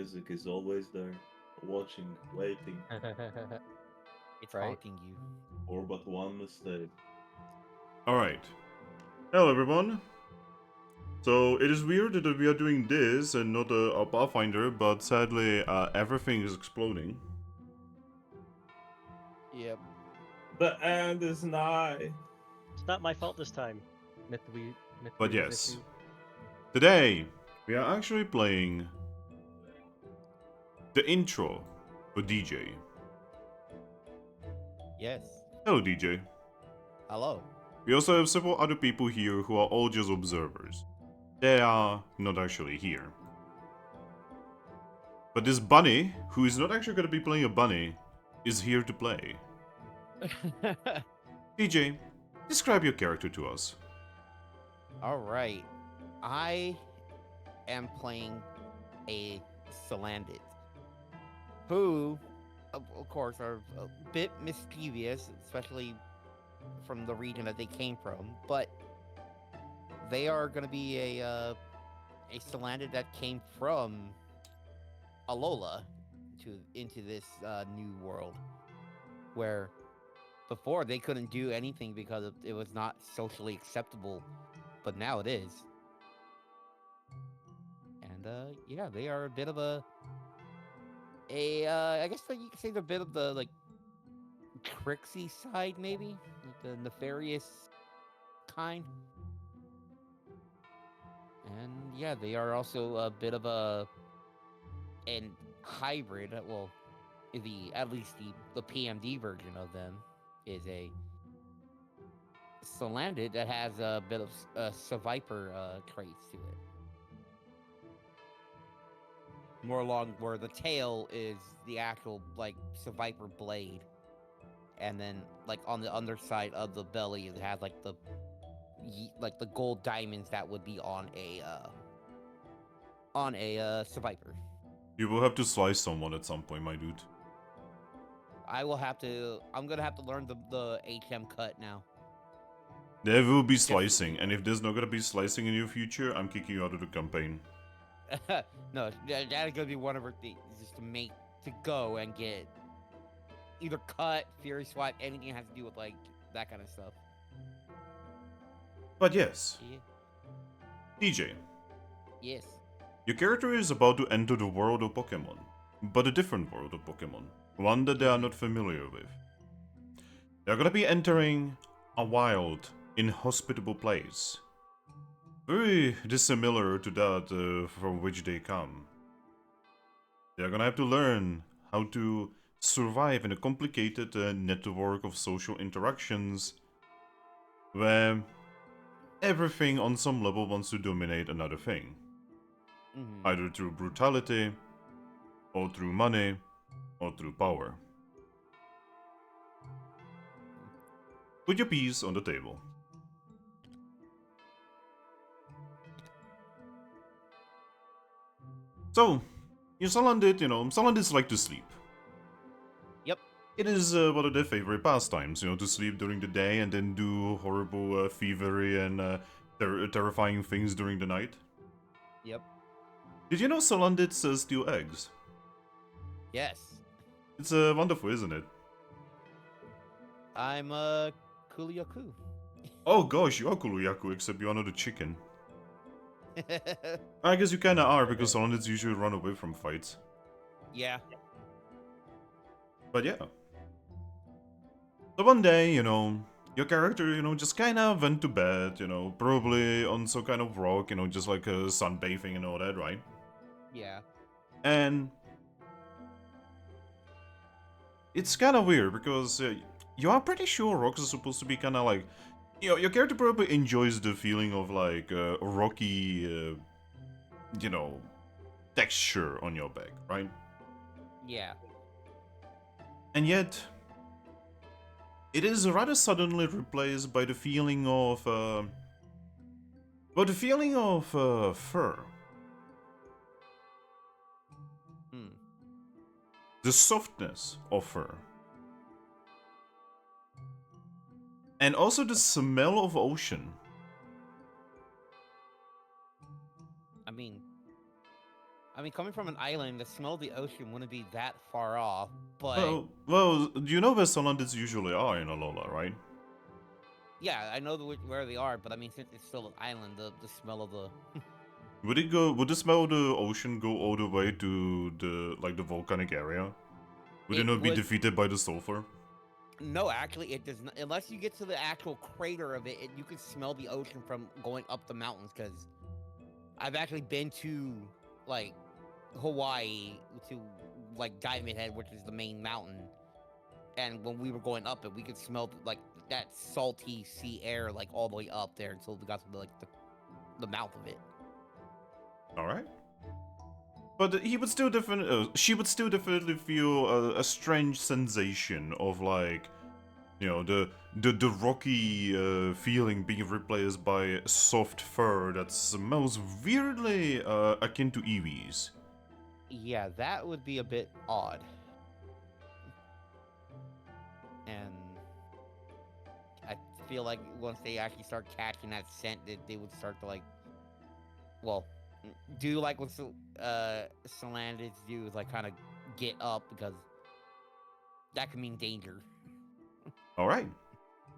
music is always there, watching, waiting It's Right? haunting you. for but one mistake. Alright. Hello, everyone. So, it is weird that we are doing this and not a Pathfinder, but sadly, everything is exploding. Yep. The end is nigh. It's not my fault this time. But Mythweaver's yes. issue. Today, we are actually playing the intro for DJ. Yes. Hello, DJ. Hello. We also have several other people here who are all just observers. They are not actually here. But this bunny, who is not actually going to be playing a bunny, is here to play. DJ, describe your character to us. All right. I am playing a Salandit, who, of course, are a bit mischievous, especially from the region that they came from. But they are going to be a Salandit that came from Alola into this new world, where before they couldn't do anything because it was not socially acceptable, but now it is. And yeah, they are a bit of I guess that you could say they're a bit of the like tricksy side, maybe like the nefarious kind. And yeah, they are also a bit of an hybrid. Well, at least the PMD version of them is a Salandit that has a bit of Seviper traits to it. More along where the tail is the actual like Seviper blade, and then like on the underside of the belly it has like the gold diamonds that would be on a Seviper. You will have to slice someone at some point, my dude. I'm gonna have to learn the HM cut now. There will be slicing, and if there's not gonna be slicing in your future, I'm kicking you out of the campaign. No, that's gonna be one of her things, just to go and get either cut, fury swipe, anything that has to do with like that kind of stuff. But yes, Yeah. DJ, Yes. your character is about to enter the world of Pokemon, but a different world of Pokemon, one that they are not familiar with. They're gonna be entering a wild, inhospitable place. Very dissimilar to that from which they come. They're gonna have to learn how to survive in a complicated network of social interactions where everything on some level wants to dominate another thing. Mm-hmm. Either through brutality, or through money, or through power. Put your piece on the table. So, Salandits like to sleep. Yep. It is one of their favorite pastimes, to sleep during the day and then do horrible, thievery and terrifying things during the night. Yep. Did you know Salandits steal eggs? Yes. It's wonderful, isn't it? I'm Kuliaku. Oh gosh, you are Kuluyaku, except you are not a chicken. I guess you kinda are, because Salandits usually run away from fights. Yeah. But yeah. So one day, your character, just kind of went to bed, probably on some kind of rock, just like sunbathing and all that, right? Yeah. And it's kind of weird because you are pretty sure rocks are supposed to be kind of like, your character probably enjoys the feeling of like rocky, texture on your back, right? Yeah. And yet, it is rather suddenly replaced by the feeling of, fur. Hmm. The softness of fur. And also the smell of ocean. I mean, I mean, coming from an island, the smell of the ocean wouldn't be that far off, but Well, you know where Salandits usually are in Alola, right? yeah, I know where they are. But I mean, since it's still an island, the smell of the Would the smell of the ocean go all the way to the volcanic area? Would it it not be would. defeated by the sulfur? No, actually, it does not. Unless you get to the actual crater of it, you can smell the ocean from going up the mountains. Because I've actually been to like Hawaii to like Diamond Head, which is the main mountain, and when we were going up it, we could smell like that salty sea air like all the way up there until we got to the mouth of it. All right. But he would still she would still definitely feel a strange sensation of like, you know, the rocky feeling being replaced by soft fur that smells weirdly akin to Eevees. Yeah, that would be a bit odd. And I feel like once they actually start catching that scent, they would start to like, well, do like what Salandits do is like kind of get up because that could mean danger. All right.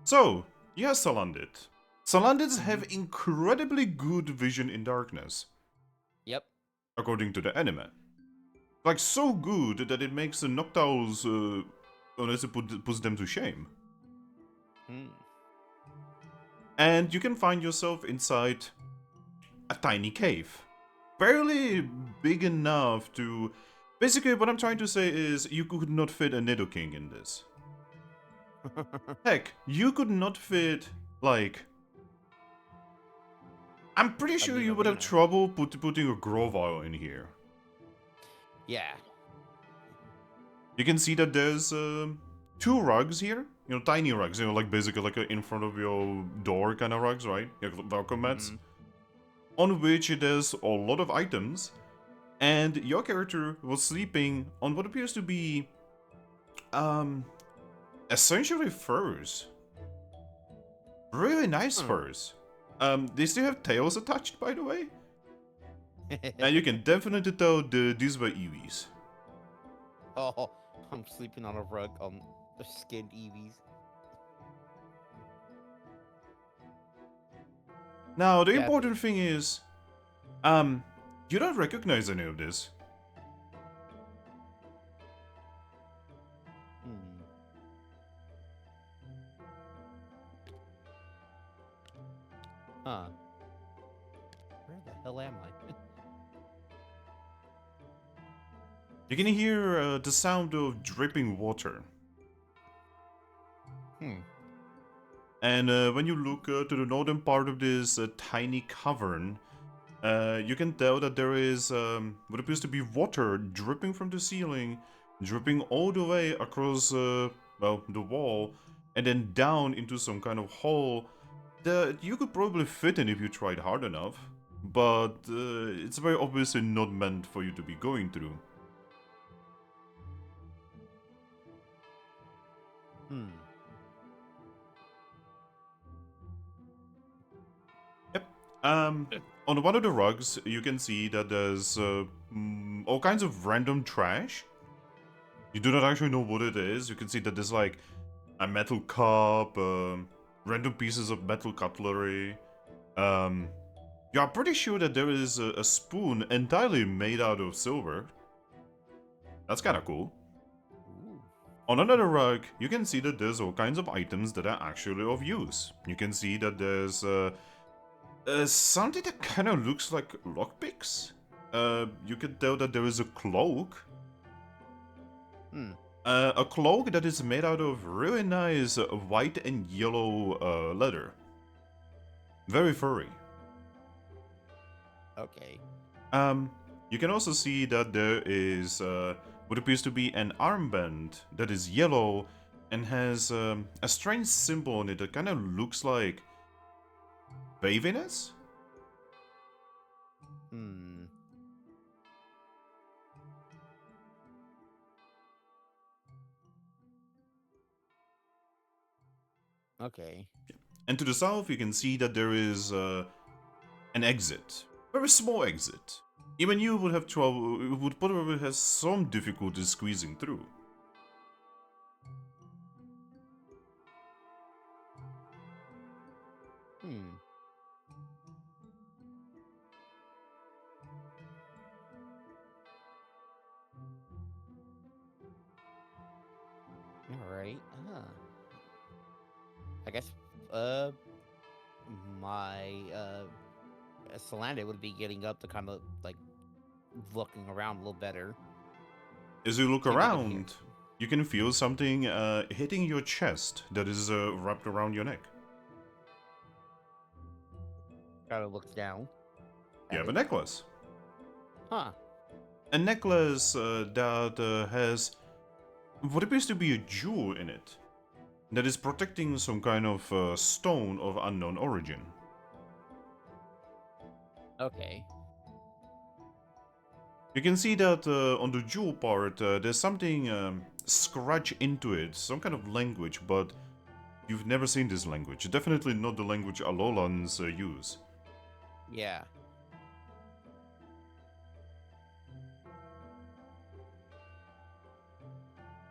So, yes, Salandit. Salandits have incredibly good vision in darkness, Yep. according to the anime. Like, so good that it makes the Noctowls, unless it puts them to shame. Hmm. And you can find yourself inside a tiny cave. Barely big enough to... Basically, what I'm trying to say is you could not fit a Nidoking in this. Heck, you could not fit, like... I'm pretty sure you would have Nidorino. trouble putting a Grovyle in here. Yeah. You can see that there's two rugs here. You know, tiny rugs. You know, like basically like in front of your door kind of rugs, right? Yeah, welcome mats. On which there's a lot of items. And your character was sleeping on what appears to be... essentially furs. Really nice furs. They still have tails attached, by the way. And you can definitely tell these were Eevees. Oh, I'm sleeping on a rug on skinned Eevees. Now, the Yeah, important thing is, you don't recognize any of this. Hmm. Huh. Where the hell am I? You can hear the sound of dripping water. And when you look to the northern part of this tiny cavern, you can tell that there is what appears to be water dripping from the ceiling, dripping all the way across, well, the wall, and then down into some kind of hole that you could probably fit in if you tried hard enough, but it's very obviously not meant for you to be going through. Yep. On one of the rugs, you can see that there's all kinds of random trash. You do not actually know what it is. You can see that there's like a metal cup, random pieces of metal cutlery. You are pretty sure that there is a spoon entirely made out of silver. That's kind of cool. On another rug, you can see that there's all kinds of items that are actually of use. You can see that there's something that kind of looks like lockpicks. You can tell that there is a cloak. A cloak that is made out of really nice white and yellow leather. Very furry. Okay. You can also see that there is what appears to be an armband that is yellow and has a strange symbol on it that kind of looks like waviness? Okay. And to the south, you can see that there is an exit. Very small exit. Even you would have trouble, would probably have some difficulty squeezing through. Hmm. All right. I guess uh my Salandit would be getting up to kind of like looking around a little better. As you look See if I can hear. around, you can feel something hitting your chest that is wrapped around your neck. Kind of looks down. You At have a it. necklace. Huh. A necklace that has what appears to be a jewel in it that is protecting some kind of stone of unknown origin. Okay. You can see that on the jewel part there's something scratched into it, some kind of language, but you've never seen this language. Definitely not the language Alolans use. Yeah.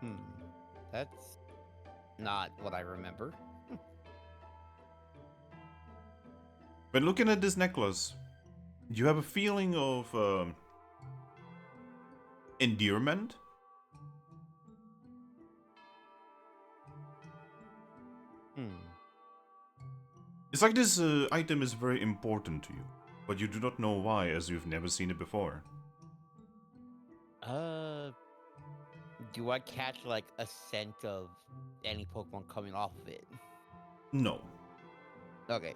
Hmm. That's not what I remember. When looking at this necklace, you have a feeling of endearment. Hmm. It's like this item is very important to you, but you do not know why, as you've never seen it before. Do I catch like a scent of any Pokemon coming off of it? No. Okay.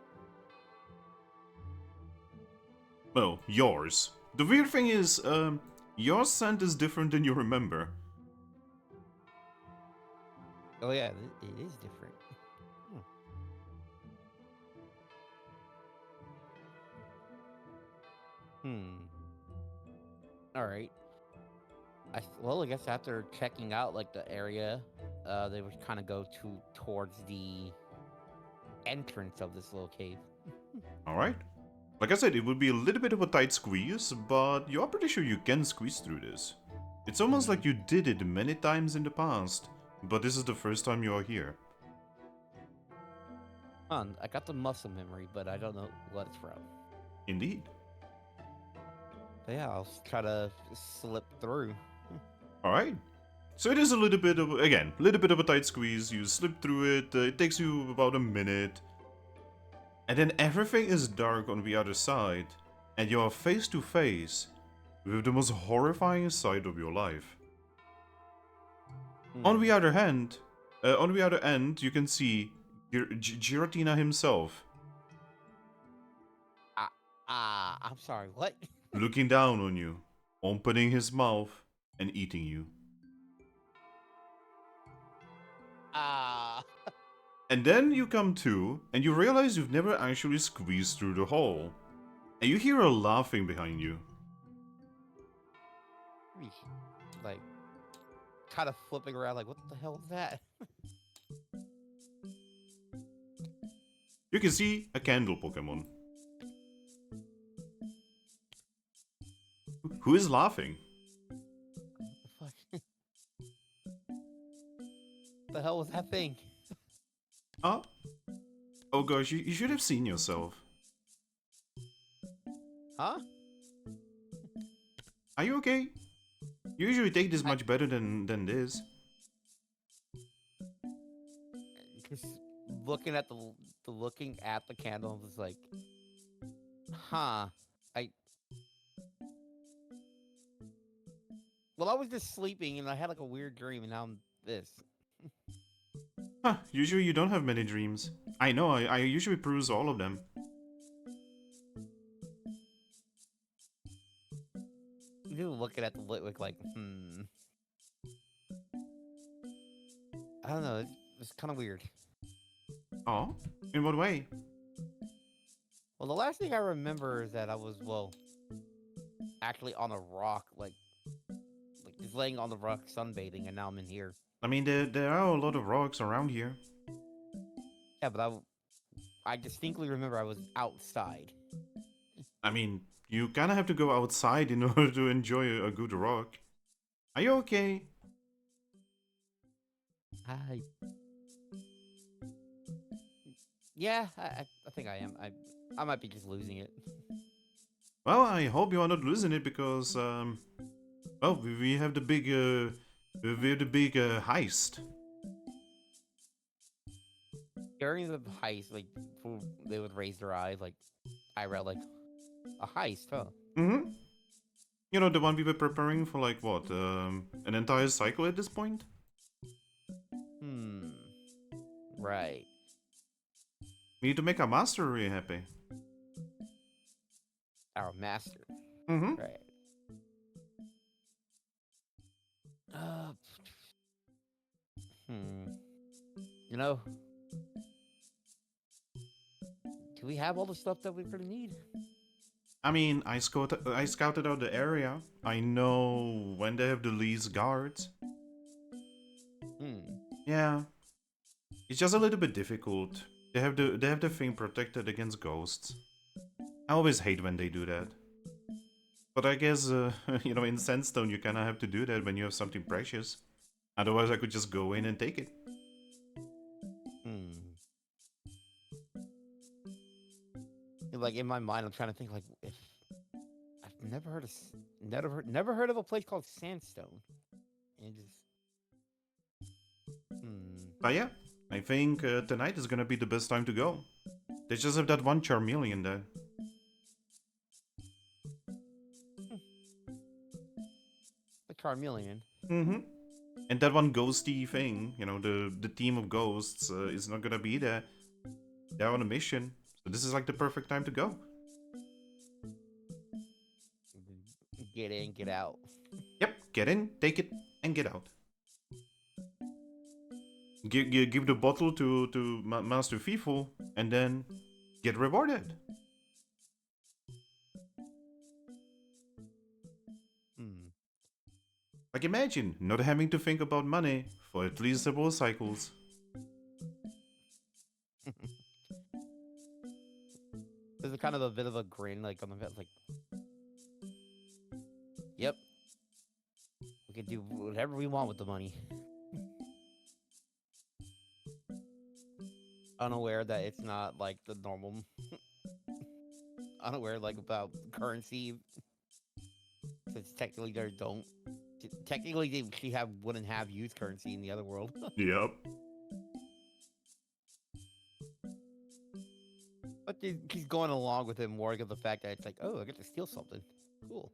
Well, yours. The weird thing is, your scent is different than you remember. Oh yeah, it is different. Hmm. All right. Well, I guess after checking out like the area, they would kind of go towards the entrance of this little cave. Alright? Like I said, it would be a little bit of a tight squeeze, but you are pretty sure you can squeeze through this. It's almost like you did it many times in the past, but this is the first time you are here. I got the muscle memory, but I don't know what it's from. Indeed. But yeah, I'll try to slip through. Alright. So it is a little bit of, again, a little bit of a tight squeeze. You slip through it, it takes you about a minute. And then everything is dark on the other side, and you are face to face with the most horrifying sight of your life. On the other hand, on the other end, you can see Giratina himself I'm sorry, what? looking down on you, opening his mouth and eating you. And then you come to, and you realize you've never actually squeezed through the hole. And you hear a laughing behind you. Like, kind of flipping around, like, what the hell is that? You can see a candle Pokemon. Who is laughing? What the fuck? The hell was that thing? Huh? Oh gosh, you should have seen yourself. Huh? Are you okay? You usually take this much better than this. Just looking at the candle, was like, huh? Well, I was just sleeping and I had like a weird dream, and now I'm this. Huh, usually you don't have many dreams. I know, I usually peruse all of them. Just looking at the Litwick like, I don't know, it's kind of weird. Oh? In what way? Well, the last thing I remember is that I was, well, actually on a rock, like just laying on the rock sunbathing, and now I'm in here. I mean, there are a lot of rocks around here. Yeah, but I distinctly remember I was outside. I mean, You kinda have to go outside in order to enjoy a good rock. Are you okay? I yeah, I think I am. I might be just losing it. Well, I hope you are not losing it because, well, we have the big, we have the big heist. During the heist, like they would raise their eyes, like eyebrow, like a heist, huh? Mm-hmm. You know, the one we were preparing for, like, what, an entire cycle at this point? Hmm. Right. We need to make our master really happy. Our master. Mm-hmm. Right. Uh. Hmm. You know, do we have all the stuff that we really need? I mean, I scouted out the area. I know when they have the least guards. Hmm. Yeah, it's just a little bit difficult. They have the thing protected against ghosts. I always hate when they do that. But I guess you know, in Sandstone you kind of have to do that when you have something precious. Otherwise, I could just go in and take it. Hmm. Like in my mind, I'm trying to think like if I've never heard of never heard of a place called Sandstone. And just But yeah, I think tonight is gonna be the best time to go. They just have that one Charmeleon there. the Carmelian. Mm-hmm. And that one ghosty thing, you know, the team of ghosts is not gonna be there. They're on a mission, so this is like the perfect time to go. Get in, get out. Yep, get in, take it, and get out. Give the bottle to Master FIFO, and then get rewarded. Hmm. Like imagine not having to think about money for at least several cycles. There's a kind of a bit of a grin like on the face, like, yep, we can do whatever we want with the money. Unaware that it's not like the normal. Unaware like about currency, since technically they don't. Technically, she wouldn't have used currency in the other world. Yep. But she's going along with it more because of the fact that it's like, oh, I get to steal something. Cool.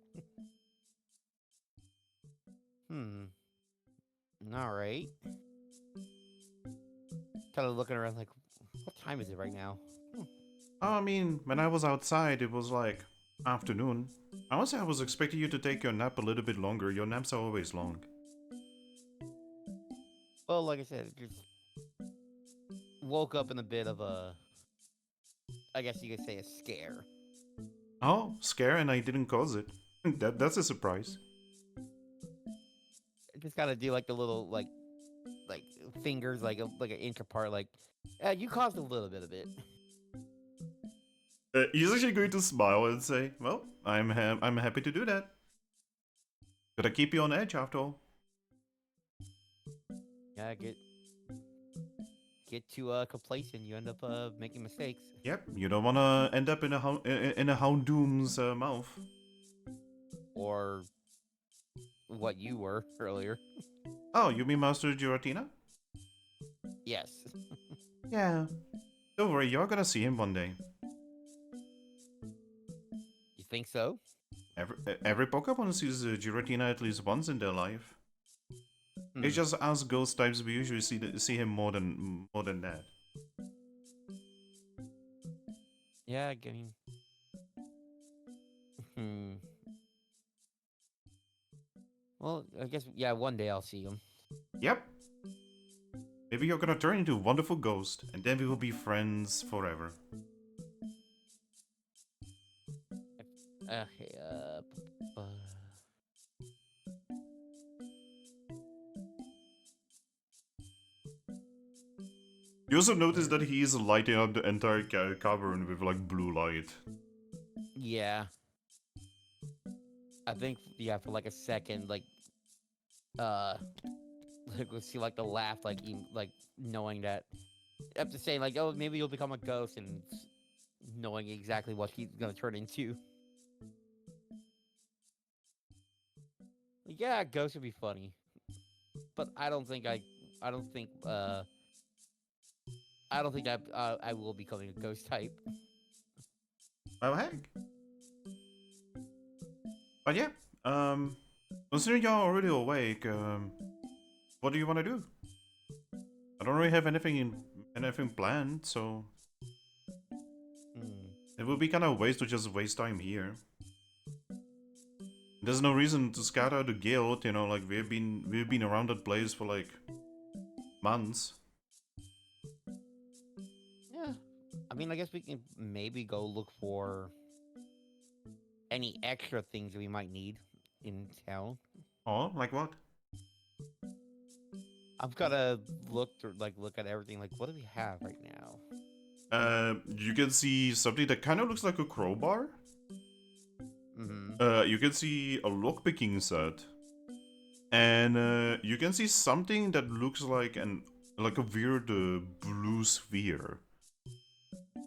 Hmm. All right. Kind of looking around like, what time is it right now? I mean, when I was outside, it was like afternoon. Honestly, I was expecting you to take your nap a little bit longer. Your naps are always long. Well, like I said, just woke up in a bit of a, I guess you could say, a scare. Oh, scare and I didn't cause it. That's a surprise. Just gotta do like the little like fingers like an inch apart. Like, you caused a little bit of it. He's actually going to smile and say, "Well, I'm happy to do that. Gotta keep you on edge after all." Yeah, get too complacent, you end up making mistakes. Yep, you don't wanna end up in a Houndoom's mouth. Or what you were earlier. Oh, you mean Master Giratina? Yes. Yeah. Don't worry, you're gonna see him one day. You think so? Every Pokemon sees Giratina at least once in their life. Hmm. It's just us ghost types we usually see him more than that. Yeah, I mean. Hmm. Well, I guess yeah. One day I'll see him. Yep. Maybe you're gonna turn into a wonderful ghost, and then we will be friends forever. Okay. You also notice that he is lighting up the entire cavern with like blue light. Yeah. I think yeah, for like a second, uh, like we'll see like the laugh, like knowing that after saying like, oh, maybe you'll become a ghost, and knowing exactly what he's gonna turn into. Yeah, ghost would be funny, but I don't think, I don't think I will be becoming a ghost type. Oh heck. But yeah, considering you're already awake, what do you want to do? I don't really have anything planned, so Hmm. it would be kind of a waste to just waste time here. There's no reason to scatter the guild, you know, like we've been around that place for like months. Yeah, I mean, I guess we can maybe go look for any extra things that we might need in town. Oh, like what? I've gotta look at everything. Like, what do we have right now? You can see something that kind of looks like a crowbar. Mm-hmm. You can see a lockpicking set, and you can see something that looks like a weird blue sphere.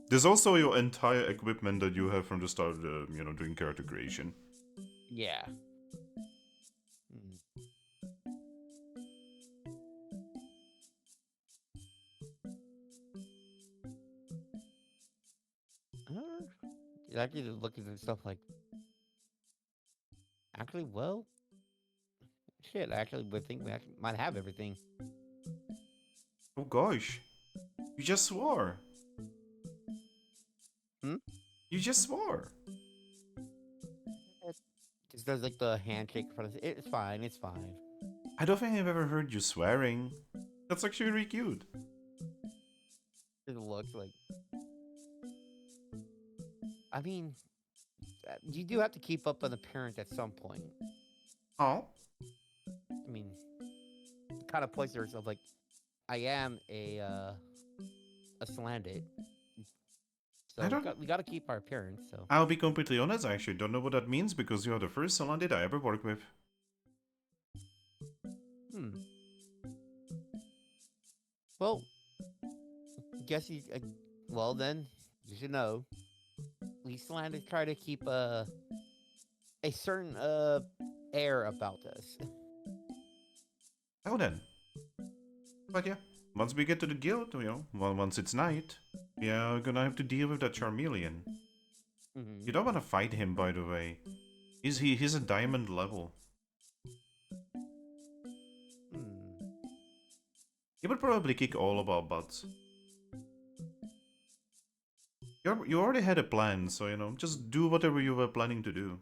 There's also your entire equipment that you have from the start, doing character creation. Yeah. Mm. Actually, just looking at stuff like actually, well, shit. Actually, we think we actually might have everything. Oh gosh, you just swore. Hmm. You just swore. Just does like the handshake in front of it. It's fine. It's fine. I don't think I've ever heard you swearing. That's actually really cute. It looks like. I mean, you do have to keep up an appearance at some point. Oh, I mean, kind of place yourself like, I am a Salandit, I so don't. we got to keep our appearance. So, I'll be completely honest. I actually don't know what that means because you're the first Salandit I ever worked with. hmm. Well, guess you. Well, then you should know. We Salandits try to keep a certain air about us. Oh then. But yeah, once we get to the guild, once it's night, we are gonna have to deal with that Charmeleon. Mm-hmm. You don't want to fight him, by the way. He's a diamond level. Hmm. He would probably kick all of our butts. You already had a plan, so just do whatever you were planning to do.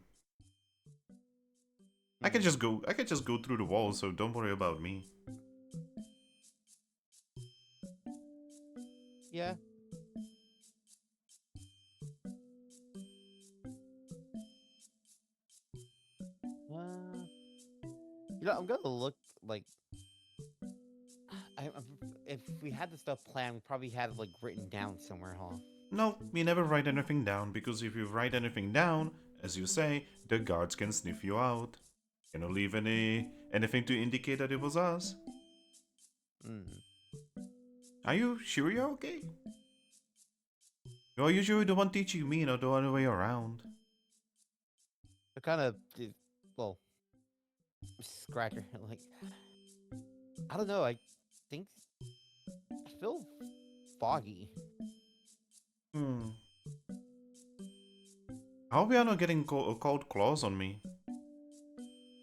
I can Hmm. just go. I can just go through the wall, so don't worry about me. Yeah. Uh, I'm gonna look like if we had the stuff planned, we probably had it like written down somewhere, huh? No, we never write anything down because if you write anything down, as you say, the guards can sniff you out. Leave anything to indicate that it was us. Hmm. Are you sure you're okay? You're usually the one teaching me, not the other way around. I kind of, well, scratcher. Like, I don't know. I think I feel foggy. Hmm. I hope you're not getting cold claws on me.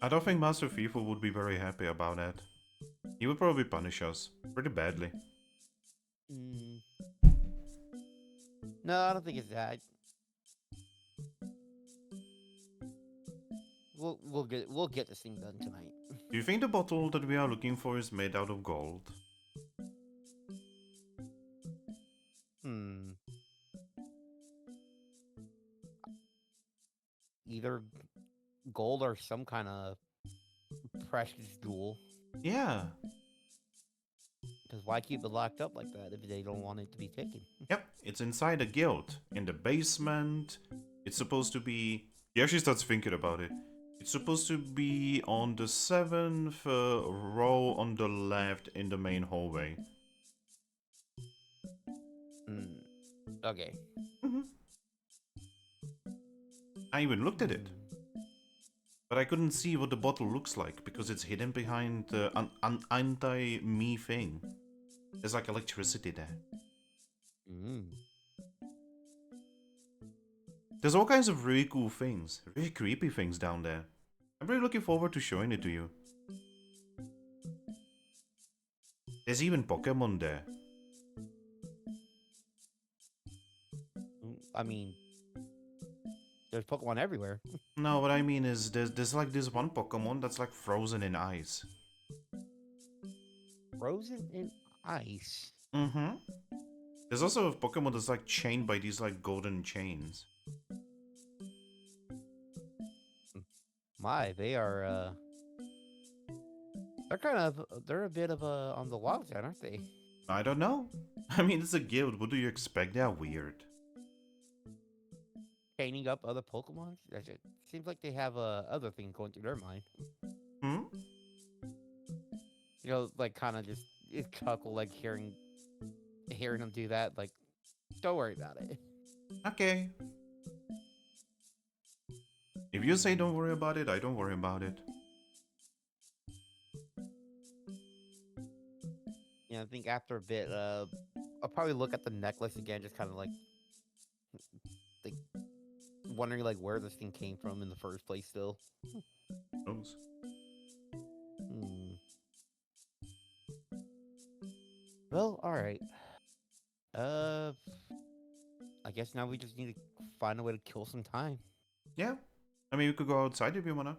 I don't think Master FIFA would be very happy about that. He would probably punish us pretty badly. Mm. No, I don't think it's that. We'll get this thing done tonight. Do you think the bottle that we are looking for is made out of gold? Hmm. Either gold or some kind of precious jewel. Yeah. Because why keep it locked up like that if they don't want it to be taken? Yep, it's inside a guild. In the basement. It's supposed to be... He actually starts thinking about it. It's supposed to be on the 7th row on the left in the main hallway. Hmm. Okay. I even looked at it, but I couldn't see what the bottle looks like because it's hidden behind an anti-me thing. There's like electricity there. Mm. There's all kinds of really cool things, really creepy things down there. I'm really looking forward to showing it to you. There's even Pokémon there. I mean, there's Pokemon everywhere. No, what I mean is there's like this one Pokémon that's like frozen in ice. Frozen in ice. Mm-hmm. There's also a Pokemon that's like chained by these like golden chains. My, they are they're a bit of on the wild side, aren't they? I don't know. I mean, it's a guild. What do you expect? They're weird. Chaining up other Pokemon? It seems like they have other things going through their mind. Hmm? You know, like kind of just chuckle, like hearing them do that. Like, don't worry about it. Okay. If you say don't worry about it, I don't worry about it. Yeah, I think after a bit, I'll probably look at the necklace again, just kind of like wondering like where this thing came from in the first place. Still. Knows? Hmm. Well, all right. Uh, I guess now we just need to find a way to kill some time. Yeah. I mean, you could go outside if you wanna.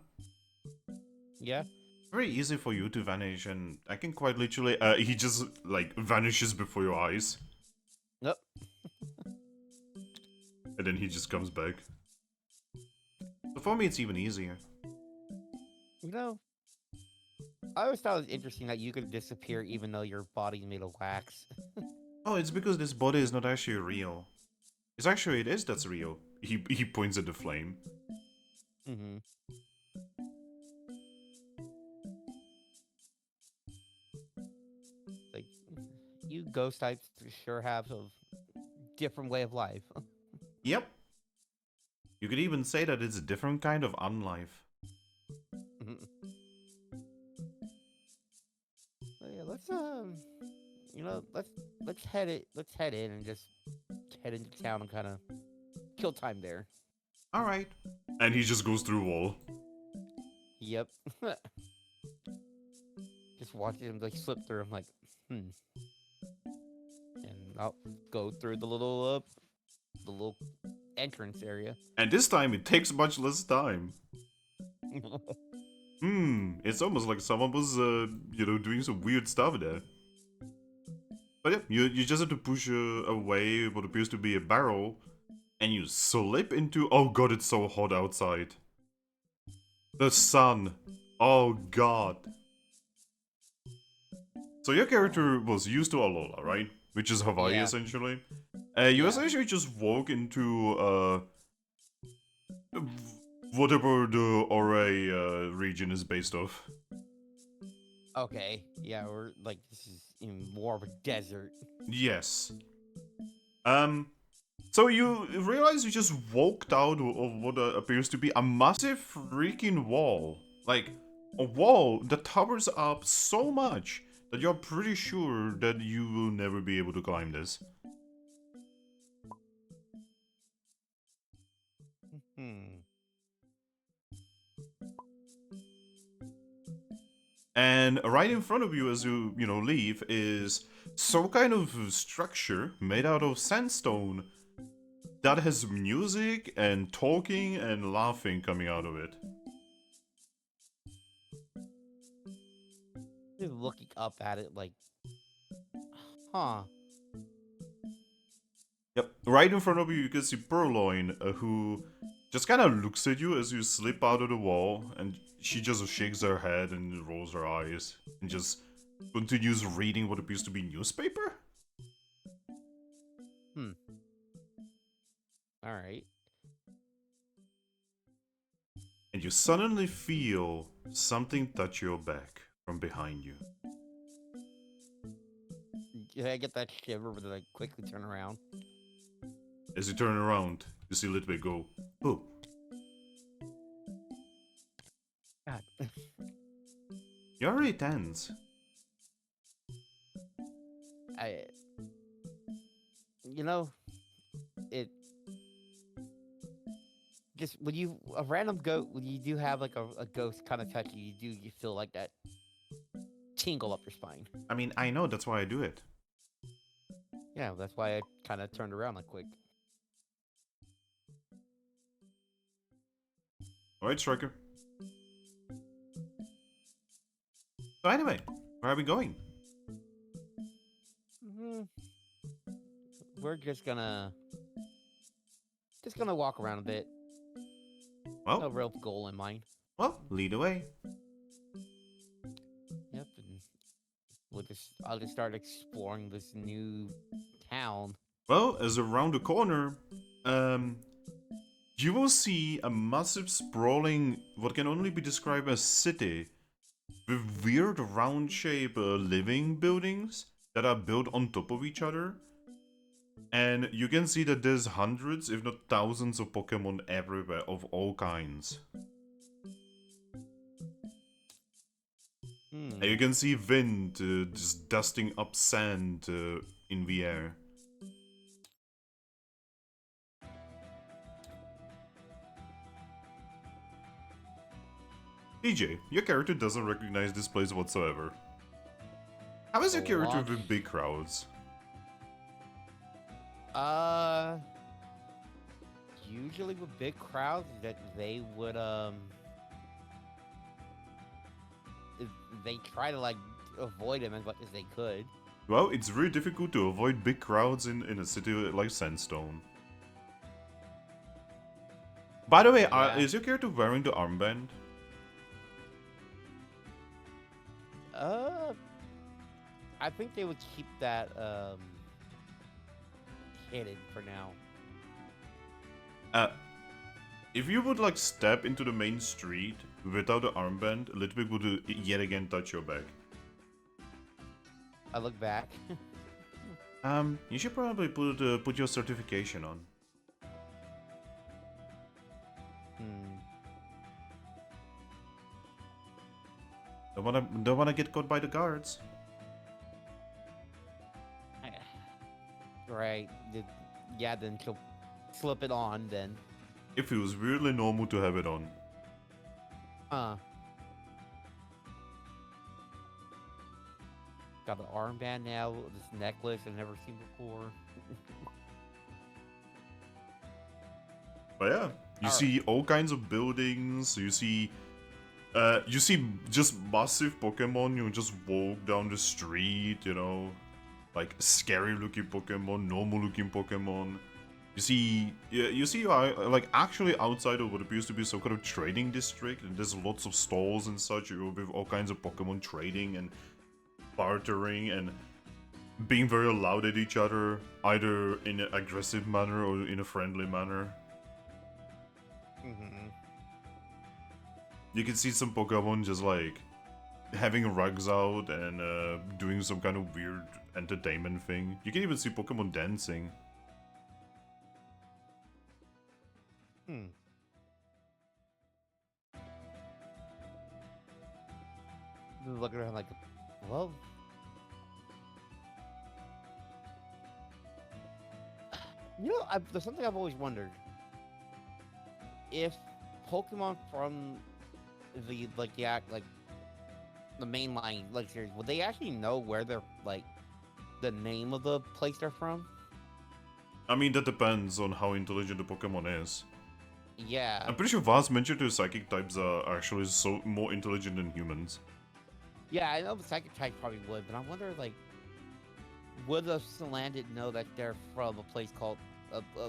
Yeah. Very easy for you to vanish, and I can quite literally. He just like vanishes before your eyes, Nope. and then he just comes back. So for me, it's even easier. You know, I always thought it was interesting that you could disappear even though your body's made of wax. Oh, it's because this body is not actually real. It is that's real. He points at the flame. Mm-hmm. Like, you ghost types sure have a different way of life. Yep. You could even say that it's a different kind of unlife. But yeah, let's head in and just head into town and kind of kill time there. Alright. And he just goes through a wall. Yep. Just watching him like slip through. I'm like, and I'll go through the little entrance area. And this time it takes much less time. It's almost like someone was, doing some weird stuff there. But yeah, you just have to push away what appears to be a barrel, and you slip into. Oh god, it's so hot outside. The sun. Oh god. So your character was used to Alola, right? Which is Hawaii, Yeah. essentially. You Yeah. essentially just walk into whatever the Ore region is based off. Okay. Yeah, we're like this is in more of a desert. Yes. So you realize you just walked out of what appears to be a massive freaking wall. Like, a wall that towers up so much that you're pretty sure that you will never be able to climb this. Hmm. And right in front of you as you, leave is some kind of structure made out of sandstone that has music and talking and laughing coming out of it. Just looking up at it like, huh. Yep. Right in front of you, you can see Purloin, who just kind of looks at you as you slip out of the wall, and she just shakes her head and rolls her eyes, and just continues reading what appears to be newspaper. All right. And you suddenly feel something touch your back from behind you. Yeah, I get that shiver, but then I quickly turn around. As you turn around, you see Litwick go, "Oh, God. you're already tense." You know, it just when you a random goat when you do have like a ghost kind of touch you, you feel like that tingle up your spine. I mean, I know, that's why I do it. Yeah, that's why I kind of turned around like quick. Alright, Striker. So anyway, where are we going? hmm We're just gonna walk around a bit. No Well, real goal in mind. lead the way. Yep, and I'll just start exploring this new town. Well, as around the corner, you will see a massive sprawling, what can only be described as city, with weird round-shaped living buildings that are built on top of each other. And you can see that there's hundreds, if not thousands, of Pokemon everywhere of all kinds. And you can see wind just dusting up sand in the air. DJ, your character doesn't recognize this place whatsoever. How is your character with big crowds? Usually with big crowds, that they would they try to like avoid him as much as they could. Well, it's very difficult to avoid big crowds in a city like Sandstone. By the way, Yeah. is your character wearing the armband? I think they would keep that hidden for now. If you would like step into the main street without the armband, Litwick would yet again touch your back. I look back. You should probably put your certification on. Don't wanna get caught by the guards. Right. Yeah, then she'll slip it on then. It feels weirdly normal to have it on. Got an armband now, this necklace I've never seen before. But yeah, you see all kinds of buildings. You see just massive Pokemon. You just walk down the street. You know, like scary looking Pokemon, normal looking Pokemon. You see, like actually outside of what appears to be some kind of trading district, and there's lots of stalls and such with all kinds of Pokemon trading and bartering and being very loud at each other, either in an aggressive manner or in a friendly manner. You can see some Pokemon just like having rugs out and doing some kind of weird entertainment thing. You can even see Pokemon dancing. Looking around like, well, you know, there's something I've always wondered. If Pokemon from the the mainline like series, would they actually know where they're like the name of the place they're from? I mean, that depends on how intelligent the Pokemon is. Yeah. I'm pretty sure Vaz mentioned the psychic types are actually so more intelligent than humans. Yeah, I know the psychic type probably would, but I wonder, like, would a Salandit know that they're from a place called,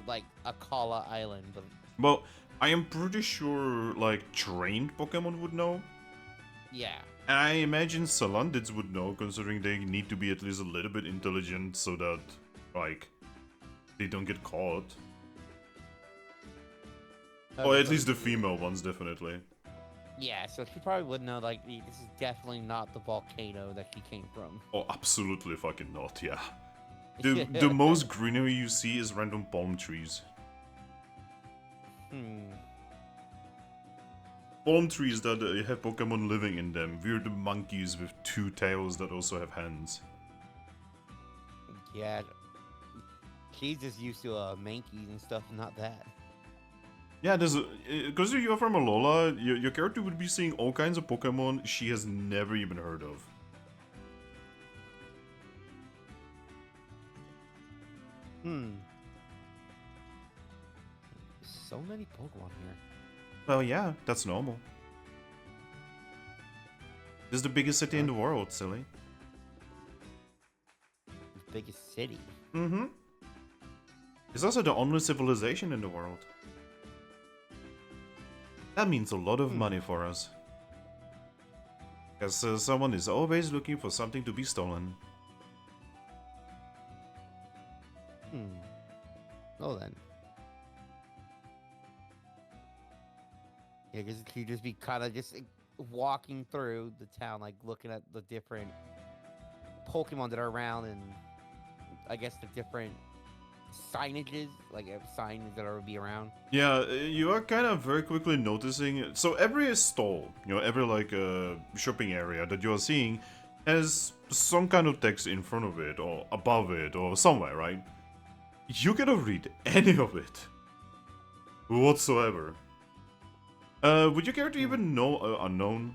like, Akala Island? But... Well, I am pretty sure, like, trained Pokemon would know. Yeah. And I imagine Salandits would know, considering they need to be at least a little bit intelligent so that, like, they don't get caught. Or at least the female ones, definitely. Yeah, so she probably would know, like, this is definitely not the volcano that she came from. Oh, absolutely fucking not, yeah. The most greenery you see is random palm trees. Hmm. Palm trees that have Pokemon living in them. Weird monkeys with 2 tails that also have hands. Yeah. She's just used to Mankeys and stuff, not that. Yeah, there's because you're from Alola, your character would be seeing all kinds of Pokemon she has never even heard of. Hmm. So many Pokemon here. Well, yeah, that's normal. This is the biggest city in the world, silly. The biggest city. Mm-hmm. It's also the only civilization in the world. That means a lot of money for us. Because someone is always looking for something to be stolen. Oh, then. Yeah, because you just be kind of just walking through the town, like looking at the different Pokemon that are around, and I guess the different signages, like signs that are be around. Yeah, you are kind of very quickly noticing. So every stall, every like shopping area that you are seeing has some kind of text in front of it, or above it, or somewhere, right? You cannot read any of it whatsoever. Would your character even know Unknown?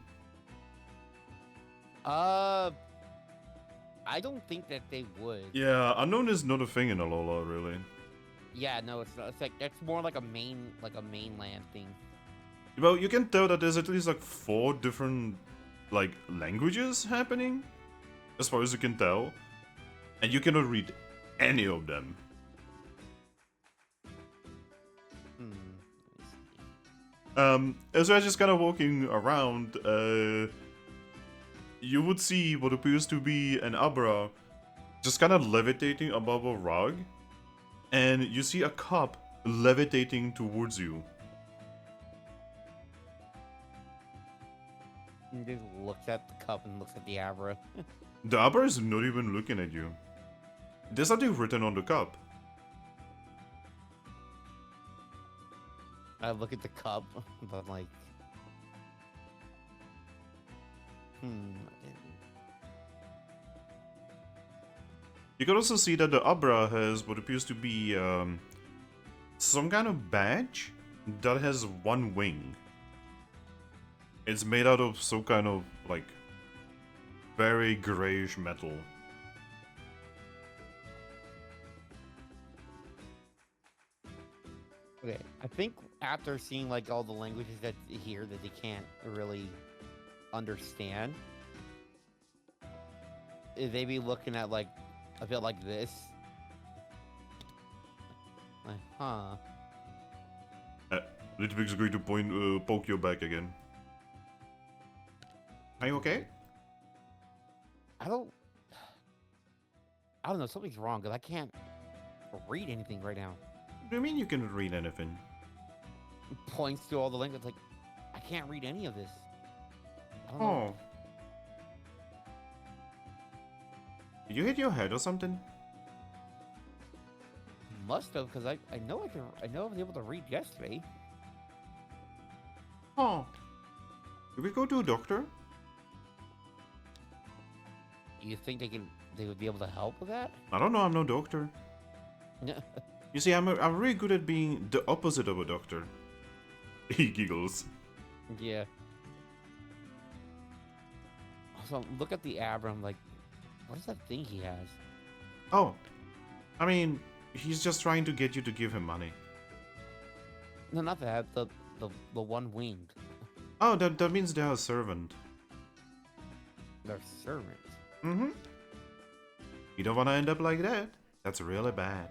I don't think that they would. Yeah, Unknown is not a thing in Alola, really. Yeah, no, it's not. It's like that's more like a mainland thing. Well, you can tell that there's at least like 4 different like languages happening, as far as you can tell, and you cannot read any of them. As we're just kind of walking around, you would see what appears to be an Abra just kind of levitating above a rug, and you see a cup levitating towards you. And just looks at the cup and looks at the Abra. The Abra is not even looking at you. There's something written on the cup. I look at the cup, but I'm like, You can also see that the Abra has what appears to be some kind of badge that has 1 wing. It's made out of some kind of like very grayish metal. okay. I think after seeing like all the languages that here that they can't really understand, they be looking at like a bit like this. Like, huh. Little Big's going to poke your back again. Are you okay? I don't know, something's wrong because I can't read anything right now. What do you mean you can read anything? Points to all the languages, like, I can't read any of this. I don't know. Oh. Did you hit your head or something? Must have, because I know I was able to read yesterday. Oh. Did we go to a doctor? Do you think they would be able to help with that? I don't know, I'm no doctor. You see, I'm really good at being the opposite of a doctor. He giggles. Yeah. Also, look at the Abra. I'm like, what is that thing he has? Oh. I mean, he's just trying to get you to give him money. No, not that. The one winged. Oh, that means they're a servant. They're servants. Mm-hmm. You don't want to end up like that. That's really bad.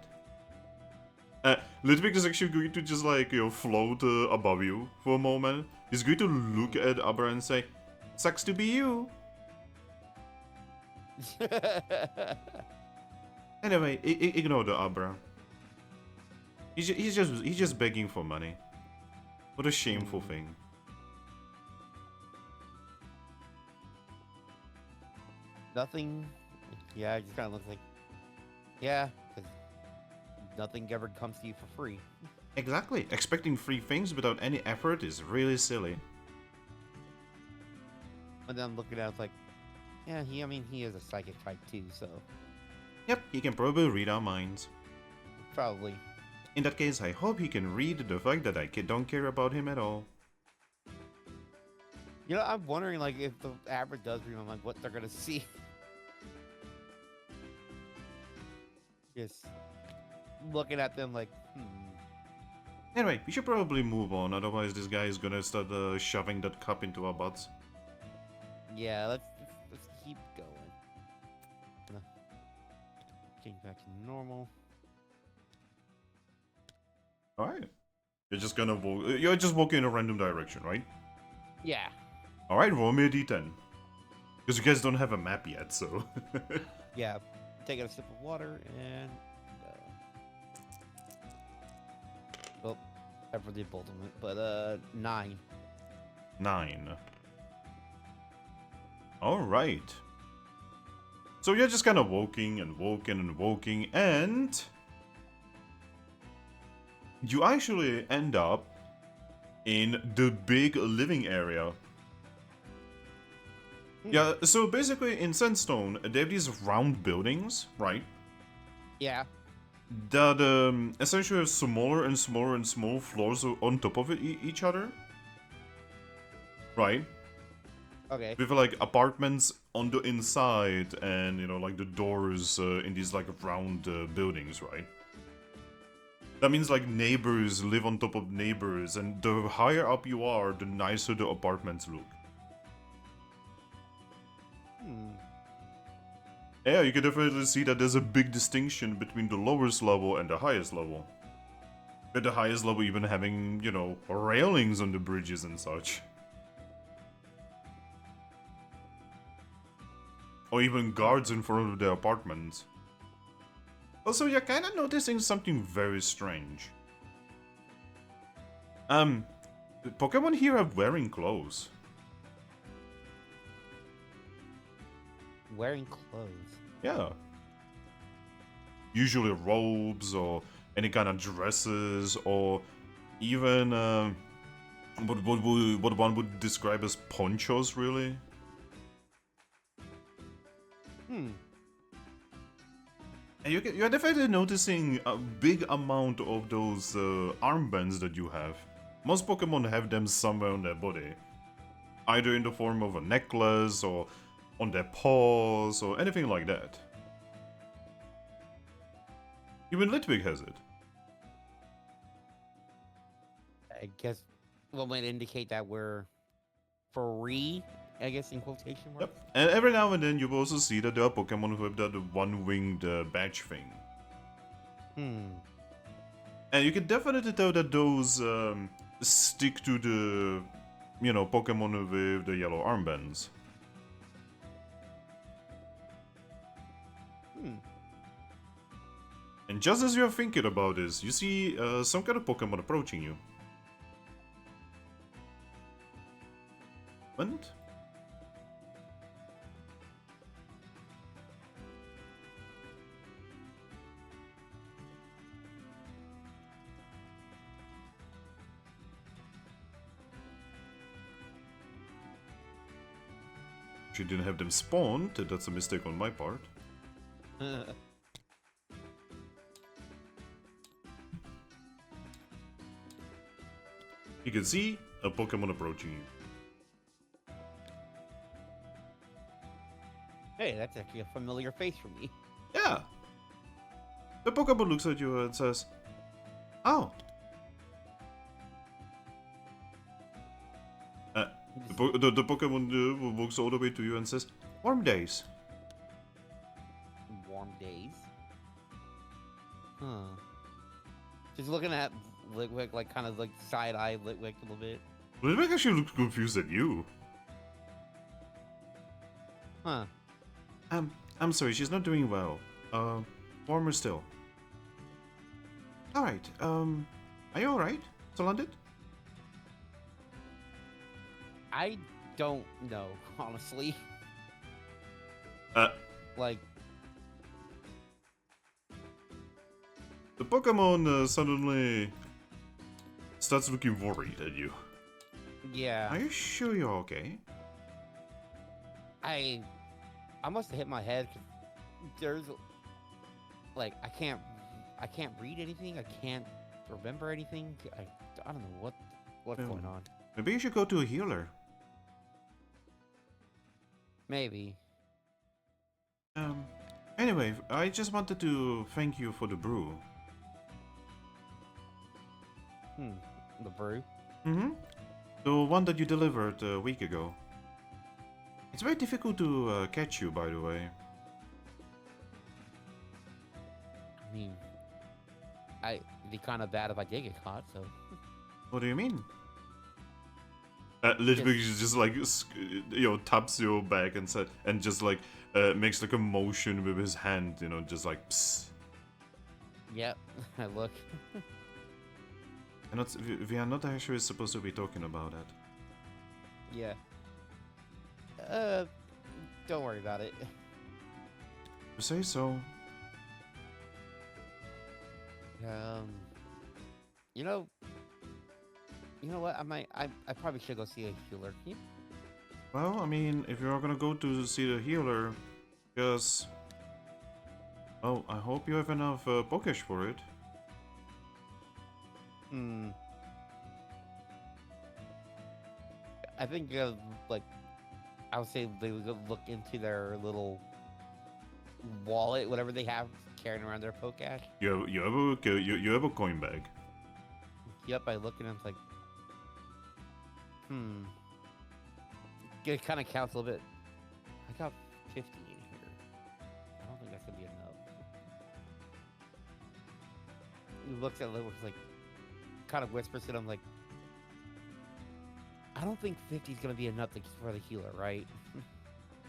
Litvick is actually going to just like, float above you for a moment. He's going to look at Abra and say, "Sucks to be you." Anyway, ignore the Abra. He's just begging for money. What a shameful thing. Nothing. Yeah, it just kind of looks like. Yeah, because nothing ever comes to you for free. Exactly. Expecting free things without any effort is really silly. And then looking at it, it's like, yeah, I mean, he is a psychic type too, so Yep, he can probably read our minds. probably. In that case, I hope he can read the fact that I don't care about him at all. You know, I'm wondering, like, if the average does read them, like, what they're gonna see. Just looking at them, like, Anyway, we should probably move on, otherwise this guy is gonna start shoving that cup into our butts. yeah, let's keep going. Gonna change back to normal. Alright. You're just gonna you're just walking in a random direction, right? Yeah. Alright, roll me a d10. Because you guys don't have a map yet, so... Yeah. Taking a sip of water and. Well, I did both of them, but 9. 9. Alright. So you're just kind of walking and walking and walking, and... you actually end up in the big living area. Yeah, so basically in Sandstone, they have these round buildings, right? Yeah. That essentially have smaller and smaller and small floors on top of each other. Right? Okay. With like apartments on the inside and, you know, like the doors in these like round buildings, right? That means like neighbors live on top of neighbors, and the higher up you are, the nicer the apartments look. Yeah, you can definitely see that there's a big distinction between the lowest level and the highest level. With the highest level even having, you know, railings on the bridges and such. Or even guards in front of their apartments. Also, you're kinda noticing something very strange. The Pokemon here are wearing clothes. Wearing clothes. Yeah. Usually robes or any kind of dresses or even what one would describe as ponchos, really. And you're definitely noticing a big amount of those armbands that you have. Most Pokemon have them somewhere on their body. Either in the form of a necklace or on their paws or anything like that. Even Litwick has it. I guess what might indicate that we're free, I guess, in quotation marks. Yep. And every now and then you will also see that there are Pokemon who have that one-winged badge thing. And you can definitely tell that those stick to the, you know, Pokemon with the yellow armbands. And just as you're thinking about this, you see some kind of Pokemon approaching you. And? You didn't have them spawned, that's a mistake on my part. You can see a Pokemon approaching you. Hey, that's actually a familiar face for me. Yeah. The Pokemon looks at you and says, "Oh." The Pokemon walks all the way to you and says, "Warm days." Warm days? Huh. Just looking at Litwick, like, kind of like side-eye Litwick a little bit. Litwick actually looks confused at you. Huh. I'm sorry, she's not doing well. Warmer still. Alright, are you alright, Salandit? I don't know, honestly. Uh, Like, the Pokemon suddenly starts looking worried at you. yeah. Are you sure you're okay? I must have hit my head. 'Cause there's like I can't read anything. I can't remember anything. I don't know what's Oh. going on. Maybe you should go to a healer. Maybe. Anyway, I just wanted to thank you for the brew. The brew. Mm-hmm. The one that you delivered a week ago. It's very difficult to catch you, by the way. I mean, it'd be kind of bad if I did get caught. So. What do you mean? Literally just like taps your back and said, and just like makes like a motion with his hand, just like psst. Yep. I look. We are not actually supposed to be talking about that. Yeah. Don't worry about it. You say so. You know what? I probably should go see a healer. Can you? Well, I mean, if you're gonna go to see the healer, just... Oh, I hope you have enough Pokesh for it. I think, like, I would say they would look into their little wallet, whatever they have carrying around their Pokesh. You have a coin bag. Yep, I look and I'm like, it kind of counts a little bit. I got 50 in here. I don't think that's gonna be enough. He looks at it, like, kind of whispers to them, like, I don't think 50 is gonna be enough for the healer, right?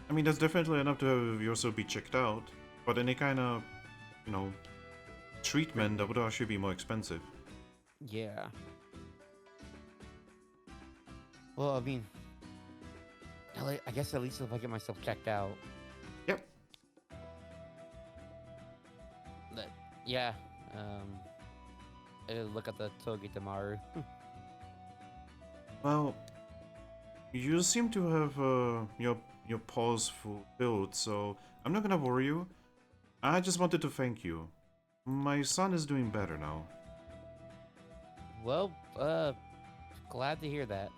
I mean, that's definitely enough to have yourself be checked out, but any kind of, treatment that would actually be more expensive. Yeah. Well, I mean, I guess at least if I get myself checked out. Yep. But, yeah. I'll look at the Toge tomorrow. Well, you seem to have your pause fulfilled, so I'm not gonna worry you. I just wanted to thank you. My son is doing better now. Well, glad to hear that.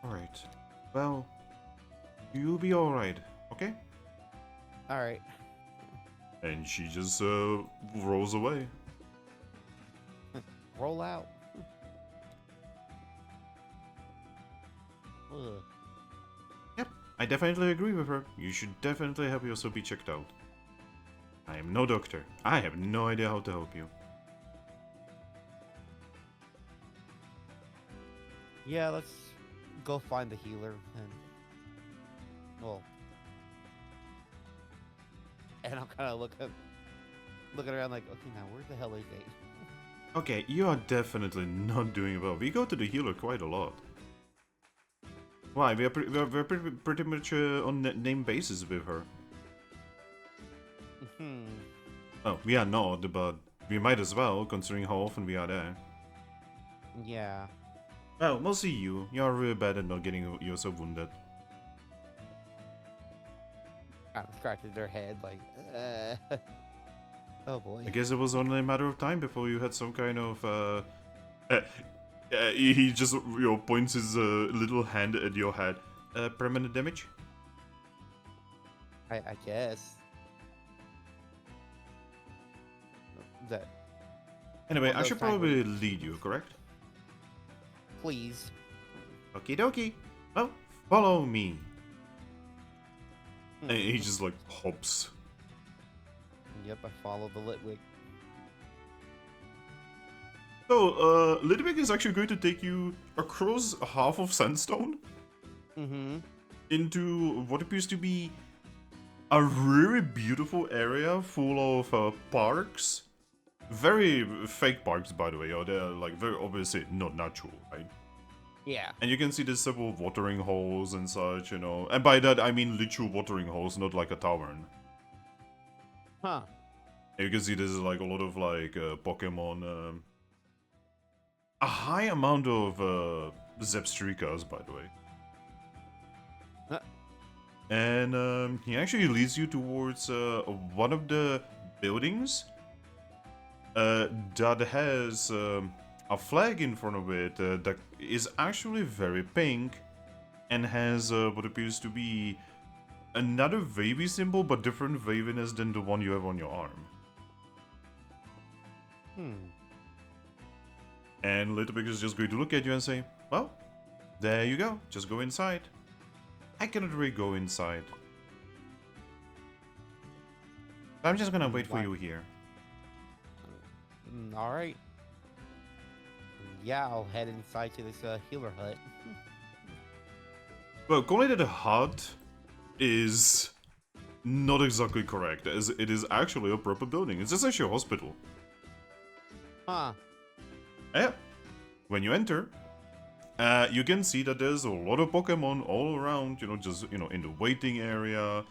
Alright. Well, you'll be alright, okay? Alright. And she just rolls away. Roll out. Ugh. Yep, I definitely agree with her. You should definitely have yourself be checked out. I am no doctor. I have no idea how to help you. Yeah, let's go find the healer and and I'm kind of looking around like, okay, now where the hell is they? Okay, you are definitely not doing well. We go to the healer quite a lot. Why? We're pretty much on name basis with her. Oh, we are not, but we might as well, considering how often we are there. Yeah. Well, mostly you. You're really bad at not getting yourself wounded. I'm scratching their head like, oh boy. I guess it was only a matter of time before you had some kind of, he just, points his little hand at your head. Permanent damage? I guess. That. Anyway, One I of should those times probably lead you, correct? Please. Okie dokie. Well, follow me. And he just like hops. Yep, I follow the Litwick. So, Litwick is actually going to take you across half of Sandstone into what appears to be a really beautiful area full of parks. Very fake parks, by the way. They're like very obviously not natural, right? Yeah. And you can see there's several watering holes and such, you know. And by that, I mean literal watering holes, not like a tavern. Huh. And you can see there's like a lot of like Pokemon. A high amount of Zepstrikas, by the way. Huh. And he actually leads you towards one of the buildings that has a flag in front of it that is actually very pink and has what appears to be another wavy symbol, but different waviness than the one you have on your arm. And Littlebig is just going to look at you and say, well, there you go, just go inside. I cannot really go inside. I'm just gonna wait for Why? you here. Alright. Yeah, I'll head inside to this healer hut. Well, calling it a hut is not exactly correct, as it is actually a proper building. It's essentially a hospital. Huh. Yeah. When you enter, you can see that there's a lot of Pokemon all around, you know, just, you know, in the waiting area.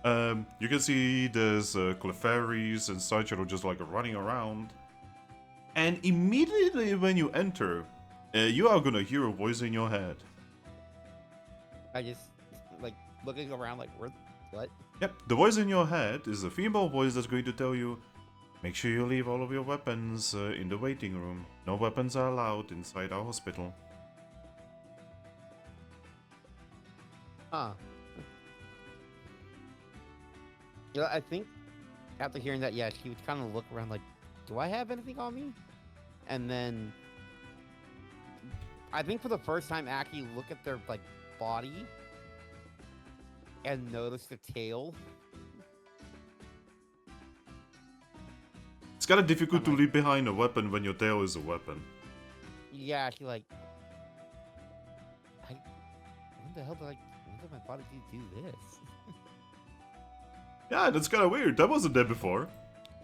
You can see there's Clefairies and such, you know, just like running around. And immediately when you enter, you are gonna hear a voice in your head. I just, like, looking around like, what? Yep, the voice in your head is a female voice that's going to tell you, make sure you leave all of your weapons in the waiting room. No weapons are allowed inside our hospital. Huh. Yeah, I think after hearing that, yeah, she would kind of look around like, do I have anything on me? And then I think for the first time, actually look at their like body and notice the tail. It's kind of difficult to I'm like- leave behind a weapon when your tail is a weapon. Yeah, she like, when the hell when did my body do this? Yeah, that's kind of weird. That wasn't there before.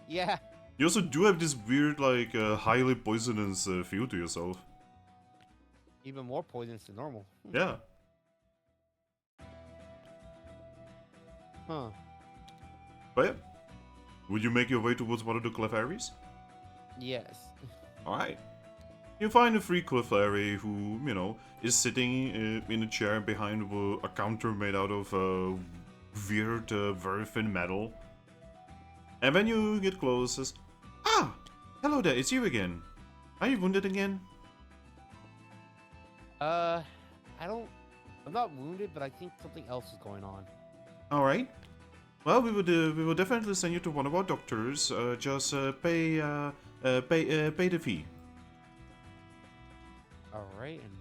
Yeah, You also do have this weird, like, highly poisonous feel to yourself. even more poisonous than normal. Yeah. Huh. But yeah. Would you make your way towards one of the Clefairies? Yes. Alright. You find a free Clefairy who, you know, is sitting in a chair behind a counter made out of weird, very thin metal. And when you get close, says, ah! Hello there, it's you again. Are you wounded again? I'm not wounded, but I think something else is going on. Alright. Well, we will definitely send you to one of our doctors. Just pay the fee. Alright, and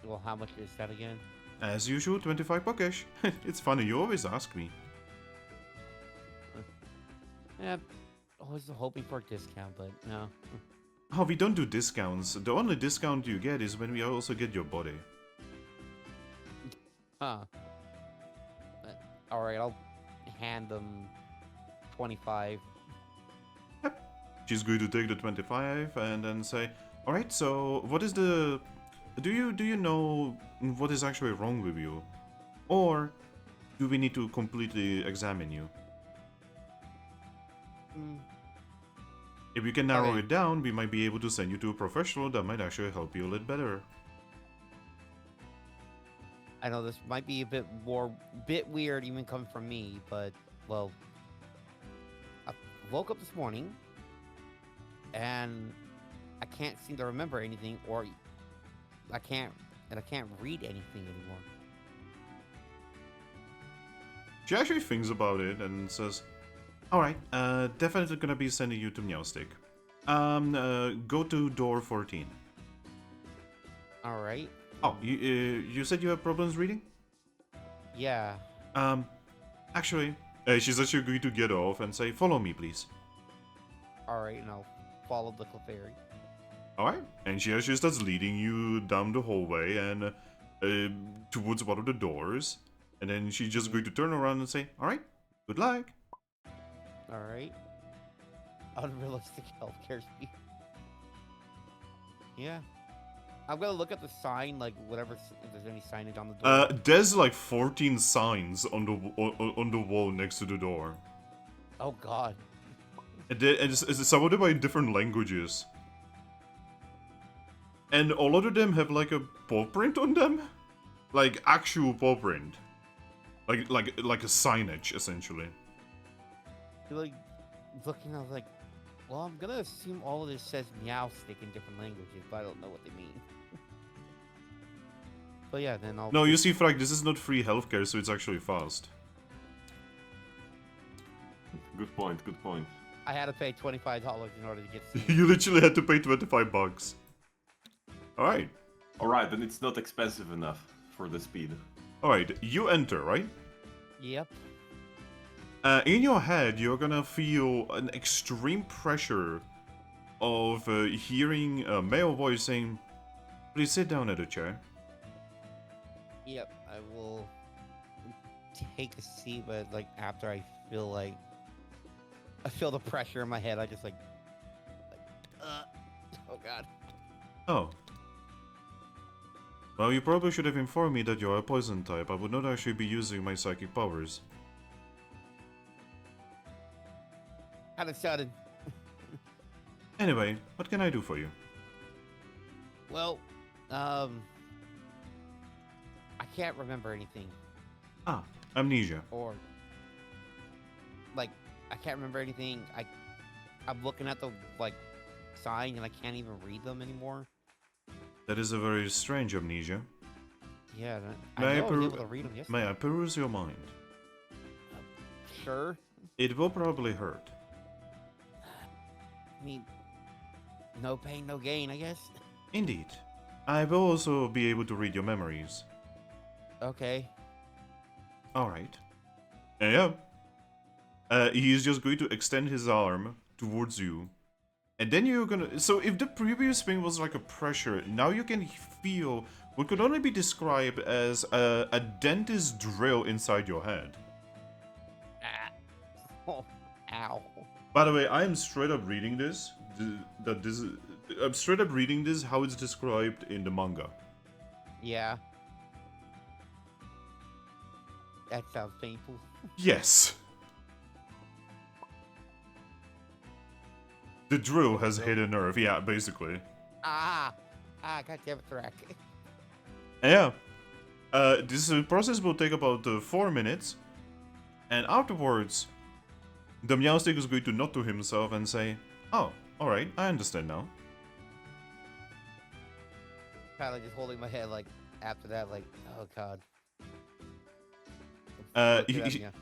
well, how much is that again? As usual, 25 Pokesh. It's funny, you always ask me. Yeah, I was hoping for a discount, but no. Oh, we don't do discounts. The only discount you get is when we also get your body. Huh. Alright, I'll hand them 25. She's going to take the 25 and then say, alright, so what is the... Do you know what is actually wrong with you? Or do we need to completely examine you? If you can narrow Okay. it down, we might be able to send you to a professional that might actually help you a little better. I know this might be a bit weird even coming from me, but, well, I woke up this morning, and I can't seem to remember anything, or I can't read anything anymore. She actually thinks about it and says, alright, definitely gonna be sending you to Meowstick. Go to door 14. Alright. Oh, you said you have problems reading? Yeah. Actually, she's actually going to get off and say, follow me, please. Alright, and I'll follow the Clefairy. Alright, and she actually starts leading you down the hallway and towards one of the doors. And then she's just going to turn around and say, alright, good luck. Alright. Unrealistic healthcare speed. Yeah. I'm gonna look at the sign, like whatever, if there's any signage on the door. There's like 14 signs on the wall next to the door. Oh God. And some of them are in different languages. And a lot of them have like a paw print on them, like actual paw print, like a signage essentially. Like looking, I was like, well, I'm gonna assume all of this says meow stick in different languages, but I don't know what they mean. But yeah, then I'll. No, you see, Frag, this is not free healthcare, so it's actually fast. Good point, good point. I had to pay $25 in order to get. You literally had to pay 25 bucks. Alright. Alright, then it's not expensive enough for the speed. Alright, you enter, right? Yep. In your head, you're gonna feel an extreme pressure of hearing a male voice saying, "Please sit down at a chair." Yep. I will take a seat, but like after I feel the pressure in my head, I just oh God. Oh. Well, you probably should have informed me that you're a poison type. I would not actually be using my psychic powers. Kind of sudden. Anyway, what can I do for you? Well, I can't remember anything. Ah, amnesia. Or like I can't remember anything. I'm looking at the like sign and I can't even read them anymore. That is a very strange amnesia. Yeah, May I I know I was able to read them yesterday. May I peruse your mind? Sure. It will probably hurt. I mean, no pain, no gain, I guess. Indeed. I will also be able to read your memories. Okay. Alright. Yeah. He is just going to extend his arm towards you. And then you're gonna... So if the previous thing was like a pressure, now you can feel what could only be described as a dentist drill inside your head. Ah. Oh, ow. By the way, I am straight up reading this. I'm straight up reading this how it's described in the manga. Yeah. That sounds painful. Yes. The drill has hit a nerve, yeah, basically. God damn it, Thrak. Yeah. This process will take about 4 minutes. And afterwards, the Meowstick is going to nod to himself and say, "Oh, alright, I understand now." Kind of just holding my head, like, after that, like, oh God.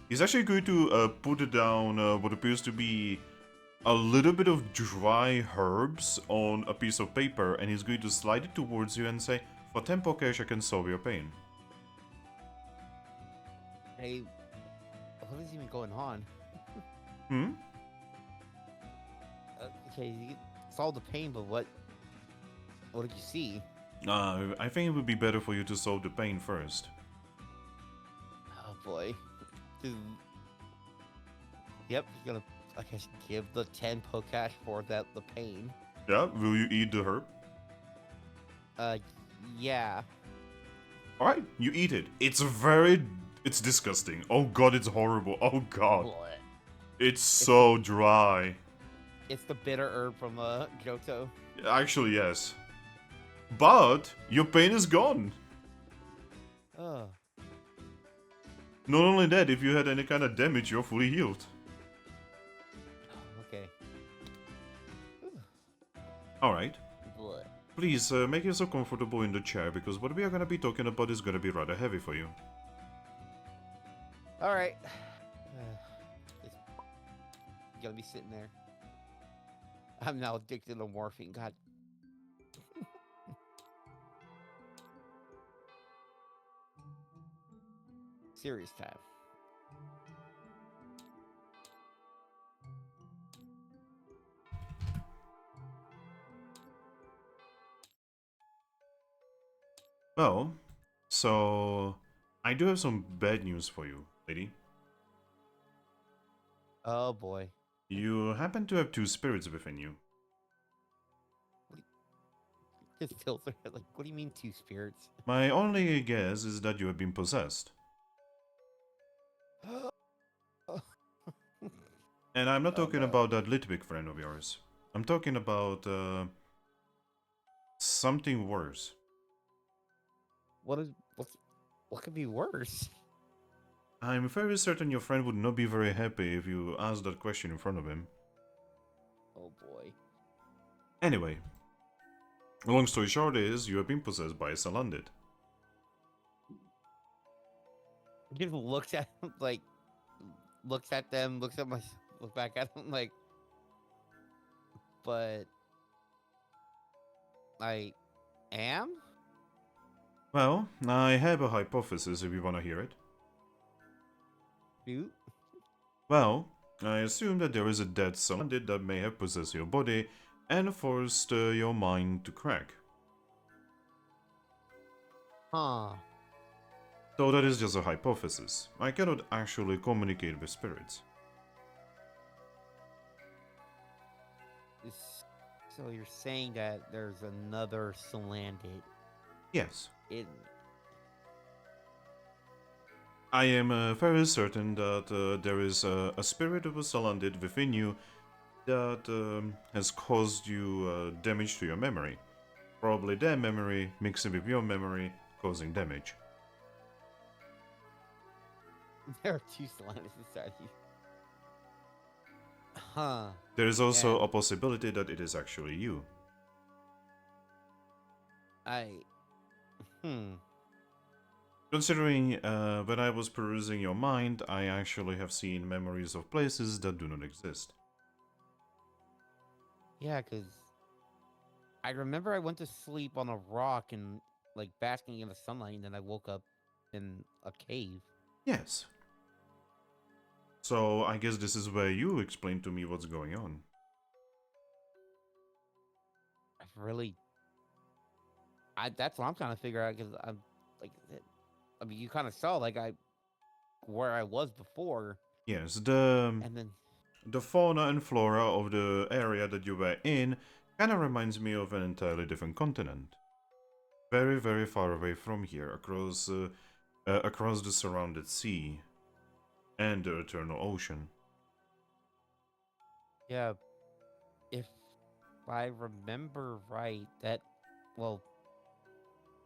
He's actually going to put it down what appears to be a little bit of dry herbs on a piece of paper, and he's going to slide it towards you and say, "For 10 Pokesh, I can solve your pain." Hey, what is even going on? Hmm? Okay, you solved the pain, but what did you see? I think it would be better for you to solve the pain first. Oh boy. Yep, he's gonna, I guess, give the 10 Pokesh for the pain. Yeah, will you eat the herb? Yeah. Alright, you eat it. It's disgusting. Oh god, it's horrible. Oh god. Blech. It's so dry. It's the bitter herb from Johto. Actually, yes. But your pain is gone. Oh. Not only that, if you had any kind of damage, you're fully healed. Okay. Alright. Blech. Please make yourself comfortable in the chair, because what we are going to be talking about is going to be rather heavy for you. Alright. Just gonna be sitting there. I'm now addicted to morphine. God. Serious time. Well, so I do have some bad news for you, lady. Oh boy. You happen to have 2 spirits within you. His filter. Like, what do you mean 2 spirits? My only guess is that you have been possessed. And I'm not Oh, talking no. about that Litvic friend of yours. I'm talking about something worse. What could be worse? I'm very certain your friend would not be very happy if you asked that question in front of him. Oh boy. Anyway, long story short is you have been possessed by a Salandit. He just looks at him, like, looks at them, looks at my, look back at him, like, but I am? Well, I have a hypothesis if you want to hear it. You? Well, I assume that there is a dead Salandit that may have possessed your body and forced your mind to crack. Huh. Though that is just a hypothesis. I cannot actually communicate with spirits. So you're saying that there's another Salandit Yes. in... I am very certain that there is a spirit of a Salandit within you that has caused you damage to your memory. Probably their memory mixing with your memory, causing damage. There are 2 Salandits inside you. Huh. There is also Yeah. a possibility that it is actually you. Considering when I was perusing your mind, I actually have seen memories of places that do not exist. Yeah, because I remember I went to sleep on a rock and, like, basking in the sunlight, and then I woke up in a cave. Yes. So I guess this is where you explain to me what's going on. That's what I'm trying to figure out, because I'm, like, I mean, you kind of saw, like, where I was before, Yes, and then, the fauna and flora of the area that you were in kind of reminds me of an entirely different continent. Very, very far away from here, across the surrounded sea and the eternal ocean. yeah, if I remember right, well,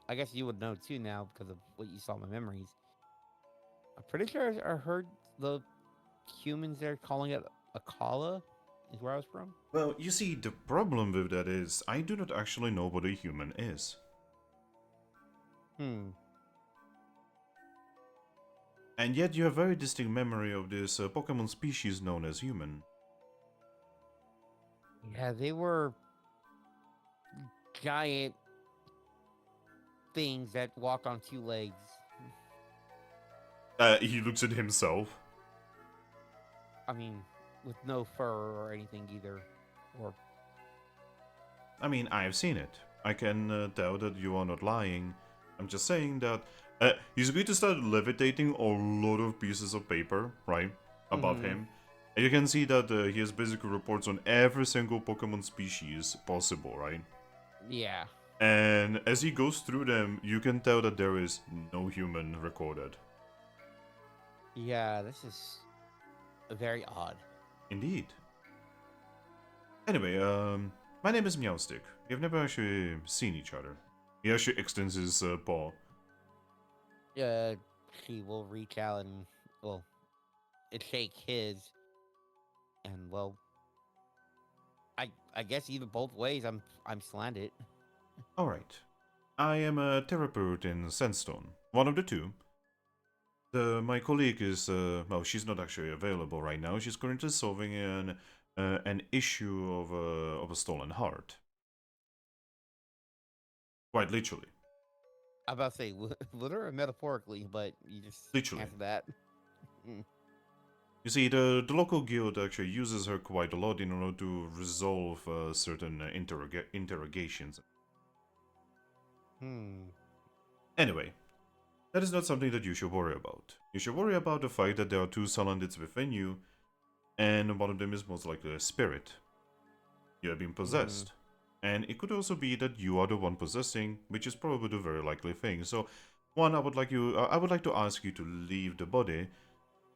I guess you would know too now because of what you saw in my memories. I'm pretty sure I heard the humans there calling it a kala, is where I was from. Well, you see, the problem with that is I do not actually know what a human is. And yet you have very distinct memory of this Pokemon species known as human. Yeah, they were giant things that walked on 2 legs. He looks at himself. I mean, with no fur or anything either. Or I mean, I've seen it. I can tell that you are not lying. I'm just saying that he's going to start levitating a lot of pieces of paper, right, above him. And you can see that he has basically reports on every single Pokemon species possible, right? yeah. And as he goes through them, you can tell that there is no human recorded. Yeah, this is very odd. Indeed. Anyway, my name is Meowstick. We've never actually seen each other. He actually extends his paw. She will reach out and, well, shake his, and, well, I guess either both ways I'm Salandit. Alright. I am a therapist in Sandstone. One of the two. My colleague is, well, she's not actually available right now. She's currently solving an issue of a stolen heart. Quite literally. I'm about to say literally or metaphorically, but you just Literally. answer that. You see, the local guild actually uses her quite a lot in order to resolve certain interrogations. Anyway, that is not something that you should worry about. You should worry about the fact that there are 2 Salandits within you, and one of them is most likely a spirit. You have been possessed. And it could also be that you are the one possessing, which is probably the very likely thing. So, one, I would like to ask you to leave the body,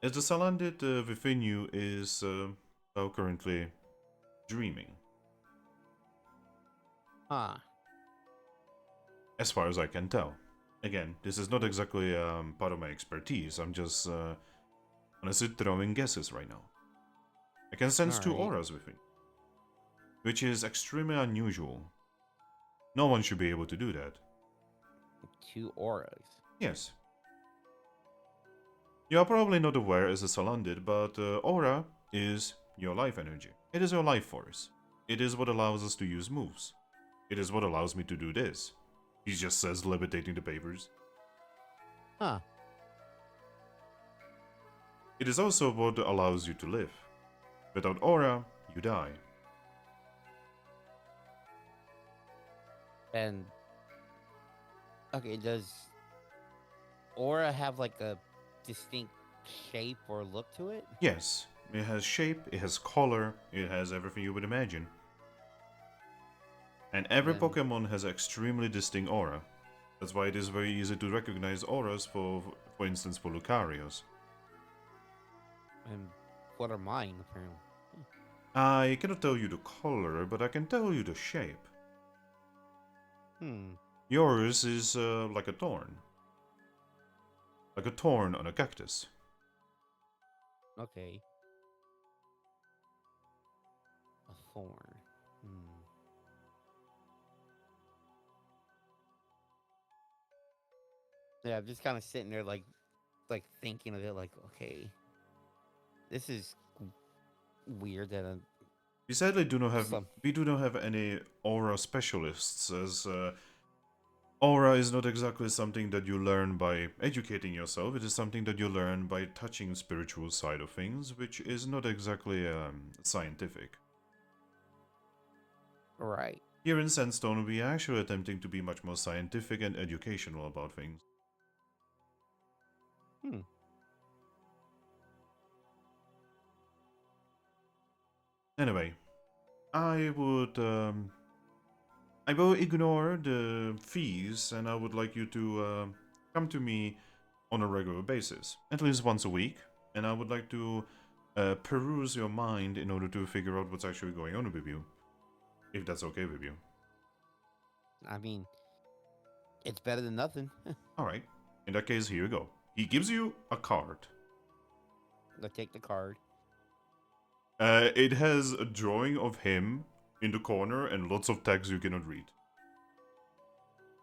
as the Salandit within you is well, currently dreaming, Huh. as far as I can tell. Again, this is not exactly part of my expertise. I'm just honestly throwing guesses right now. I can sense two Alright. auras within, which is extremely unusual. No one should be able to do that. 2 auras. Yes. You are probably not aware as a Salandit, but aura is your life energy. It is your life force. It is what allows us to use moves. It is what allows me to do this. He just says, levitating the papers. Huh. It is also what allows you to live. Without aura, you die. And okay, does aura have like a distinct shape or look to it? Yes, it has shape, it has color, it has everything you would imagine. And every Then- Pokemon has extremely distinct aura. That's why it is very easy to recognize auras for instance, for Lucarios. And what are mine, apparently? I cannot tell you the color, but I can tell you the shape. Yours is like a thorn. Like a thorn on a cactus. Okay. A thorn. Yeah, I'm just kind of sitting there, like thinking of it, like, okay, this is weird that I'm We sadly do not have Some- we do not have any aura specialists, as aura is not exactly something that you learn by educating yourself. It is something that you learn by touching spiritual side of things, which is not exactly scientific. right. Here in Sandstone, we are actually attempting to be much more scientific and educational about things. Anyway, I will ignore the fees, and I would like you to come to me on a regular basis, at least once a week, and I would like to peruse your mind in order to figure out what's actually going on with you, if that's okay with you. I mean, it's better than nothing. Alright, in that case, here you go. He gives you a card. I'll take the card. It has a drawing of him in the corner and lots of text you cannot read.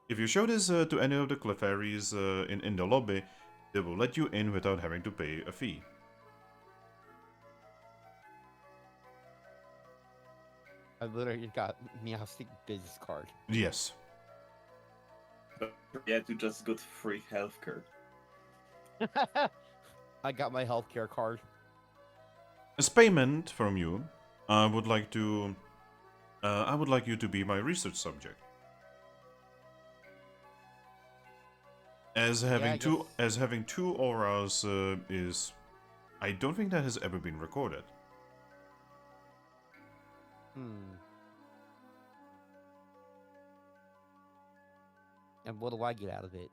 If you show this to any of the Clefairies in the lobby, they will let you in without having to pay a fee. I literally got Meowstic business card. Yes. Yeah, you just got free healthcare. I got my healthcare card. As payment from you, I would like you to be my research subject. As having two auras is, I don't think that has ever been recorded. And what do I get out of it?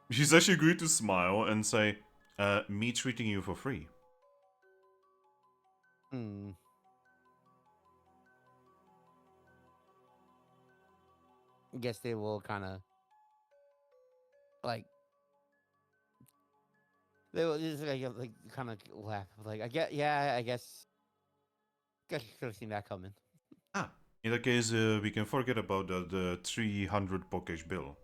She's actually agreed to smile and say, me treating you for free. I guess they will kind of like they will just like kind of laugh. Like I get, yeah, I guess you could have seen that coming. Ah, in that case, we can forget about the 300 Pokesh bill.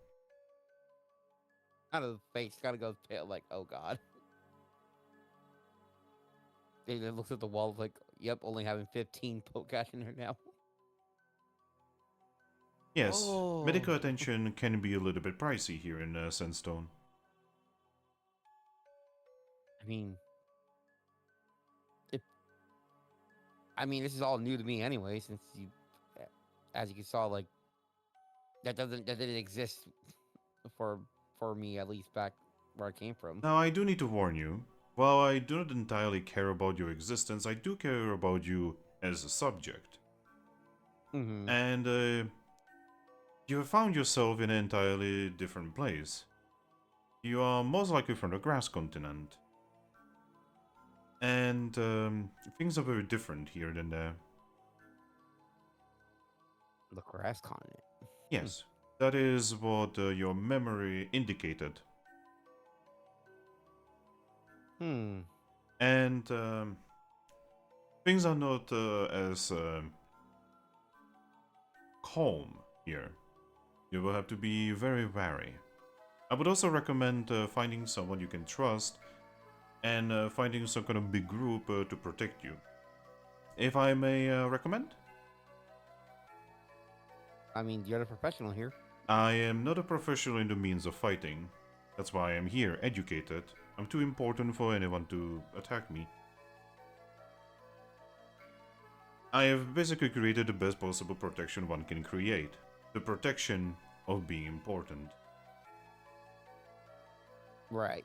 Kind of face gotta go pale, like, oh god. They looks at the wall like, yep, only having 15 Pokecash in there now. Yes, Oh. medical attention can be a little bit pricey here in Sandstone. I mean, this is all new to me anyway, since as you saw, like, that didn't exist for me, at least back where I came from. Now, I do need to warn you, while I do not entirely care about your existence, I do care about you as a subject. Mm-hmm. and you have found yourself in an entirely different place. You are most likely from the grass continent. And things are very different here than there. The grass continent. Yes, that is what your memory indicated. Hmm. And things are not as calm here. You will have to be very wary. I would also recommend finding someone you can trust and finding some kind of big group to protect you. If I may recommend? I mean, you're the professional here. I am not a professional in the means of fighting. That's why I am here, educated. I'm too important for anyone to attack me. I have basically created the best possible protection one can create. The protection of being important. Right.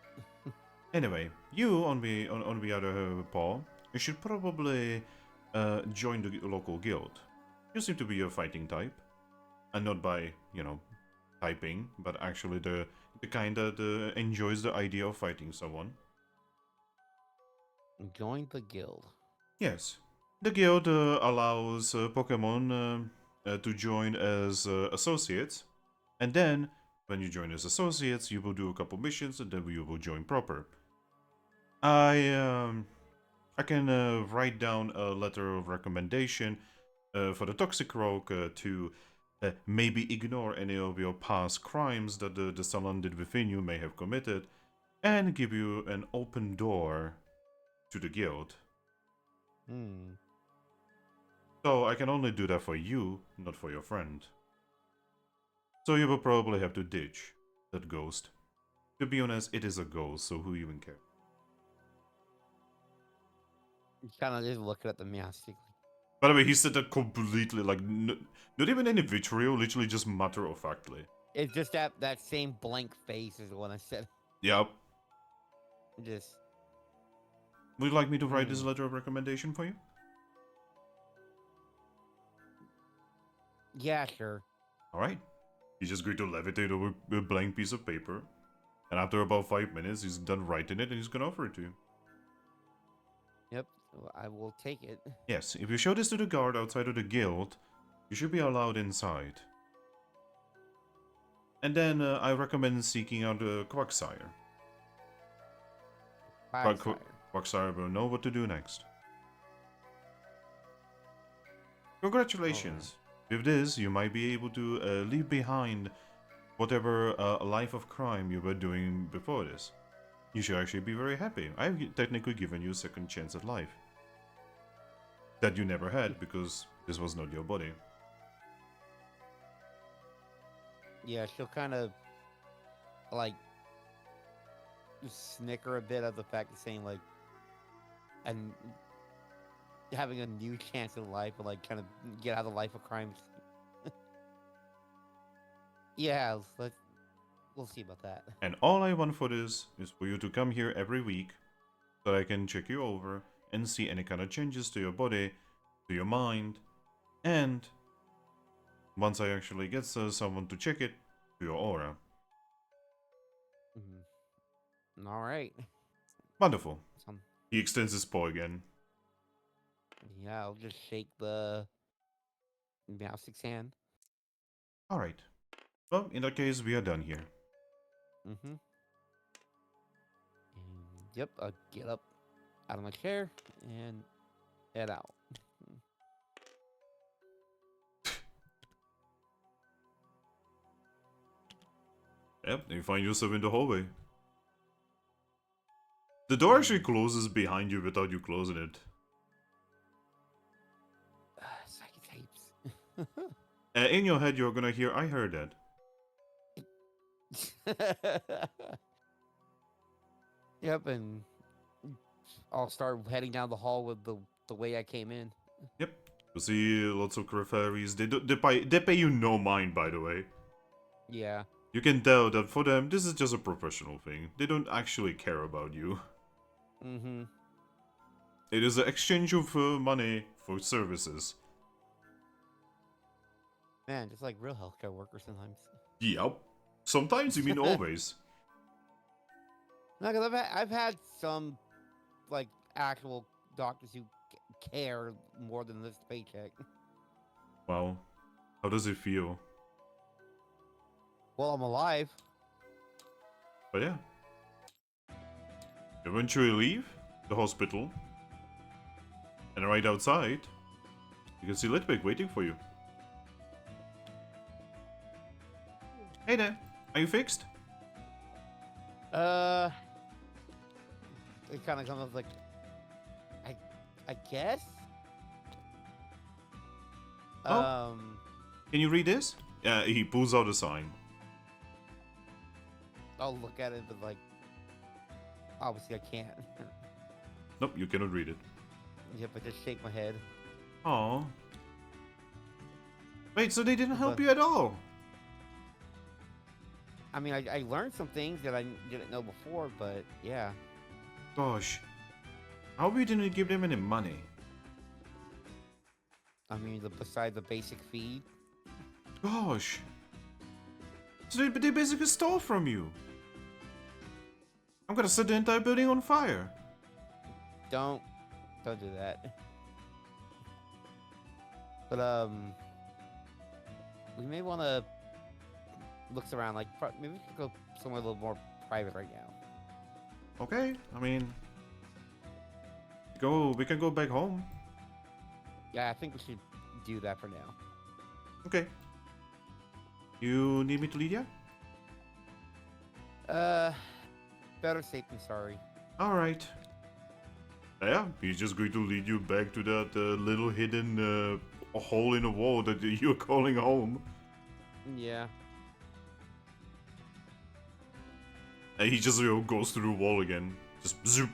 Anyway, you on the other paw, you should probably join the local guild. You seem to be a fighting type. And not by, typing, but actually the kind that enjoys the idea of fighting someone. Join the guild. Yes. The guild allows Pokemon to join as associates, and then when you join as associates, you will do a couple missions, and then you will join proper. I can write down a letter of recommendation for the Toxic Rogue to maybe ignore any of your past crimes that the Salandit within you may have committed, and give you an open door to the guild. Hmm. So I can only do that for you, not for your friend. So you will probably have to ditch that ghost. To be honest, it is a ghost, so who even cares? You kind of just looking at the Meowstic. By the way, he said that completely, like, not even any vitriol, literally just matter-of-factly. It's just that same blank face is what I said. Yep. Just. Would you like me to write this letter of recommendation for you? Yeah, sure. Alright. He's just going to levitate over a blank piece of paper. And after about 5 minutes, he's done writing it and he's gonna offer it to you. Yep. So I will take it. Yes, if you show this to the guard outside of the guild, you should be allowed inside. And then I recommend seeking out the Quagsire. Quagsire will know what to do next. Congratulations! With this, you might be able to leave behind whatever life of crime you were doing before this. You should actually be very happy. I've technically given you a second chance at life. That you never had, because this was not your body. Yeah, she'll kind of, like, snicker a bit of the fact of saying, like, and having a new chance in life, and, like, kind of get out of the life of crime. Yeah, we'll see about that. And all I want for this is for you to come here every week so that I can check you over and see any kind of changes to your body, to your mind, and once I actually get someone to check it, to your aura. All right. Wonderful. He extends his paw again. Yeah, I'll just shake the Meowstic's hand. Alright. Well, in that case, we are done here. And, yep, I'll get up out of my chair and head out. Yep, and you find yourself in the hallway. The door actually closes behind you without you closing it. Psychic tapes. In your head, you're gonna hear, I heard that. Yep, and I'll start heading down the hall with the way I came in. Yep. You see lots of rivalries. They pay you no mind, by the way. Yeah. You can tell that for them, this is just a professional thing. They don't actually care about you. It is an exchange of money for services. Man, just like real healthcare workers sometimes. Yep. Sometimes you mean always. No, because I've had some like actual doctors who care more than this paycheck. Wow. How does it feel? Well, I'm alive. But yeah. Eventually leave the hospital. And right outside, you can see Litwick waiting for you. Hey there, are you fixed? It kind of comes like, I guess. Oh. Can you read this? Yeah, he pulls out a sign. I'll look at it, but like, obviously I can't. Nope, you cannot read it. Yep, I just shake my head. Oh. Wait, so they didn't help But- you at all? I mean, I learned some things that I didn't know before, but yeah. Gosh. How we didn't give them any money? I mean, besides the basic feed. Gosh. So they basically stole from you. I'm gonna set the entire building on fire. Don't do that. But we may want to look around. Like maybe we could go somewhere a little more private right now. Okay, I mean, we can go back home. Yeah, I think we should do that for now. Okay. You need me to lead you? Better safe than sorry. Alright. Yeah, he's just going to lead you back to that little hidden hole in the wall that you're calling home. Yeah. And he just goes through the wall again. Just zoop.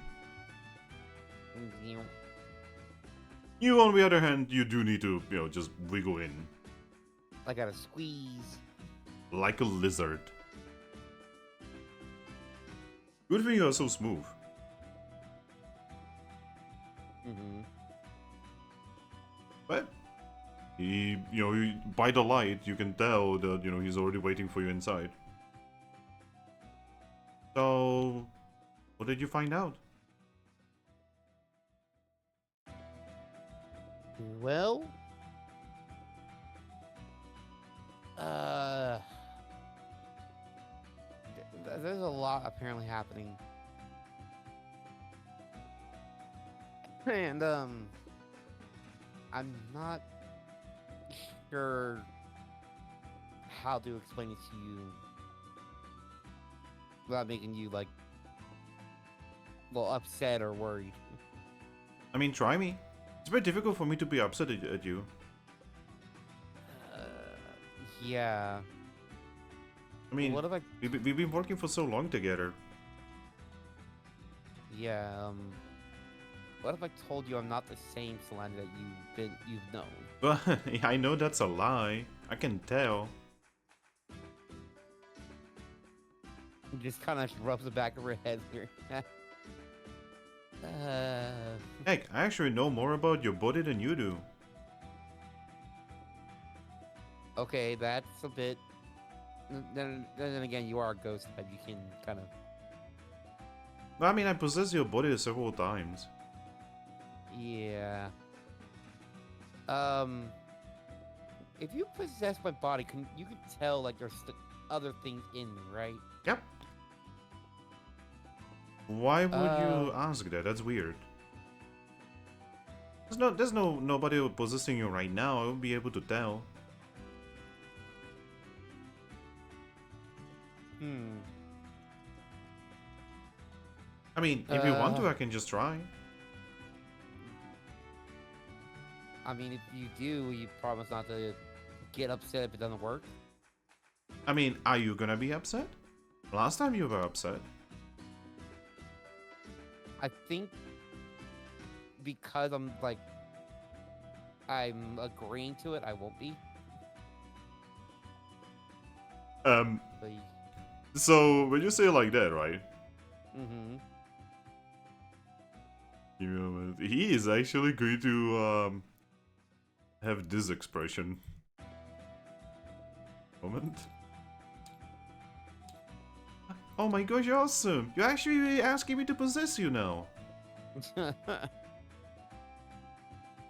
You, on the other hand, you do need to, just wiggle in. I gotta squeeze. Like a lizard. Good thing you're so smooth. Mm-hmm. But by the light, you can tell that, he's already waiting for you inside. So, what did you find out? Well, there's a lot apparently happening, and I'm not sure how to explain it to you without making you like, well, upset or worried. I mean, try me. It's very difficult for me to be upset at you. Yeah. I mean, What if I? we've been working for so long together. Yeah. What if I told you I'm not the same Salandit that you've known? But I know that's a lie. I can tell. Just kind of rubs the back of her head here. Heck, I actually know more about your body than you do. Okay, that's a bit. Then again, you are a ghost type. You can kind of. I mean, I possessed your body several times. Yeah. If you possess my body, you can tell like there's other things in me, right? Yep. Why would you ask that? That's weird. There's nobody possessing you right now. I would be able to tell. I mean, if you want to, I can just try. I mean, if you do, you promise not to get upset if it doesn't work. I mean, are you gonna be upset? Last time you were upset. I think because I'm agreeing to it, I won't be. Like, So when you say it like that, right? mm-hmm. He is actually going to have this expression. Moment. Oh my gosh, you're awesome! You're actually asking me to possess you now.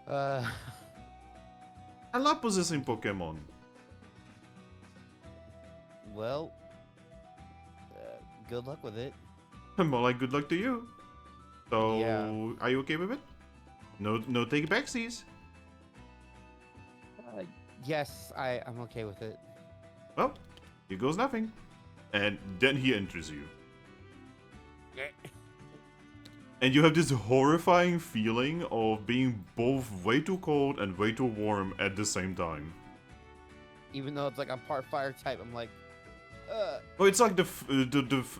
uh, I love possessing Pokemon. well, good luck with it. More like good luck to you. So, Yeah. are you okay with it? No take backsies. Yes, I'm okay with it. Well, here goes nothing. And then he enters you. And you have this horrifying feeling of being both way too cold and way too warm at the same time. Even though it's like I'm part fire type, I'm like, Oh, it's like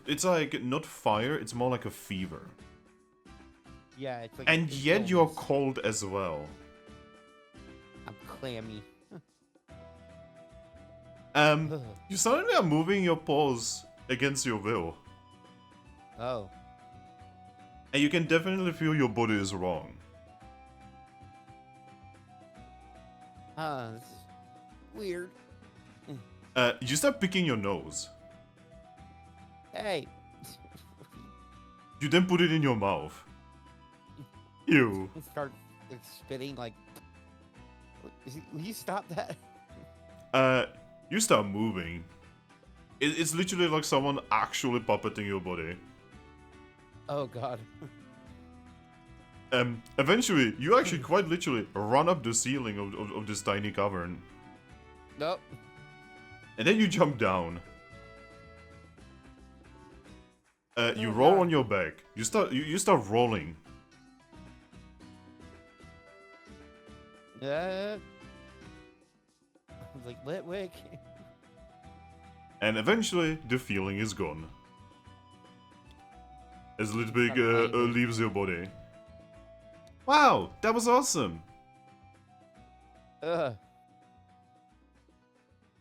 it's like not fire, it's more like a fever. yeah, it's like. And an yet you're illness. cold as well. I'm clammy. You suddenly are moving your paws against your will. Oh. And you can definitely feel your body is wrong. This is weird. You start picking your nose. Hey. You then put it in your mouth. Ew. Start spitting like. Will you stop that? You start moving. It's literally like someone actually puppeting your body. Oh god. Eventually, you actually quite literally run up the ceiling of this tiny cavern. Nope. And then you jump down. You Oh, roll God. on your back. You start rolling. Yeah. I was like, Litwick. And eventually, the feeling is gone. As Litbig Amazing. leaves your body. Wow, that was awesome. Ugh.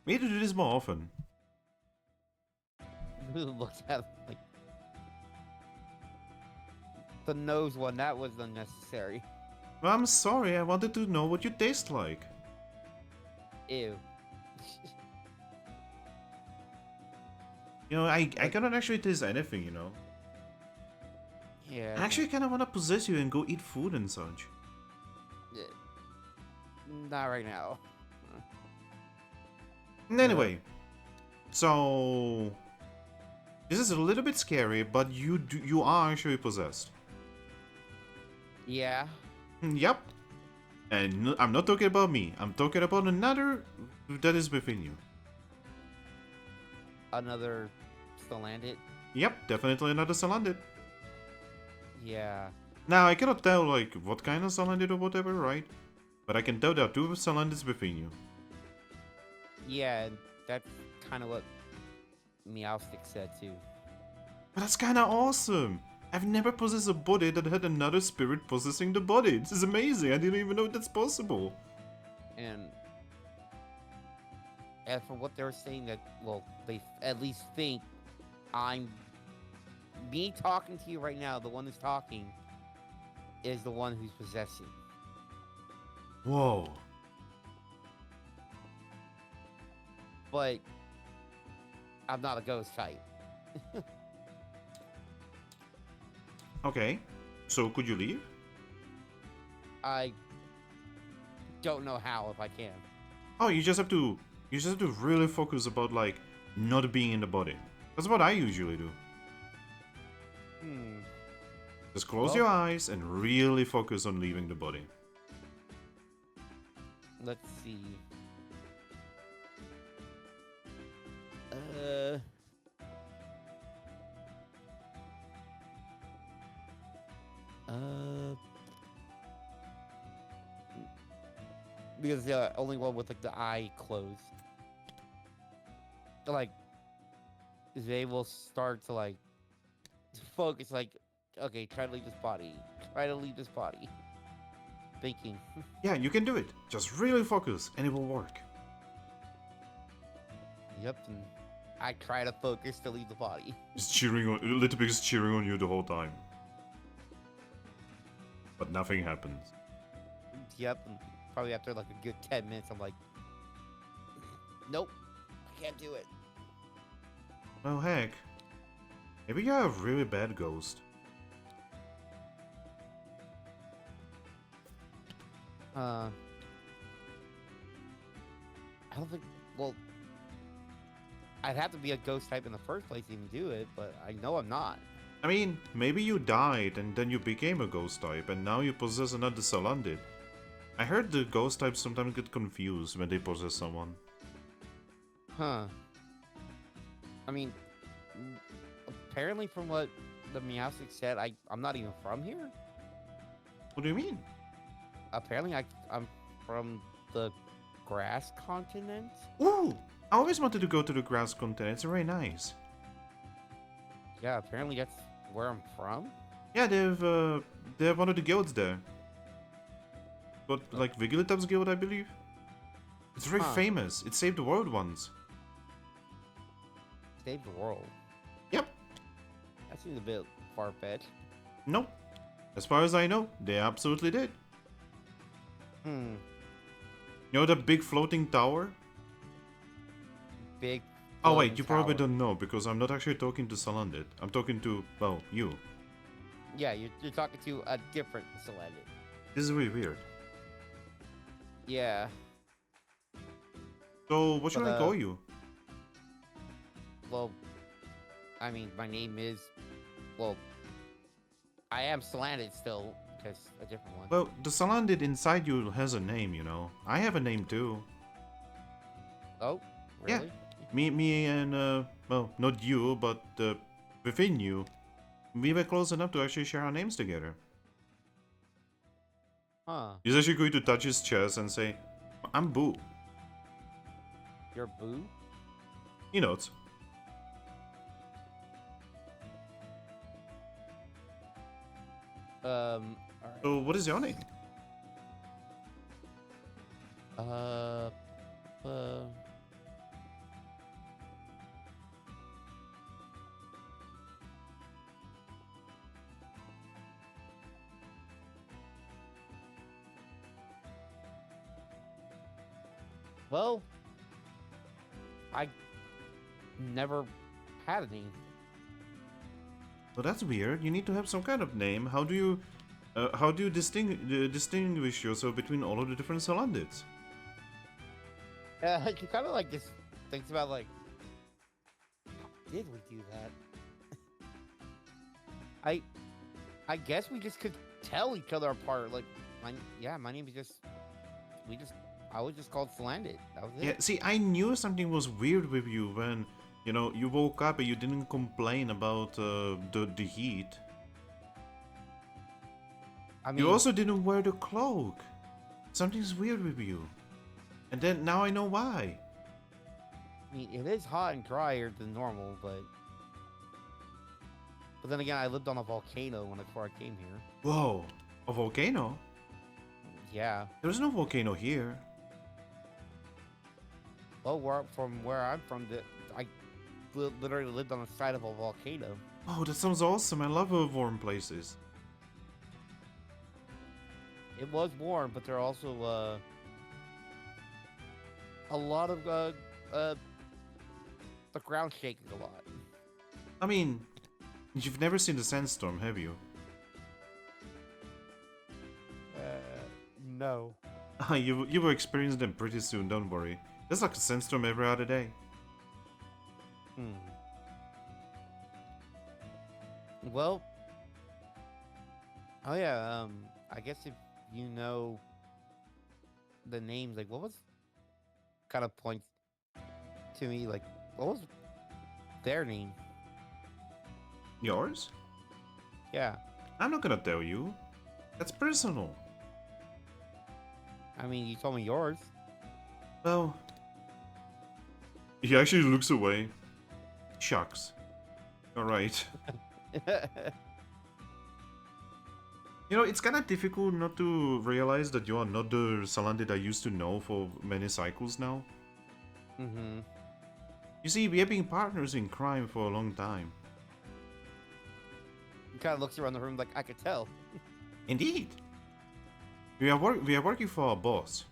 We need to do this more often. Looked at like the nose one. That was unnecessary. Well, I'm sorry, I wanted to know what you taste like. Ew. You know, I cannot actually taste anything, you know. Yeah. I actually kind of want to possess you and go eat food and such. Not right now. Anyway, so this is a little bit scary, but you are actually possessed. Yeah. Yep. And I'm not talking about me. I'm talking about another that is within you. Another Salandit. Yep, definitely another Salandit. Yeah. Now, I cannot tell, like, what kind of Salandit or whatever, right? But I can tell there are two Salandits within you. Yeah, that's kind of what Meowstick said too. But that's kind of awesome! I've never possessed a body that had another spirit possessing the body. This is amazing. I didn't even know that's possible. And as for what they're saying, that well, they at least think me talking to you right now. The one who's talking is the one who's possessing. Whoa. But I'm not a ghost type. Okay. So could you leave? I don't know how if I can. Oh, you just have to really focus about, like, not being in the body. That's what I usually do. Just close Well- your eyes and really focus on leaving the body. Let's see. Because the only one with like the eye closed. Like they will start to like focus like, okay, try to leave this body. Try to leave this body. Thinking. Yeah, you can do it. Just really focus and it will work. Yep, and I try to focus to leave the body. Just cheering on, Little Big is cheering on you the whole time. But nothing happens. Yep, and probably after like a good 10 minutes, I'm like, nope, can't do it. Well, heck. Maybe you're a really bad ghost. I don't think. Well, I'd have to be a ghost type in the first place to even do it, but I know I'm not. I mean, maybe you died and then you became a ghost type and now you possess another Salandit. I heard the ghost types sometimes get confused when they possess someone. Huh. I mean, apparently from what the Meowstic said, I'm not even from here. What do you mean? Apparently I'm from the grass continent. Ooh! I always wanted to go to the grass continent, it's very nice. Yeah, apparently that's where I'm from. Yeah, they have one of the guilds there. But like Wigglytuff's guild, I believe. It's very Huh. famous. It saved the world once. Save the world. Yep. That seems a bit far-fetched. Nope. As far as I know, they absolutely did. Hmm. You know that big floating tower? Big. Oh floating wait, you probably tower. don't know because I'm not actually talking to Salandit. I'm talking to, well, you. Yeah, you're talking to a different Salandit. This is really weird. Yeah. So, what should But, I call you? Well, I mean, my name is. Well, I am Salandit still, just a different one. Well, the Salandit inside you has a name, you know. I have a name too. Oh, Yeah. really? Me and, well, not you, but within you, we were close enough to actually share our names together. Huh. He's actually going to touch his chest and say, I'm Boo. You're Boo? He nods. Alright. So, what is your name? Uh. Well, I never had a name. Well, that's weird. You need to have some kind of name. How do you distinguish yourself between all of the different Salandits? You kind of like just thinks about like, how did we do that? I guess we just could tell each other apart. Like, my name is just I was just called Salandit. That was it. Yeah, see, I knew something was weird with you when, you know, you woke up and you didn't complain about the heat. I mean, You also didn't wear the cloak. Something's weird with you. And then now I know why. I mean, it is hot and drier than normal, but then again, I lived on a volcano before I came here. Whoa, a volcano? Yeah. There's no volcano here. Well, from where I'm from, I literally lived on the side of a volcano. Oh, that sounds awesome. I love warm places. It was warm, but there are also a lot of the ground shaking a lot. I mean, you've never seen a sandstorm, have you? No. You will experience them pretty soon, don't worry. There's like a sandstorm every other day. Well, oh yeah, I guess if you know the names, like what was kind of points to me, like what was their name? Yours? Yeah, I'm not gonna tell you. That's personal. I mean, you told me yours. Well, he actually looks away. Shucks. Alright. You know, it's kind of difficult not to realize that you are not the Salandit I used to know for many cycles now. Mm-hmm. You see, we have been partners in crime for a long time. He kind of looks around the room like I could tell. Indeed. We are working for our boss.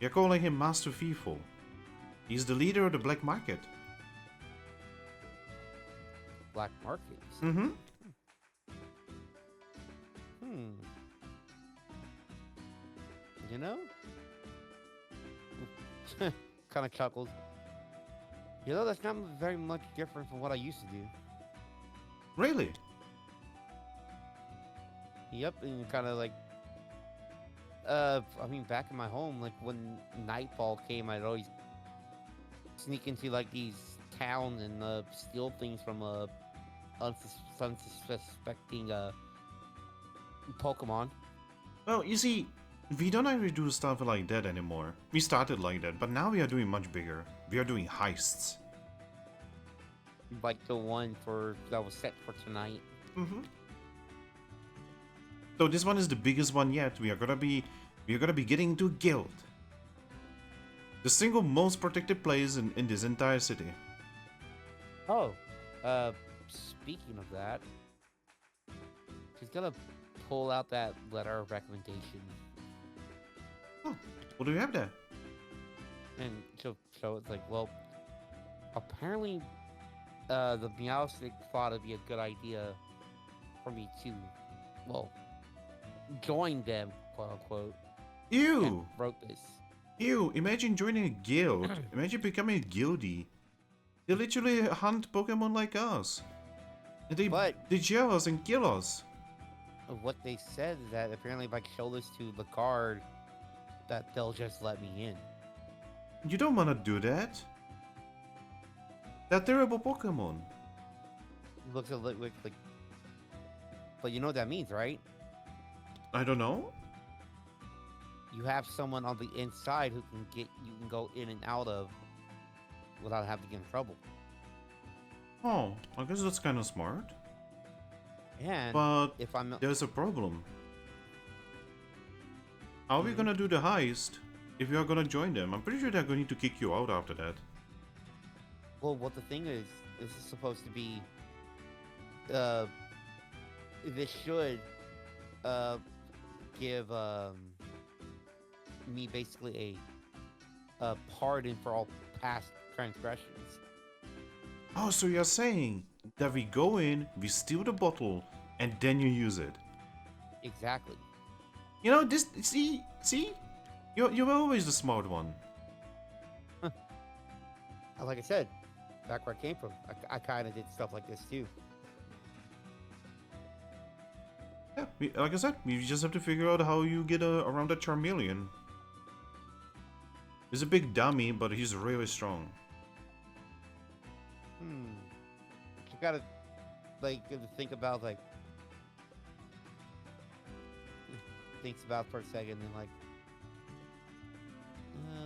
We are calling him Master Fearful. He's the leader of the black market. Black markets. Mm-hmm. Hmm. You know? Kind of chuckles. You know, that's not very much different from what I used to do. Really? Yep, and kind of like, I mean, back in my home, like when nightfall came, I'd always sneak into like these towns and steal things from unsuspecting Pokemon. Well, you see, we don't actually do stuff like that anymore. We started like that, but now we are doing much bigger. We are doing heists. Like the one that was set for tonight. Mm-hmm. So this one is the biggest one yet. We are gonna be getting to guild. The single most protected place in this entire city. Oh, speaking of that, she's gonna pull out that letter of recommendation, Oh, what do we have there? and so it's like, well, apparently, the Meowstic thought it'd be a good idea for me to, well, join them, quote unquote, and Ew! wrote this. Ew! Imagine joining a guild. Imagine becoming a guildie. They literally hunt Pokemon like us. And they jail us and kill us. What they said is that apparently if I show this to the card, that they'll just let me in. You don't want to do that. They're terrible Pokemon. It looks a little like, but you know what that means, right? I don't know. You have someone on the inside who you can go in and out of without having to get in trouble. Oh, I guess that's kind of smart. And But if I'm there's a problem. How are we gonna do the heist if you are gonna join them? I'm pretty sure they're going to kick you out after that. well, what the thing is, this is supposed to be. This should give me basically a pardon for all past transgressions. Oh, so you're saying that we go in, we steal the bottle, and then you use it. Exactly. You know, this, see? You're always the smart one. Like I said, back where I came from, I kind of did stuff like this too. Yeah, like I said, you just have to figure out how you get around that Charmeleon. He's a big dummy, but he's really strong. You gotta, like, think about, like, thinks about for a second, and like,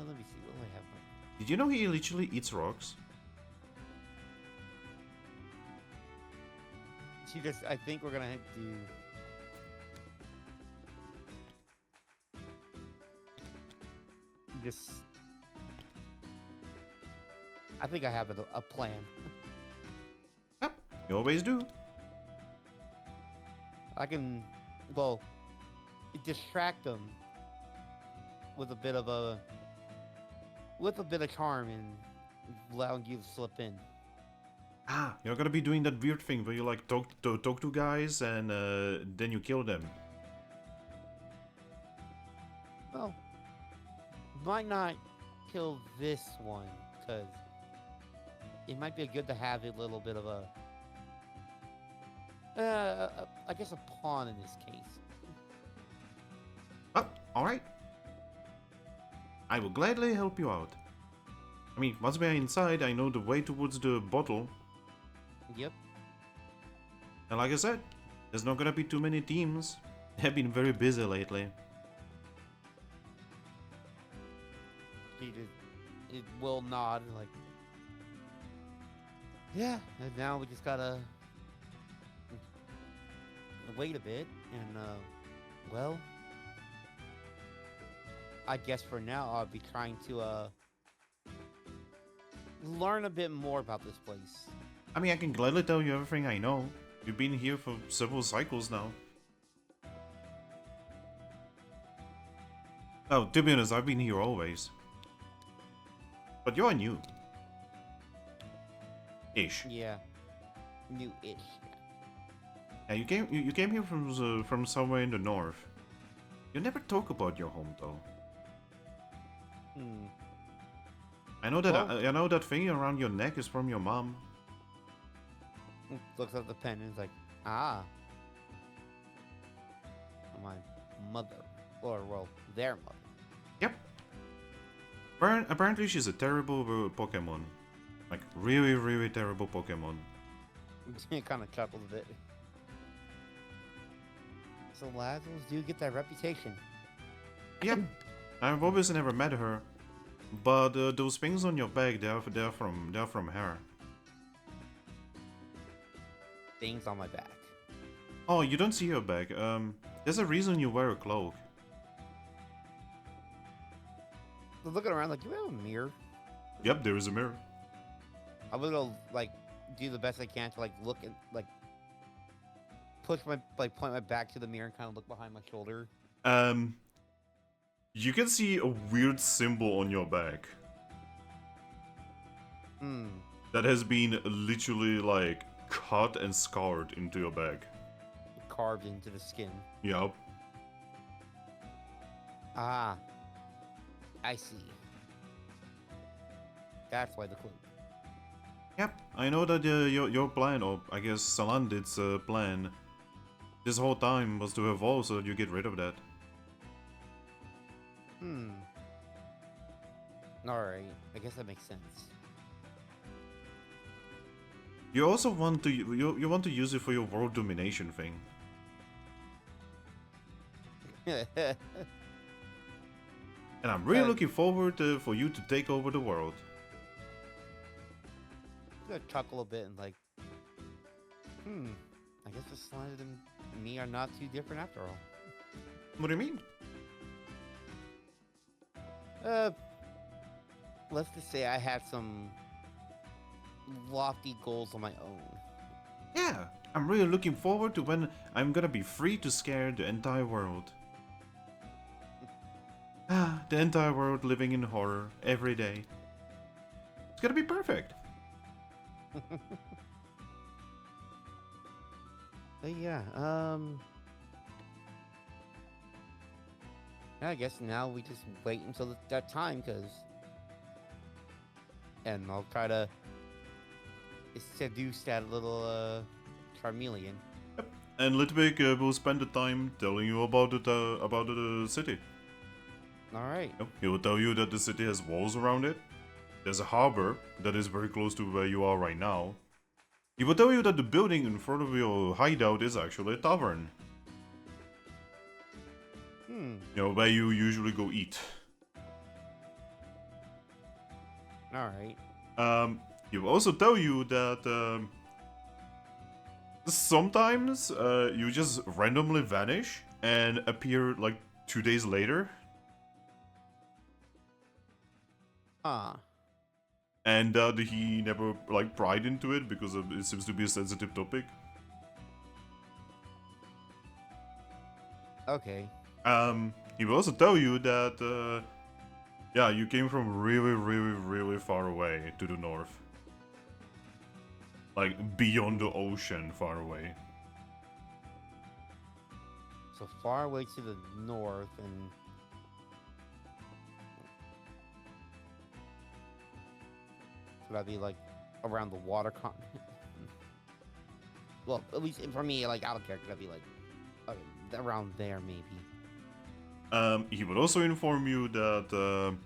let me see, what do I have? Did you know he literally eats rocks? I think we're gonna have to do. Just, I think I have a plan. Yep, you always do. I can, well, distract them with a bit of charm and allowing you to slip in. Ah, you're gonna be doing that weird thing where you like talk to guys and then you kill them. Well, might not kill this one because it might be good to have a little bit of I guess a pawn in this case. Oh, alright. I will gladly help you out. I mean, once we are inside, I know the way towards the bottle. Yep. And like I said, there's not gonna be too many teams. They've been very busy lately. It will nod and like, yeah. And now we just gotta wait a bit and well, I guess for now I'll be trying to learn a bit more about this place. I mean, I can gladly tell you everything I know. You've been here for several cycles now. Oh, to be honest, I've been here always. But you are new. Ish. Yeah. New-ish. Yeah, you came here from somewhere in the north. You never talk about your home though. Hmm. I know that Well- I know that thing around your neck is from your mom. Looks at the pen and is like, ah. My mother. Or, well, their mother. Yep. Apparently she's a terrible Pokemon. Like really, really terrible Pokemon. Kind of chuckled a bit. So Lazarus do get that reputation. Yep. I've always never met her, but those things on your back, they're from her. Things on my back. Oh, you don't see her back. There's a reason you wear a cloak. So looking around like, do we have a mirror? Yep, there is a mirror. I'm gonna like do the best I can to like look and like push my point my back to the mirror and kind of look behind my shoulder. You can see a weird symbol on your back Hmm. that has been literally like cut and scarred into your back. Carved into the skin. Yup. Ah. I see. That's why the clue. Yep, I know that your plan, or I guess Salandit's plan, this whole time was to evolve so that you get rid of that. Hmm. Alright. I guess that makes sense. You also want to you want to use it for your world domination thing. And I'm really looking forward for you to take over the world. I'm gonna chuckle a bit and like, I guess the Salandit and me are not too different after all. What do you mean? Let's just say I had some lofty goals on my own. Yeah, I'm really looking forward to when I'm gonna be free to scare the entire world. The entire world living in horror every day. It's gonna be perfect. But yeah, I guess now we just wait until that time, and I'll try to seduce that little Charmeleon. And Litwick will spend the time telling you about the city. All right. Yep, he will tell you that the city has walls around it. There's a harbor that is very close to where you are right now. He will tell you that the building in front of your hideout is actually a tavern. You know, where you usually go eat. All right. He will also tell you that sometimes you just randomly vanish and appear like 2 days later. And he never like pried into it because it seems to be a sensitive topic. Okay. He will also tell you that yeah, you came from really, really, really far away to the north. Like beyond the ocean, far away. So far away to the north, and so that'd be like around the water continent. Well, at least for me, like out of character, that'd be like around there, maybe. He would also inform you that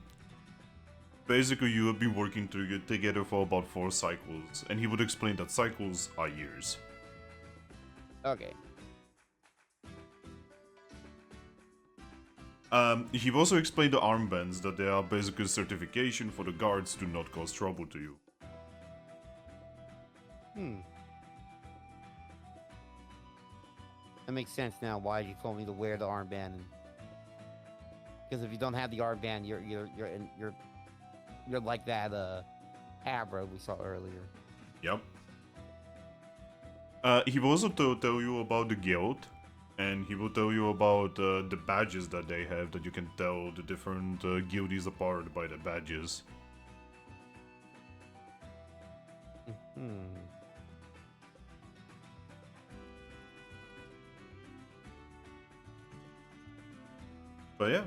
basically you have been working together for about 4 cycles, and he would explain that cycles are years. Okay. He also explained the armbands, that they are basically certification for the guards to not cause trouble to you. That makes sense now. Why you told me to wear the armband? Because if you don't have the armband, you're like that Abra we saw earlier. Yep. He will also tell you about the guild, and he will tell you about the badges that they have, that you can tell the different guildies apart by the badges. Hmm. But yeah,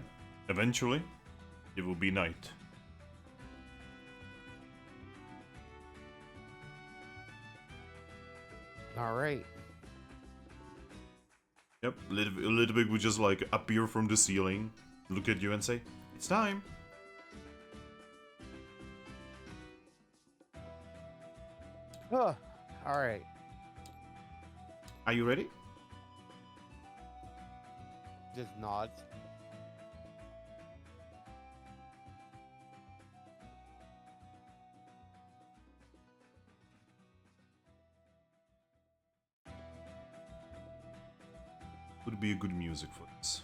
eventually, it will be night. All right. Yep, little bit would just like appear from the ceiling, look at you and say, "It's time." All right. Are you ready? Just nods. Would be a good music for this.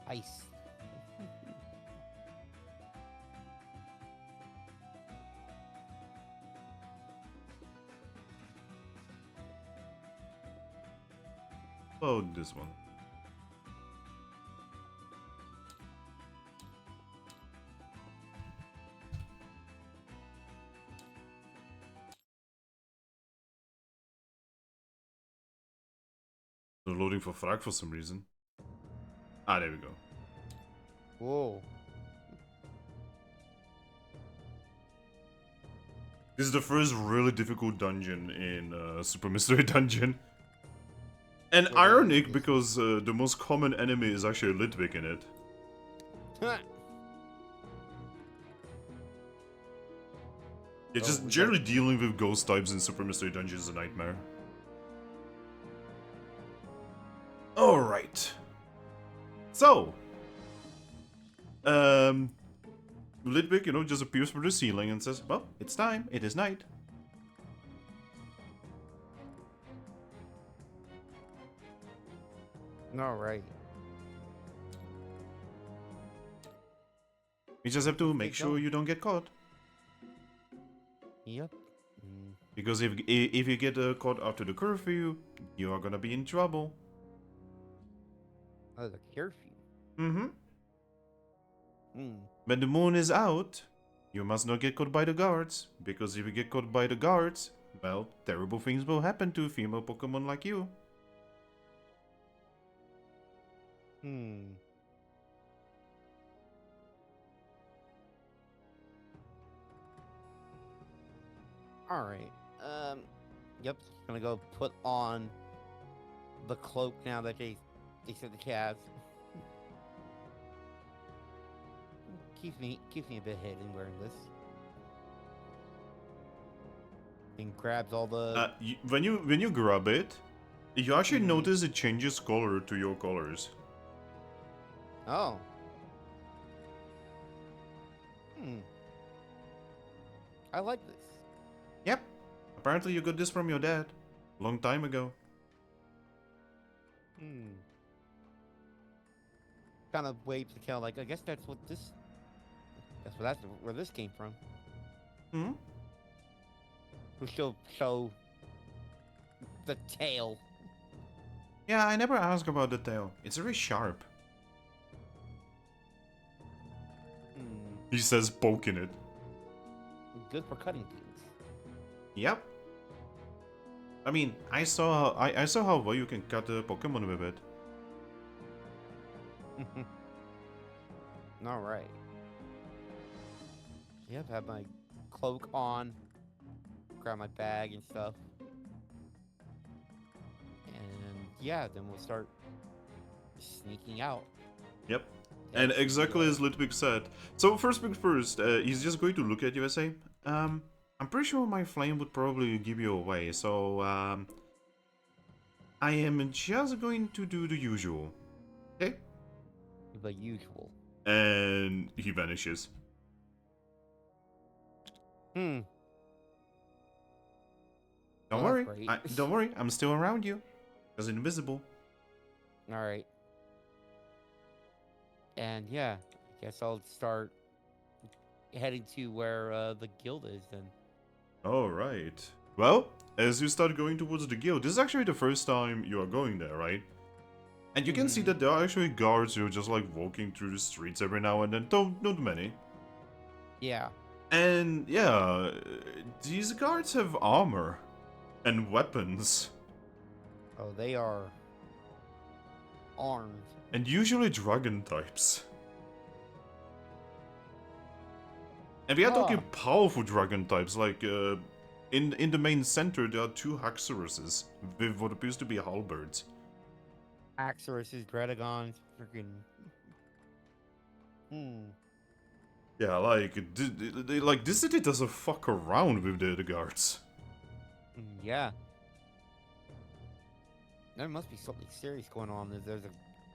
Ice. Oh, this one. They're loading for frag for some reason. Ah, there we go. Whoa. This is the first really difficult dungeon in Super Mystery Dungeon. And Really ironic is. because the most common enemy is actually Litwick in it. Yeah, just we generally gotta- dealing with ghost types in Super Mystery Dungeon is a nightmare. Alright. So. Litwick, you know, just appears from the ceiling and says, "Well, it's time. It is night." All right. You just have to make Get sure going. you don't get caught. Yep. Mm. Because if you get caught after the curfew, you are gonna be in trouble. Oh, the curfew. Mm-hmm. Hmm. When the moon is out, you must not get caught by the guards. Because if you get caught by the guards, well, terrible things will happen to female Pokemon like you. Hmm. All right. Yep. Gonna go put on the cloak now that they said the calves. Keeps me a bit hidden wearing this. And grabs all the. When you grab it, you actually Mhm. notice it changes color to your colors. Oh. Hmm. I like this. Yep. Apparently you got this from your dad. Long time ago. Hmm. Kind of waves the tail like I guess that's what this. That's where this came from. Hmm? We still show the tail. Yeah, I never asked about the tail. It's very sharp. Hmm. He says poking it. Good for cutting things. Yep. I mean, I saw how well you can cut a Pokemon with it. All right. Yep, have my cloak on, grab my bag and stuff, and yeah, then we'll start sneaking out. Yep. And Head to, exactly as Litwick said. So first things first, he's just going to look at you and say, I'm pretty sure my flame would probably give you away, so I am just going to do the usual. Okay? the usual. And he vanishes. Hmm. Don't Well, worry. that's great. Don't worry, I'm still around you. Because invisible. All right. And yeah, I guess I'll start heading to where the guild is then. Alright. Well, as you start going towards the guild, this is actually the first time you are going there, right? And you can see that there are actually guards who are just like walking through the streets every now and then. Not many. Yeah. And yeah, these guards have armor and weapons, Oh, they are armed. and usually dragon types. And we are talking powerful dragon types, like in the main center there are two Haxoruses with what appears to be halberds. Axoruses, Gredagons, freaking. Yeah, like like this city doesn't fuck around with the guards. Yeah. There must be something serious going on.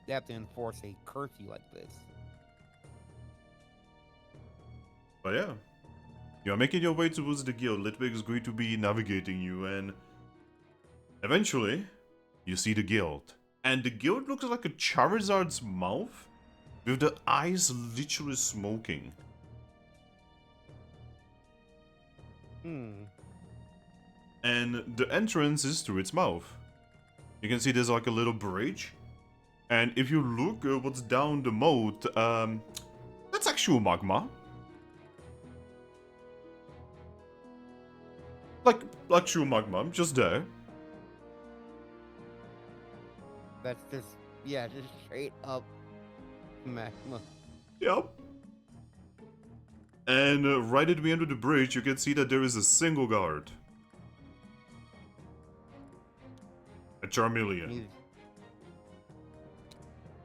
They have to enforce a curfew like this. But yeah, you are making your way towards the guild. Litwig is going to be navigating you, and eventually, you see the guild. And the guild looks like a Charizard's mouth, with the eyes literally smoking. And the entrance is through its mouth. You can see there's like a little bridge. And if you look what's down the moat, that's actual magma. Like actual magma, just there. That's just, yeah, just straight up magma. Yep. And right at the end of the bridge, you can see that there is a single guard. A Charmeleon.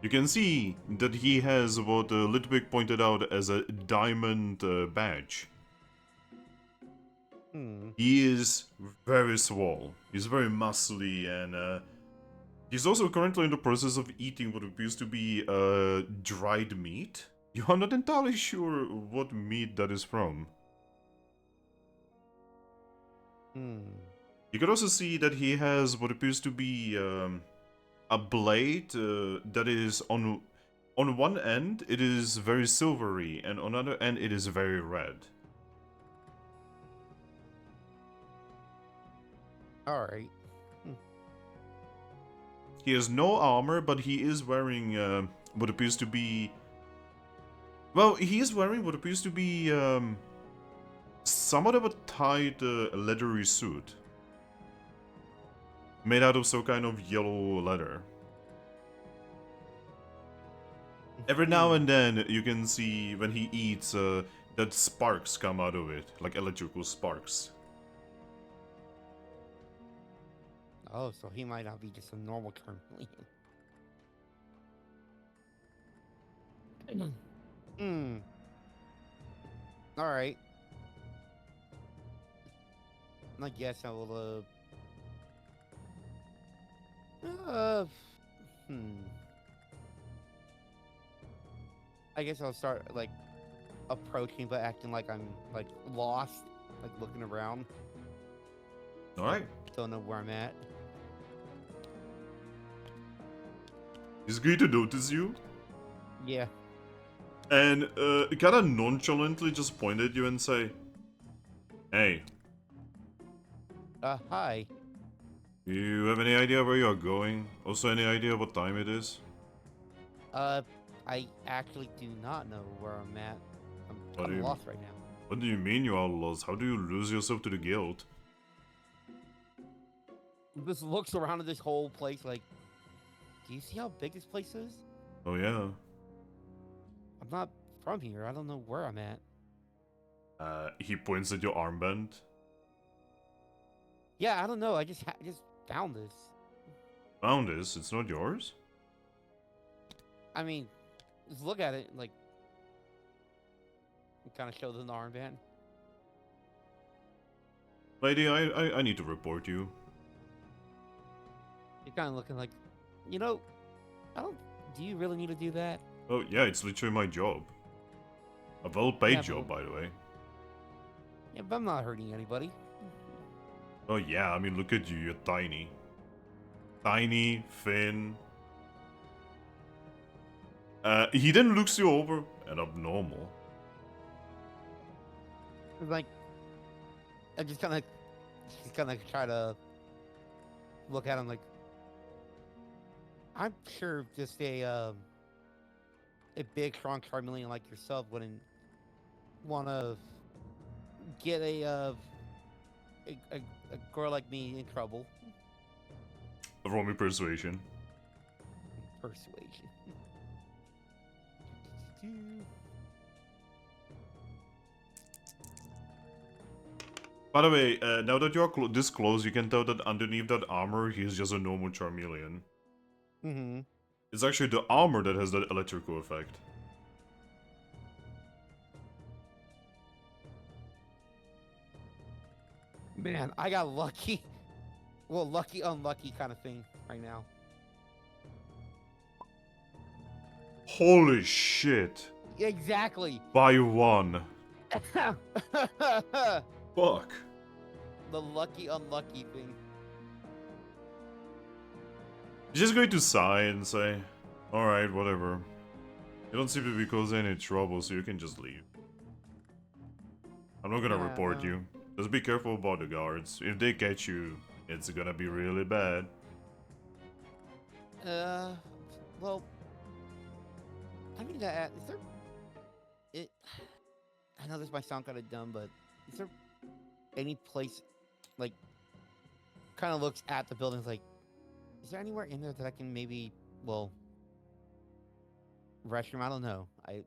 You can see that he has what Litwig pointed out as a diamond badge. He is very swole. He's very muscly, and he's also currently in the process of eating what appears to be dried meat. You are not entirely sure what meat that is from. You can also see that he has what appears to be a blade that is on one end it is very silvery, and on the other end it is very red. Alright. He has no armor, but he is wearing what appears to be... Well, he is wearing what appears to be somewhat of a tight leathery suit. Made out of some kind of yellow leather. Every now and then you can see when he eats that sparks come out of it, like electrical sparks. Oh, so he might not be just a normal Charmeleon. Alright. I guess I will, I guess I'll start, like, approaching, but acting like I'm, like, lost. Like, looking around. Alright. Don't know where I'm at. He's going to notice you. Yeah. And kind of nonchalantly just point at you and say, "Hey, Hi. you have any idea where you are going? Also any idea what time it is?" I actually do not know where I'm at. What do I'm you- lost right now. What do you mean you are lost? How do you lose yourself to the guild? Just looks around at this whole place like, do you see how big this place is? Oh yeah. I'm not from here. I don't know where I'm at. He points at your armband. Yeah, I don't know. I just found this. Found this? It's not yours? I mean, just look at it. Like, kind of show the armband. Lady, I need to report you. You're kind of looking like, you know, I don't. Do you really need to do that? Oh yeah, it's literally my job. A well-paid Yeah, job, but- by the way. Yeah, but I'm not hurting anybody. Oh yeah, I mean look at you, you're tiny. Tiny, thin. He then looks you over and abnormal. Like, I just kind of try to look at him like, I'm sure just a big, strong Charmeleon like yourself wouldn't want to get a girl like me in trouble. Roll me persuasion. Persuasion. By the way, now that you're this close, you can tell that underneath that armor, he's just a normal Charmeleon. Mm-hmm. It's actually the armor that has that electrical effect. Man, I got lucky. Well, lucky, unlucky kind of thing right now. Holy shit. Exactly. By one. The Fuck. lucky, unlucky thing. He's just going to sigh and say, alright, whatever. You don't seem to be causing any trouble, so you can just leave. I'm not gonna Yeah, report no. you. Just be careful about the guards. If they catch you, it's gonna be really bad. Well, I mean that is there? It. I know this might sound kind of dumb, but is there any place, like, kind of looks at the buildings like, is there anywhere in there that I can maybe, well, restroom? I don't know. I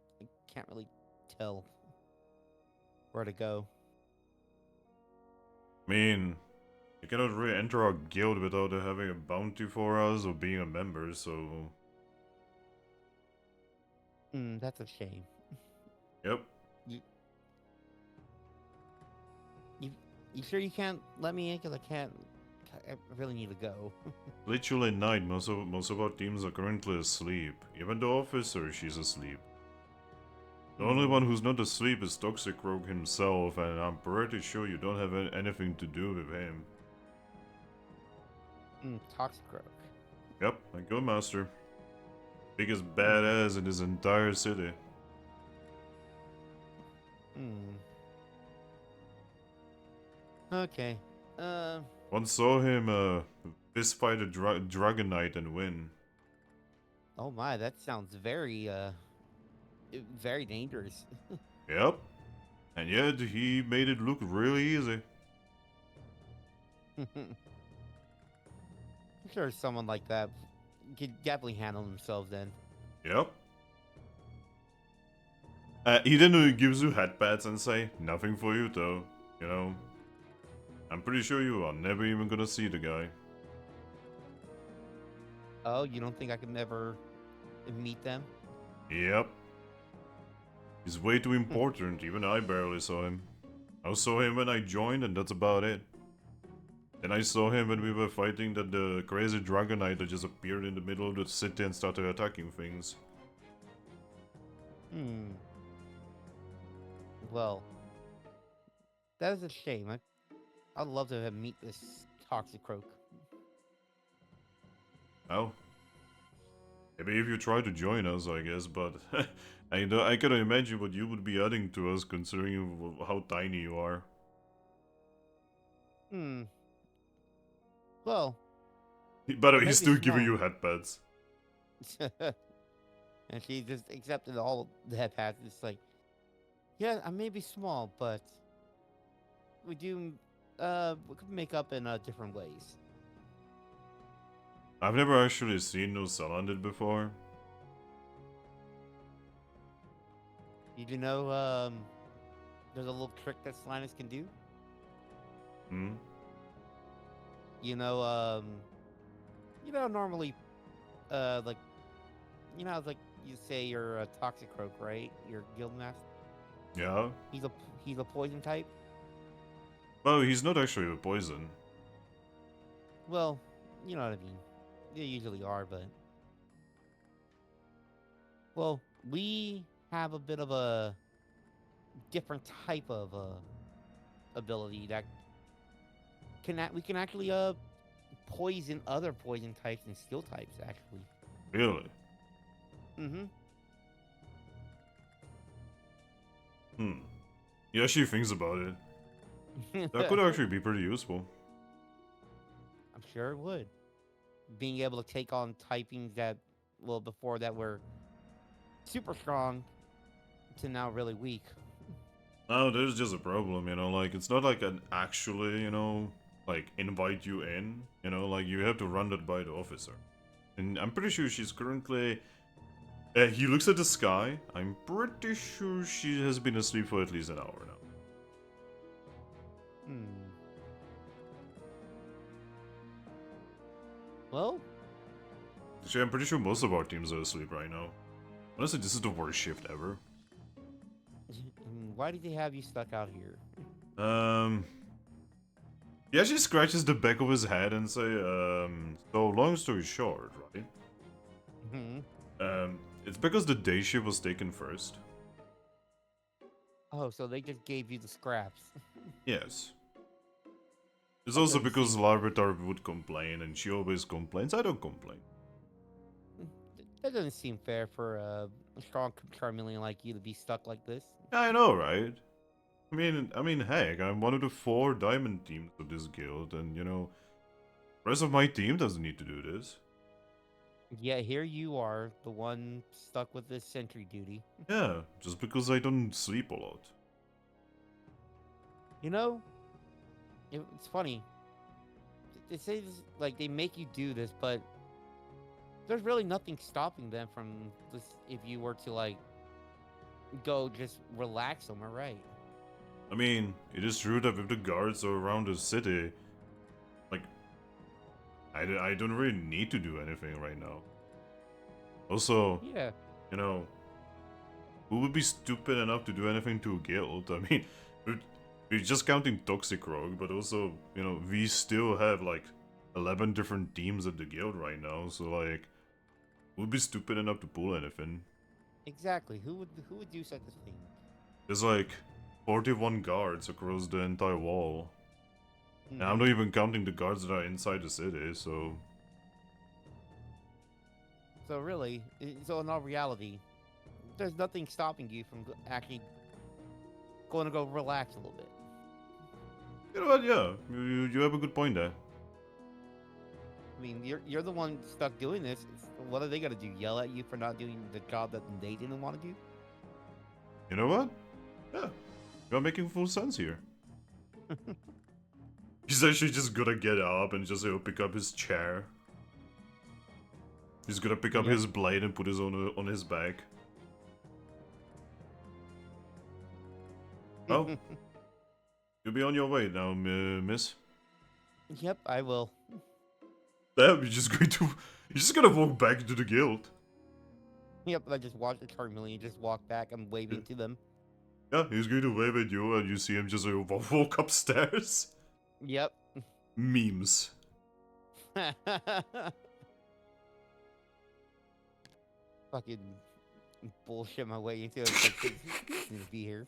can't really tell where to go. I mean, you cannot really enter our guild without having a bounty for us or being a member, so... That's a shame. Yep. You sure you can't let me in? Because I really need to go. Literally night, most of our teams are currently asleep. Even the officer, she's asleep. The only one who's not asleep is Toxic Rogue himself, and I'm pretty sure you don't have anything to do with him. Toxic Rogue. Yep, my Guildmaster. Biggest badass in this entire city. Okay. Once saw him fist fight a Dragon Knight and win. Oh my, that sounds very very dangerous. Yep. And yet he made it look really easy. I'm sure someone like that could definitely handle themselves then. Yep. He then gives you headpats and say, nothing for you though, you know. I'm pretty sure you are never even gonna see the guy. Oh, you don't think I could ever meet them? Yep. He's way too important, even I barely saw him. I saw him when I joined and that's about it. Then I saw him when we were fighting the crazy Dragon Knight that just appeared in the middle of the city and started attacking things. Well, that is a shame. I'd love to meet this Toxic Croak. Well, maybe if you try to join us, I guess, but I can imagine what you would be adding to us considering how tiny you are. Well, By the way, maybe he's still small. giving you headpads. And she just accepted all the head pats. It's like, yeah, I may be small, but we could make up in different ways. I've never actually seen no Salandit before. Did you know there's a little trick that Slinus can do? You know, normally, like, you know, like you say you're a Toxic Croak, right? You're Guildmaster. Yeah? He's a poison type. Well, he's not actually a poison. Well, you know what I mean. They usually are, but well, we have a bit of a different type of ability that we can actually poison other poison types and steel types actually. Really? He actually thinks about it. That could actually be pretty useful. I'm sure it would. Being able to take on typings that, well, before that were super strong to now really weak. No, there's just a problem, you know, like, it's not like an actually, you know, like, invite you in, you know, like, you have to run that by the officer. And I'm pretty sure she's currently... he looks at the sky. I'm pretty sure she has been asleep for at least an hour now. Well, Actually, I'm pretty sure most of our teams are asleep right now. Honestly, this is the worst shift ever. why did they have you stuck out here? He actually scratches the back of his head and say, so long story short, right? It's because the day shift was taken first. Oh, so they just gave you the scraps. Yes. It's That also doesn't because seem- Larvitar would complain, and she always complains. I don't complain. That doesn't seem fair for a strong Charmeleon like you to be stuck like this. I know, right? I mean, heck, I'm one of the 4 diamond teams of this guild, and you know, the rest of my team doesn't need to do this. Yeah, here you are, the one stuck with this sentry duty. Yeah, just because I don't sleep a lot. You know, it's funny. They say this, like they make you do this, but there's really nothing stopping them from this. If you were to like go just relax somewhere, right? I mean, it is true that if the guards are around the city, like, I don't really need to do anything right now. Also, Yeah. you know, who would be stupid enough to do anything to a guild? I mean, we're just counting Toxic Rogue, but also, you know, we still have like 11 different teams at the guild right now, so like, who would be stupid enough to pull anything? Exactly. Who would do such a thing? There's like 41 guards across the entire wall. And I'm Mhm. not even counting the guards that are inside the city, so... So really, so in all reality, there's nothing stopping you from actually going to go relax a little bit. You know what, yeah, you have a good point there. I mean, you're the one stuck doing this. What are they gonna do? Yell at you for not doing the job that they didn't want to do? You know what? Yeah, you're making full sense here. He's actually just gonna get up and just pick up his chair. He's gonna pick up Yep. his blade and put his own on his back. Oh, you'll be on your way now, miss. Yep, I will. Damn, you're just gonna walk back to the guild. Yep, I just watched the Charmeleon just walk back. I'm waving to them. Yeah, he's going to wave at you and you see him just walk upstairs. Yep. Memes. Fucking bullshit my way into it. Like, to be here.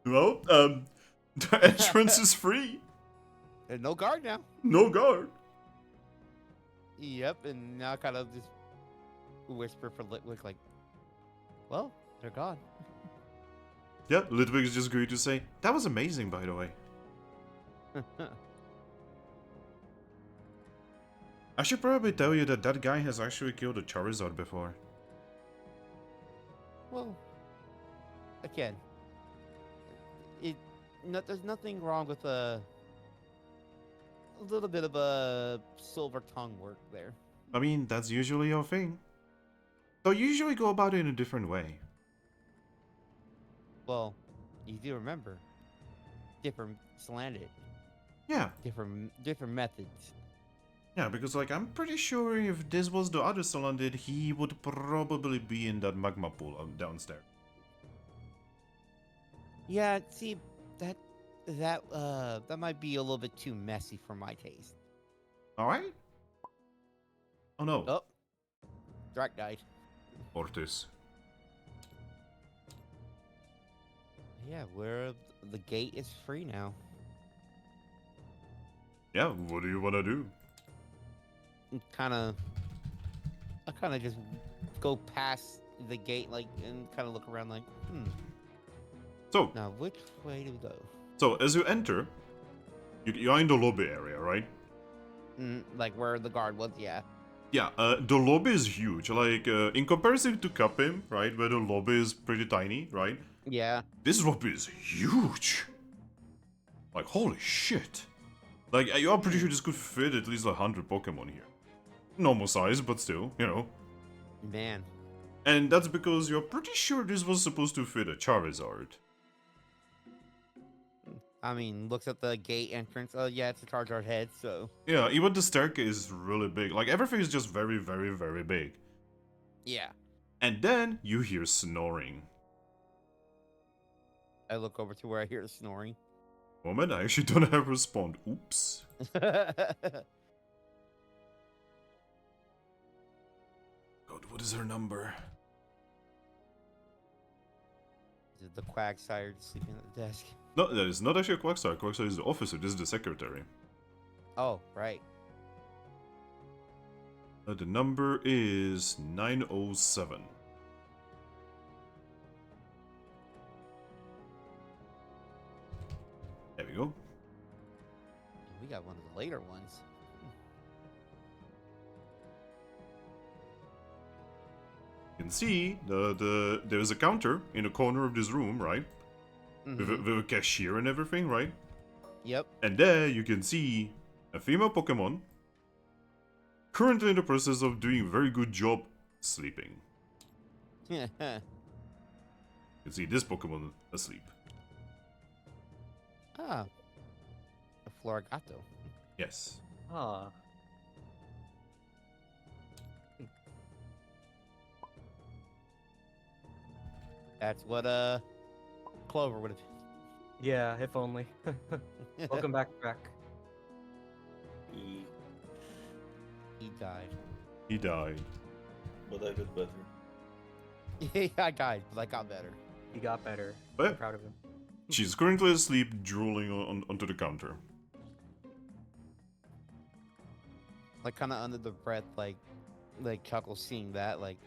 Well, the entrance is free. There's no guard now. No guard. Yep, and now kind of just whisper for Litwick, like, well, they're gone. Yeah, Litwick is just going to say, that was amazing, by the way. I should probably tell you that that guy has actually killed a Charizard before. Well, again, there's nothing wrong with a little bit of a silver tongue work there. I mean, that's usually your thing. So you usually go about it in a different way. Well, you do remember, different slanted, Yeah. different methods. Yeah, because like I'm pretty sure if this was the other Salandit, he would probably be in that magma pool downstairs. Yeah, see, that might be a little bit too messy for my taste. Alright? Oh no. Oh, Drac died. Ortiz. Yeah, the gate is free now. Yeah, what do you want to do? I kind of just go past the gate, like, and kind of look around, like, So, now which way do we go? so as you enter, you're in the lobby area, right? Like where the guard was, yeah. Yeah, the lobby is huge. Like, in comparison to Capim, right, where the lobby is pretty tiny, right? Yeah. This rope is huge. Like, holy shit. Like, I'm pretty sure this could fit at least 100 Pokemon here. Normal size, but still, you know. Man. And that's because you're pretty sure this was supposed to fit a Charizard. I mean, looks at the gate entrance. Oh, yeah, it's a Charizard head, so. Yeah, even the staircase is really big. Like, everything is just very, very, very big. Yeah. And then you hear snoring. I look over to where I hear the snoring. Moment, I actually don't have respond. Oops. God, what is her number? Is it the Quagsire sleeping at the desk? No, that is not actually a Quagsire. Quagsire is the officer. This is the secretary. Oh, right. The number is 907. There we go. We got one of the later ones. You can see there's a counter in the corner of this room, right? Mhm. With a cashier and everything, right? Yep. And there you can see a female Pokemon currently in the process of doing a very good job sleeping. You can see this Pokemon asleep. Ah. A Florigato. Yes. Ah. That's what Clover would have. Yeah, if only. Welcome back. E, He died. He died. but I did better. Yeah, I died, but I got better. He got better. But I'm proud of him. she's currently asleep, drooling onto the counter. Like kind of under the breath, like chuckle seeing that, like.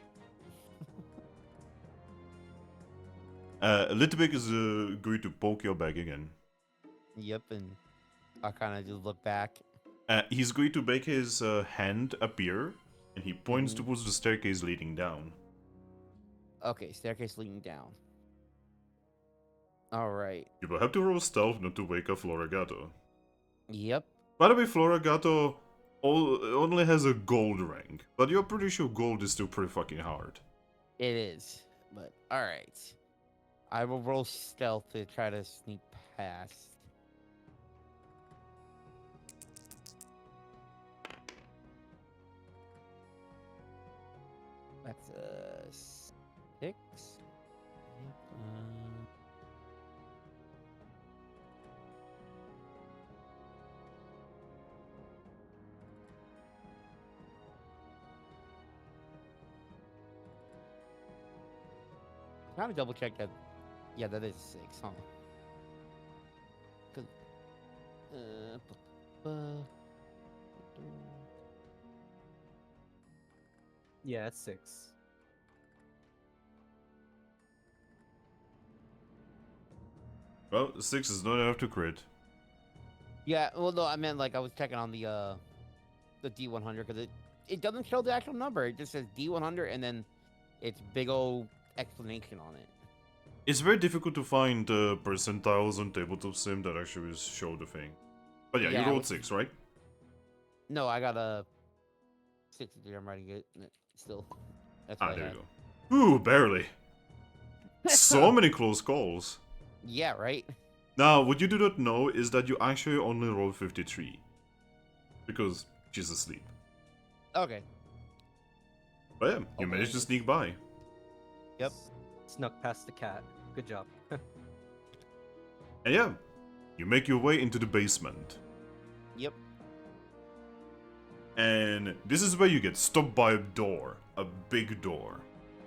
Littlebig is going to poke your back again. Yep, and I kind of just look back. He's going to make his hand appear, and he points towards the staircase leading down. Okay, staircase leading down. All right. You will have to roll stealth not to wake up Florigato. Yep. By the way, Florigato only has a gold rank, but you're pretty sure gold is still pretty fucking hard. It is. But all right. I will roll stealth to try to sneak past. That's a 6. Yep. Trying to double check that. Yeah, that is 6, huh? 'Cause, Yeah, it's 6. Well, 6 is not enough to crit. yeah, well, no, I meant like I was checking on the D100 because it doesn't show the actual number. It just says D100 and then it's big old explanation on it. It's very difficult to find percentiles on Tabletop Sim that actually show the thing. But yeah, Yeah, you I rolled was- 6, right? No, I got a 63. I'm writing it still. That's what I There had. you go. Ooh, barely. So many close calls. Yeah, right. Now, what you do not know is that you actually only rolled 53. Because she's asleep. Okay. But yeah, you Okay. managed to sneak by. Yep. Snuck past the cat. Good job. And yeah, you make your way into the basement. Yep. And this is where you get stopped by a door. A big door.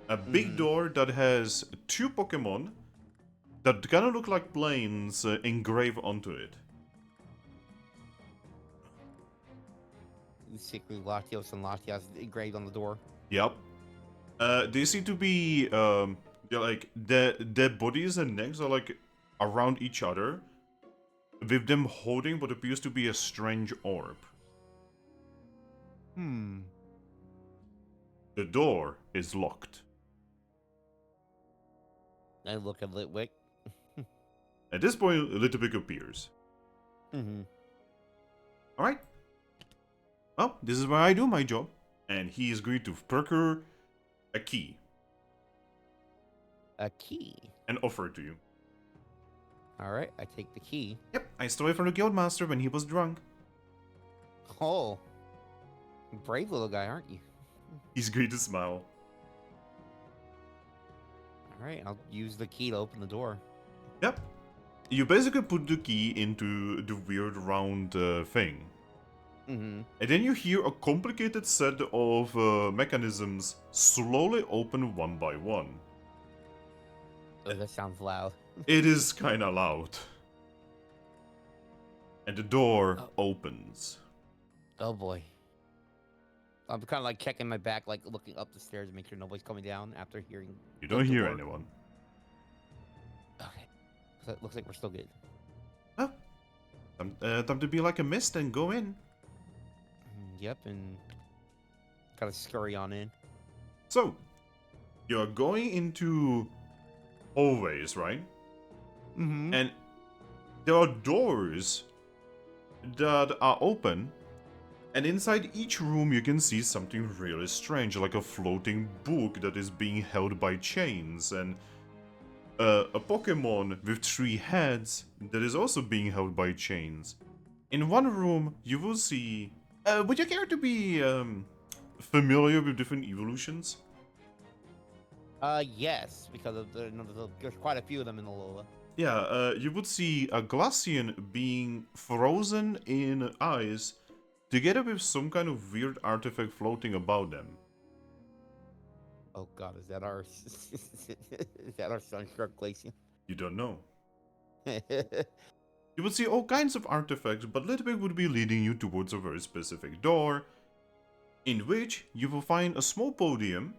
A big door that has 2 Pokemon that kind of look like planes engraved onto it. Basically, Latios and Latias engraved on the door. Yep. They seem to be, they're like, their bodies and necks are like around each other, with them holding what appears to be a strange orb. The door is locked. I look at Litwick. At this point, Litwick appears. Mm-hmm. Alright. Well, this is where I do my job. And he is going to procure a key A key. and offer it to you. All right, I take the key. Yep, I stole it from the guildmaster when he was drunk. Oh, brave little guy, aren't you? He's going to smile. All right, I'll use the key to open the door. Yep. You basically put the key into the weird round thing. Mm-hmm. And then you hear a complicated set of mechanisms slowly open one by one. Oh, that sounds loud. It is kinda loud. And the door opens. Oh boy. I'm kind of like checking my back, like looking up the stairs to make sure nobody's coming down after hearing. You don't hear door. anyone. Okay. So it looks like we're still good. Oh. Time to be like a mist and go in. Yep, and gotta scurry on in. So, you're going into hallways, right? Mm-hmm. And there are doors that are open, and inside each room you can see something really strange, like a floating book that is being held by chains, and a Pokémon with 3 heads that is also being held by chains. In one room, you will see... would you care to be familiar with different evolutions? Yes, because of there's quite a few of them in the Lola. Yeah, you would see a Glacian being frozen in ice, together with some kind of weird artifact floating about them. Oh god, is that our is that our Sunstruck Glacian? You don't know. You would see all kinds of artifacts, but Litwick would be leading you towards a very specific door, in which you will find a small podium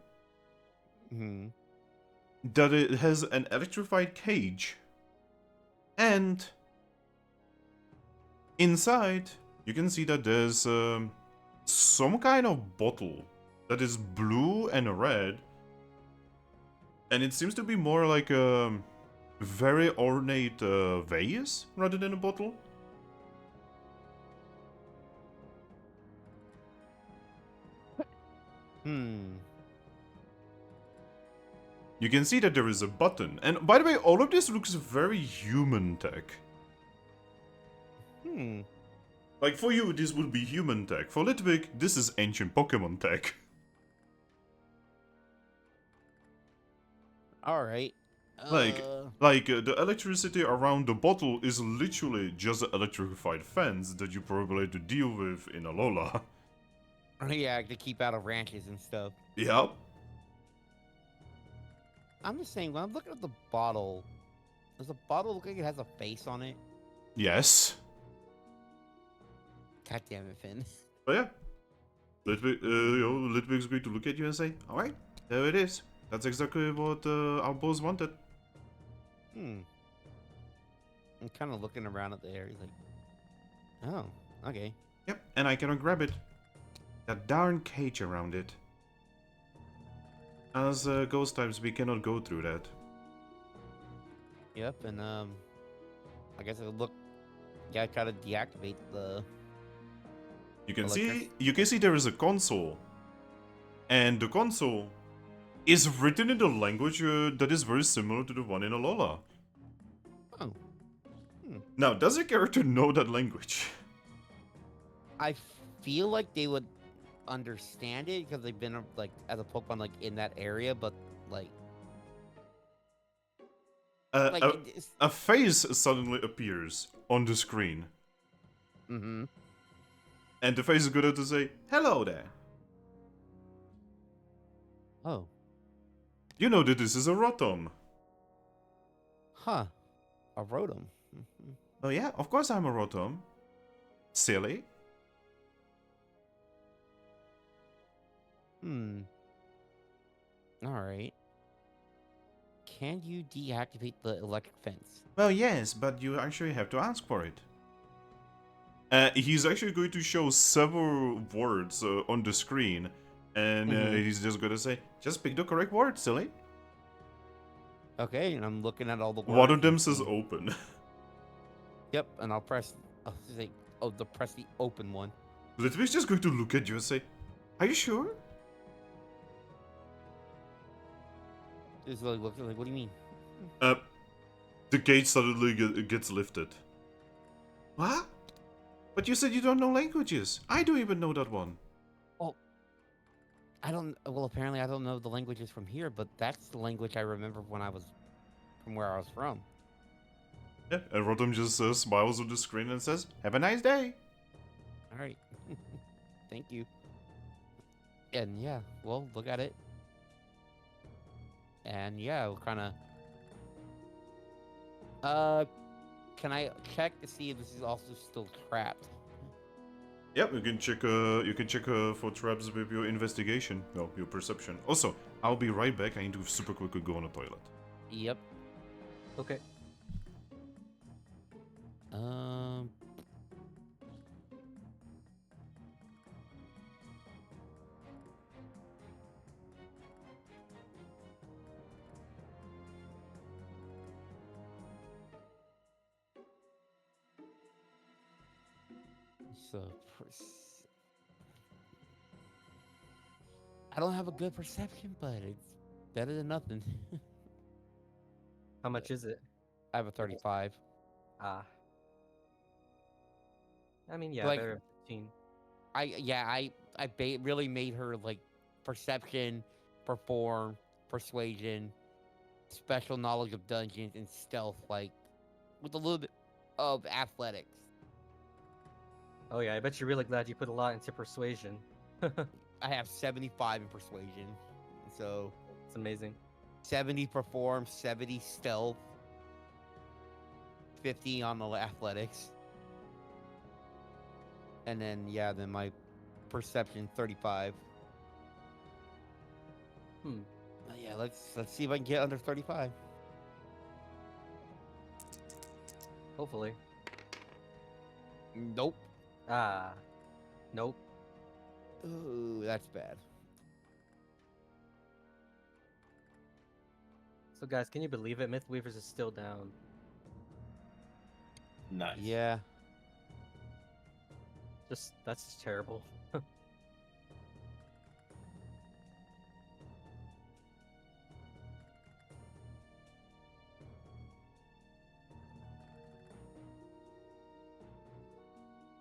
that it has an electrified cage, and inside you can see that there's some kind of bottle that is blue and red, and it seems to be more like a very ornate vase rather than a bottle. You can see that there is a button, and by the way, all of this looks very human tech. Like, for you, this would be human tech. For Litwick, this is ancient Pokemon tech. Alright. The electricity around the bottle is literally just an electrified fence that you probably had to deal with in Alola. Yeah, to keep out of ranches and stuff. Yep. I'm just saying, when I'm looking at the bottle, does the bottle look like it has a face on it? Yes. God damn it, Finn. But yeah. Litwick's going to look at you and say, alright, there it is. That's exactly what our boss wanted. I'm kind of looking around at the area, like, oh, okay. Yep, and I cannot grab it. That darn cage around it. As ghost types, we cannot go through that. Yep, and I guess I look. Yeah, I try to deactivate the. You can see there is a console, and the console is written in the language that is very similar to the one in Alola. Oh. Now, does your character know that language? I feel like they would understand it because they've been like as a Pokemon like in that area, but like a face suddenly appears on the screen. Mm-hmm. And the face is going to say, "Hello there." Oh. You know that this is a Rotom. Huh. A Rotom. Oh yeah, of course I'm a Rotom. Silly. Alright. Can you deactivate the electric fence? Well, yes, but you actually have to ask for it. He's actually going to show several words on the screen, and he's just going to say, just pick the correct word, silly. Okay, and I'm looking at all the words. One of them and says seeing- open. Yep, and I'll press. Press the open one. Litvi's just going to look at you and say, "Are you sure?" Just like looking like, what do you mean? The gate suddenly gets lifted. What? But you said you don't know languages. I don't even know that one. I don't. Well, apparently I don't know the languages from here, but that's the language I remember when I was from where I was from. Yeah, and Rodham just smiles on the screen and says, "Have a nice day." All right. Thank you. And yeah, well, look at it. And yeah, we'll kind of. Can I check to see if this is also still trapped? Yep, you can check. For traps with your investigation. No, your perception. Also, I'll be right back. I need to super quickly go on the toilet. Yep. Okay. Um. So, I don't have a good perception, but it's better than nothing. How much is it? I have a 35. Ah. I mean, yeah, Like- better than 15. I really made her like perception, perform, persuasion, special knowledge of dungeons, and stealth, like with a little bit of athletics. Oh yeah, I bet you're really glad you put a lot into persuasion. I have 75 in persuasion, so It's amazing. 70 perform, 70 stealth, 50 on the athletics, and then then my perception 35. Yeah, let's see if I can get under 35. Hopefully. Nope. Ah. Nope. Ooh, that's bad. So guys, can you believe it? Myth Weavers is still down. Nice. Yeah. That's just terrible.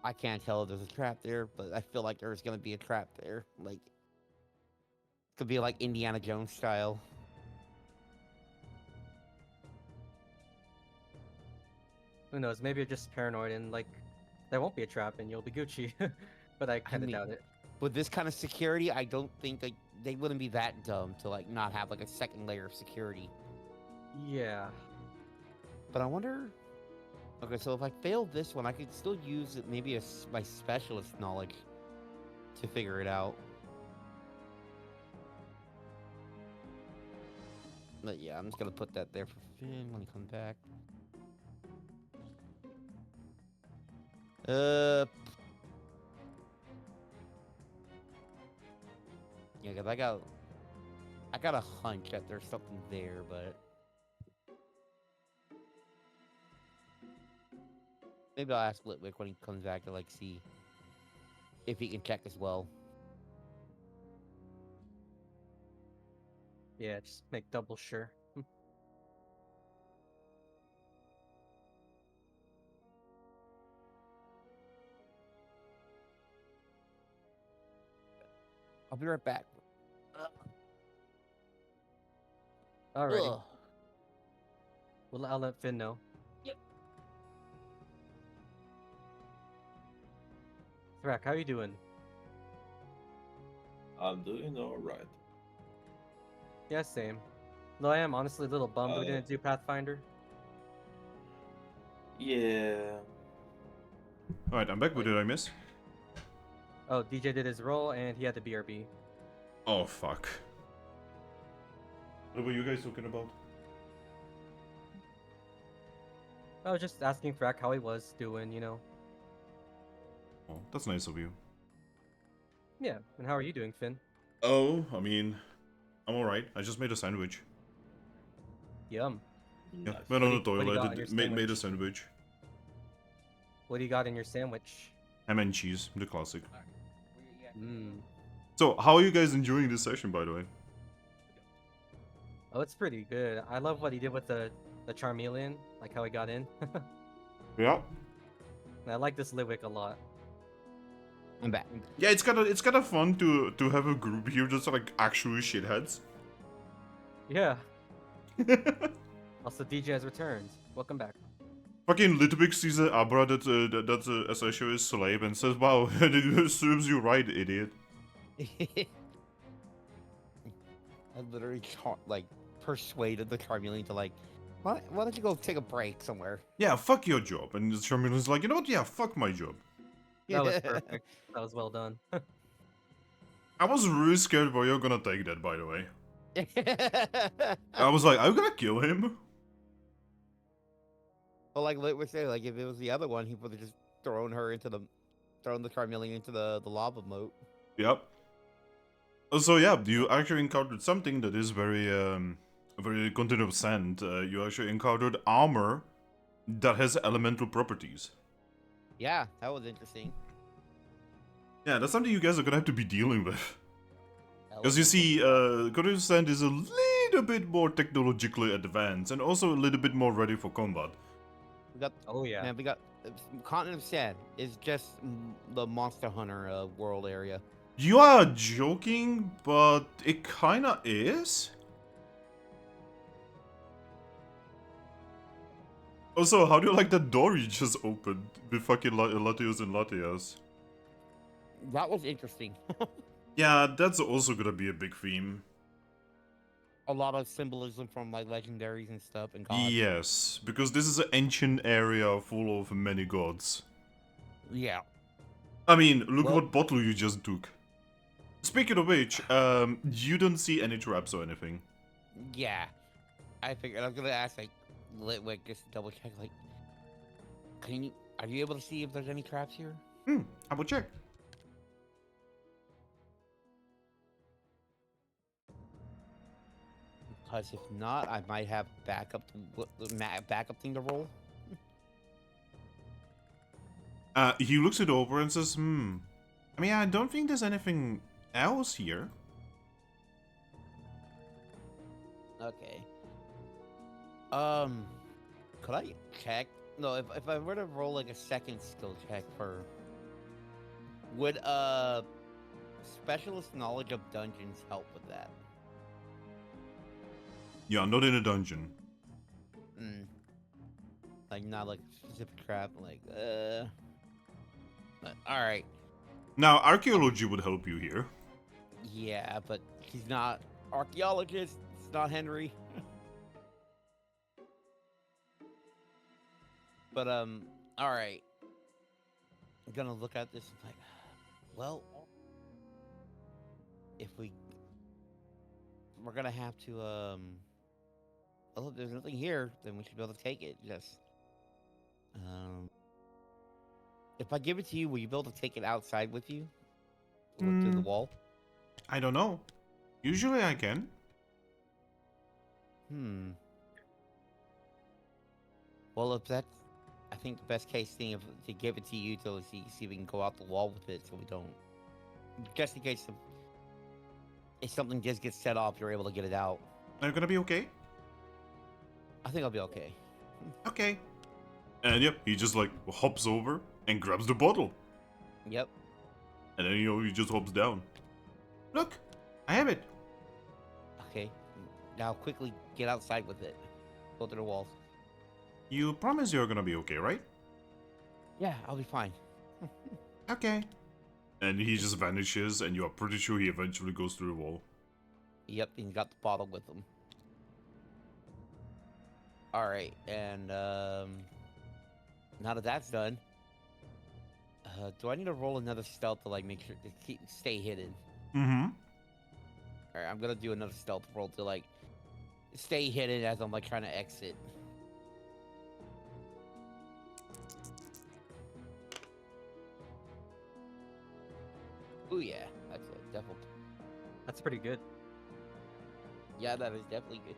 I can't tell if there's a trap there, but I feel like there's gonna be a trap there. Like, could be like Indiana Jones style. Who knows? Maybe you're just paranoid and like there won't be a trap and you'll be Gucci. But I kind of mean- doubt it. With this kind of security, I don't think they wouldn't be that dumb to like not have like a second layer of security. Yeah. But I wonder. Okay, so if I fail this one, I could still use maybe my specialist knowledge to figure it out. But yeah, I'm just gonna put that there for Finn when he comes back. Yeah, cause I got a hunch that there's something there, but maybe I'll ask Litwick when he comes back to like see if he can check as well. Yeah, just make double sure. I'll be right back. Alrighty. Ugh. Well, I'll let Finn know. Yep. Thrak, how you doing? I'm doing alright. Yeah, same. Though I am honestly a little bummed we didn't do Pathfinder. Yeah. Alright, I'm back. What did I miss? Oh, DJ did his roll and he had the BRB. Oh, fuck. What were you guys talking about? I was just asking Thrak how he was doing, you know. Oh, that's nice of you. Yeah, and how are you doing, Finn? Oh, I mean, I'm alright. I just made a sandwich. Yum. Yeah, Nice. went on the What do you toilet, got on your made a sandwich? sandwich. What do you got in your sandwich? Ham and cheese, the classic. Mmm. So, how are you guys enjoying this session, by the way? Oh, it's pretty good. I love what he did with the Charmeleon, like how he got in. Yeah. And I like this Litwick a lot. I'm back. Yeah, it's kind of fun to have a group here just like actual shitheads. Yeah. Also, DJ has returned. Welcome back. Fucking Litwick sees an Abra that's essentially a slave and says, "Wow, it serves you right, idiot." I literally like persuaded the Charmeleon to like, why don't you go take a break somewhere? Yeah, fuck your job. And the Charmeleon's like, you know what? Yeah, fuck my job. That was perfect. That was well done. I was really scared where you're gonna take that, by the way. I was like, I'm gonna kill him. Well, like Lit was saying, like if it was the other one, he would have just thrown the Charmeleon into the lava moat. Yep. So yeah, you actually encountered something that is very continuous sand. You actually encountered armor that has elemental properties. Yeah, that was interesting. Yeah, that's something you guys are gonna have to be dealing with. Because you see, continuous sand is a little bit more technologically advanced and also a little bit more ready for combat. We got Oh yeah. man, we got Continent of Sand is just the Monster Hunter world area. You are joking, but it kinda is. Also, how do you like that door you just opened with fucking Latios and Latias? That was interesting. Yeah, that's also gonna be a big theme. A lot of symbolism from like legendaries and stuff and gods. Yes, because this is an ancient area full of many gods. Yeah. I mean, look Well- what bottle you just took. Speaking of which, you don't see any traps or anything. Yeah. I figured I was gonna ask like Litwick just to double check like are you able to see if there's any traps here? I will check. Because if not, I might have backup thing to roll. He looks it over and says, I mean, I don't think there's anything else here. Okay. Could I check? No, if I were to roll like a second skill check would specialist knowledge of dungeons help with that? Yeah, not in a dungeon. Like not like specific trap, like all right. Now, archaeology would help you here. Yeah, but he's not archaeologist. It's not Henry. But all right. I'm gonna look at this and like, well, if we're gonna have to well, if there's nothing here, then we should be able to take it. Just if I give it to you, will you be able to take it outside with you? Look through the wall. I don't know. Usually I can. Well, if that's, I think the best case thing is to give it to you to see if we can go out the wall with it, so we don't, just in case if something just gets set off, you're able to get it out. Are you gonna be okay? I think I'll be okay. Okay. And yep, he just like hops over and grabs the bottle. Yep. And then, he just hops down. Look, I have it. Okay. Now quickly get outside with it. Go through the walls. You promise you're gonna be okay, right? Yeah, I'll be fine. Okay. And he just vanishes, and you are pretty sure he eventually goes through the wall. Yep, he's got the bottle with him. Alright, and now that that's done, do I need to roll another stealth to like make sure to stay hidden? Mm-hmm. Alright, I'm gonna do another stealth roll to like stay hidden as I'm like trying to exit. Ooh yeah, that's a definitely. That's pretty good. Yeah, that is definitely good.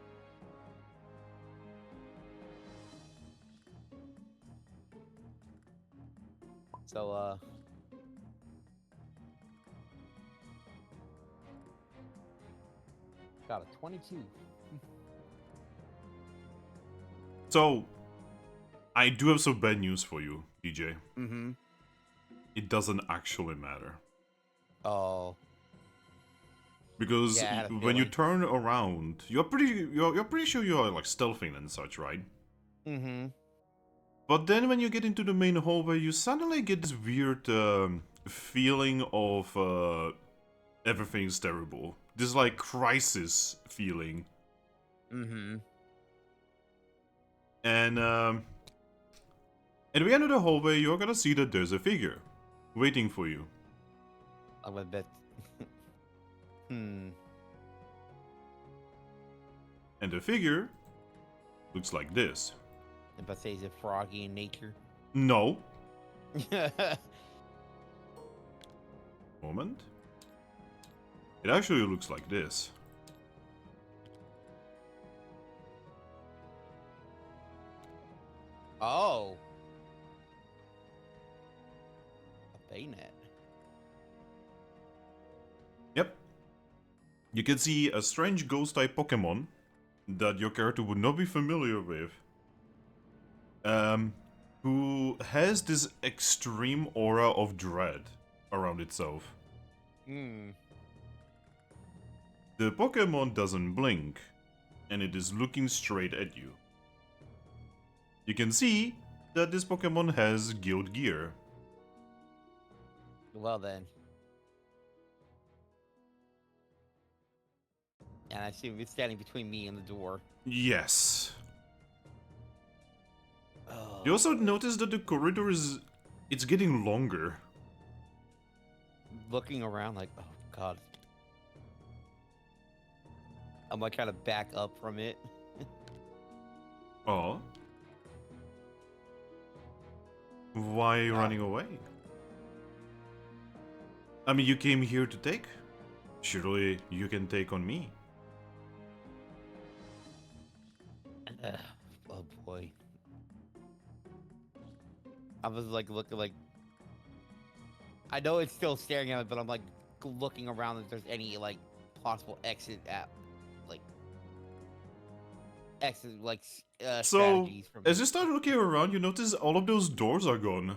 So, got a 22. So, I do have some bad news for you, DJ. Mm-hmm. It doesn't actually matter. Oh, Because Yeah, I had a when you feeling. turn around, you're pretty sure you are like stealthing and such, right? mm-hmm. But then when you get into the main hallway, you suddenly get this weird feeling of everything's terrible. This like crisis feeling. Mm-hmm. And at the end of the hallway, you're gonna see that there's a figure waiting for you. I'm gonna bet. Hmm. And the figure looks like this. If I say is it froggy in nature? No. Moment. It actually looks like this. Oh. A bayonet. Yep. You can see a strange ghost-type Pokemon that your character would not be familiar with. Who has this extreme aura of dread around itself. Hmm. The Pokemon doesn't blink, and it is looking straight at you. You can see that this Pokemon has guild gear. Well then. And I assume it's standing between me and the door. Yes. Oh. You also notice that the corridor it's getting longer. Looking around like, oh god. I'm like kind of back up from it. Oh. Why are you Ah. running away? I mean, you came here to take? Surely you can take on me. Oh boy. I was like looking like. I know it's still staring at me, but I'm like looking around if there's any like possible exit So, strategies from. as you start looking around, you notice all of those doors are gone.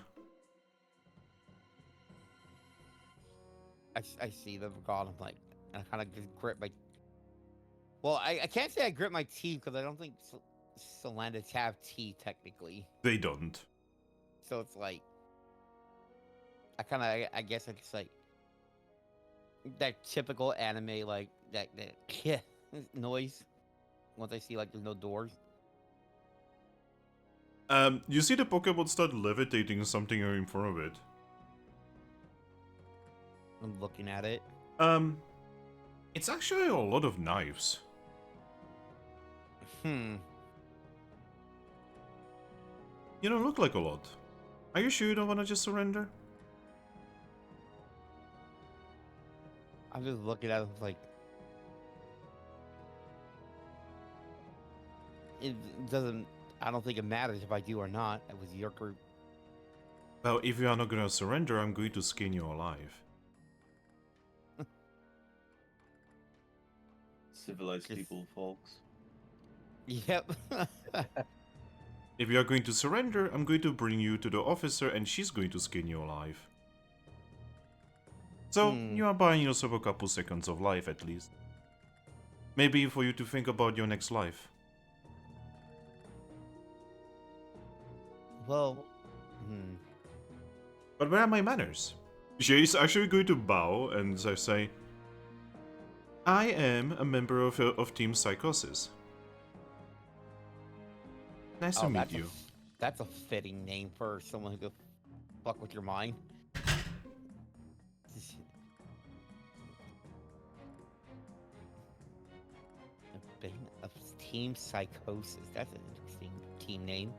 I see them gone. I'm like, I kind of just grip my. Well, I can't say I grip my teeth because I don't think Salandits have teeth technically. They don't. So it's like, I guess it's like that typical anime like that noise. Once I see like there's no doors. You see the Pokemon start levitating something in front of it. I'm looking at it. It's actually a lot of knives. Hmm. You don't look like a lot. Are you sure you don't want to just surrender? I'm just looking at it like it doesn't. I don't think it matters if I do or not. It was your group. Well, if you are not gonna surrender, I'm going to skin you alive. Civilized Just- people, folks. Yep. If you are going to surrender, I'm going to bring you to the officer and she's going to skin you alive. So, you are buying yourself a couple seconds of life at least. Maybe for you to think about your next life. Well. But where are my manners? She's actually going to bow and say, I am a member of Team Psychosis. Nice to meet you. That's a fitting name for someone who could fuck with your mind. A Team Psychosis. That's an interesting team name.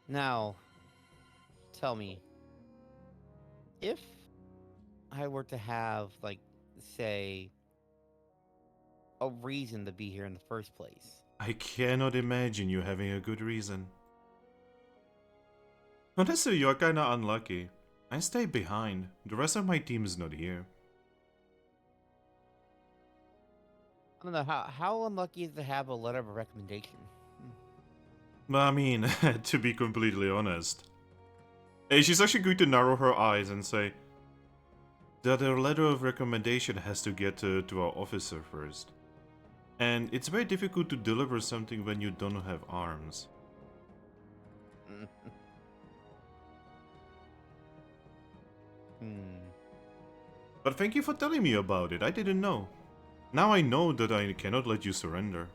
Now, tell me, if I were to have, like, say, a reason to be here in the first place, I cannot imagine you having a good reason. Honestly, you're kinda unlucky. I stayed behind. The rest of my team is not here. I don't know how unlucky is to have a letter of recommendation. But I mean, to be completely honest. Hey, she's actually going to narrow her eyes and say that a letter of recommendation has to get to our officer first. And it's very difficult to deliver something when you don't have arms. But thank you for telling me about it, I didn't know. Now I know that I cannot let you surrender.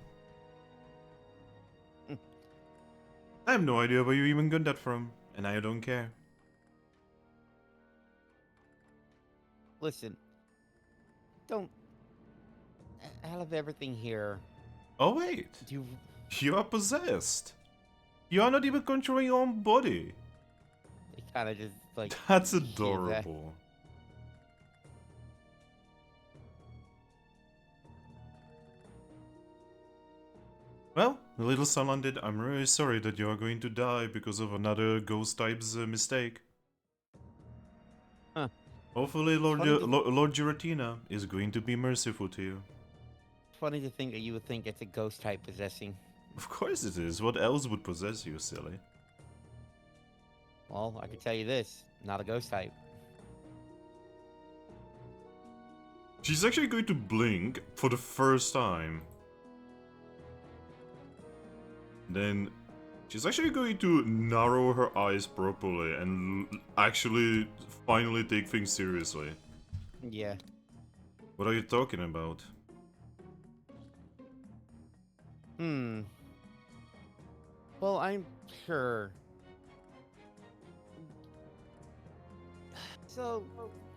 I have no idea where you even got that from, and I don't care. Listen, don't. Out of everything here, Oh wait, do you are possessed. You are not even controlling your own body. it kind of just like That's hear that. adorable. Well, little Salandit, I'm really sorry that you are going to die because of another ghost type's mistake. Huh. Hopefully Lord, Funny to- Lord Giratina is going to be merciful to you. Funny to think that you would think it's a ghost type possessing. Of course it is. What else would possess you, silly? Well, I can tell you this: not a ghost type. She's actually going to blink for the first time. Then she's actually going to narrow her eyes properly and actually finally take things seriously. Yeah. What are you talking about? Well, I'm sure. So,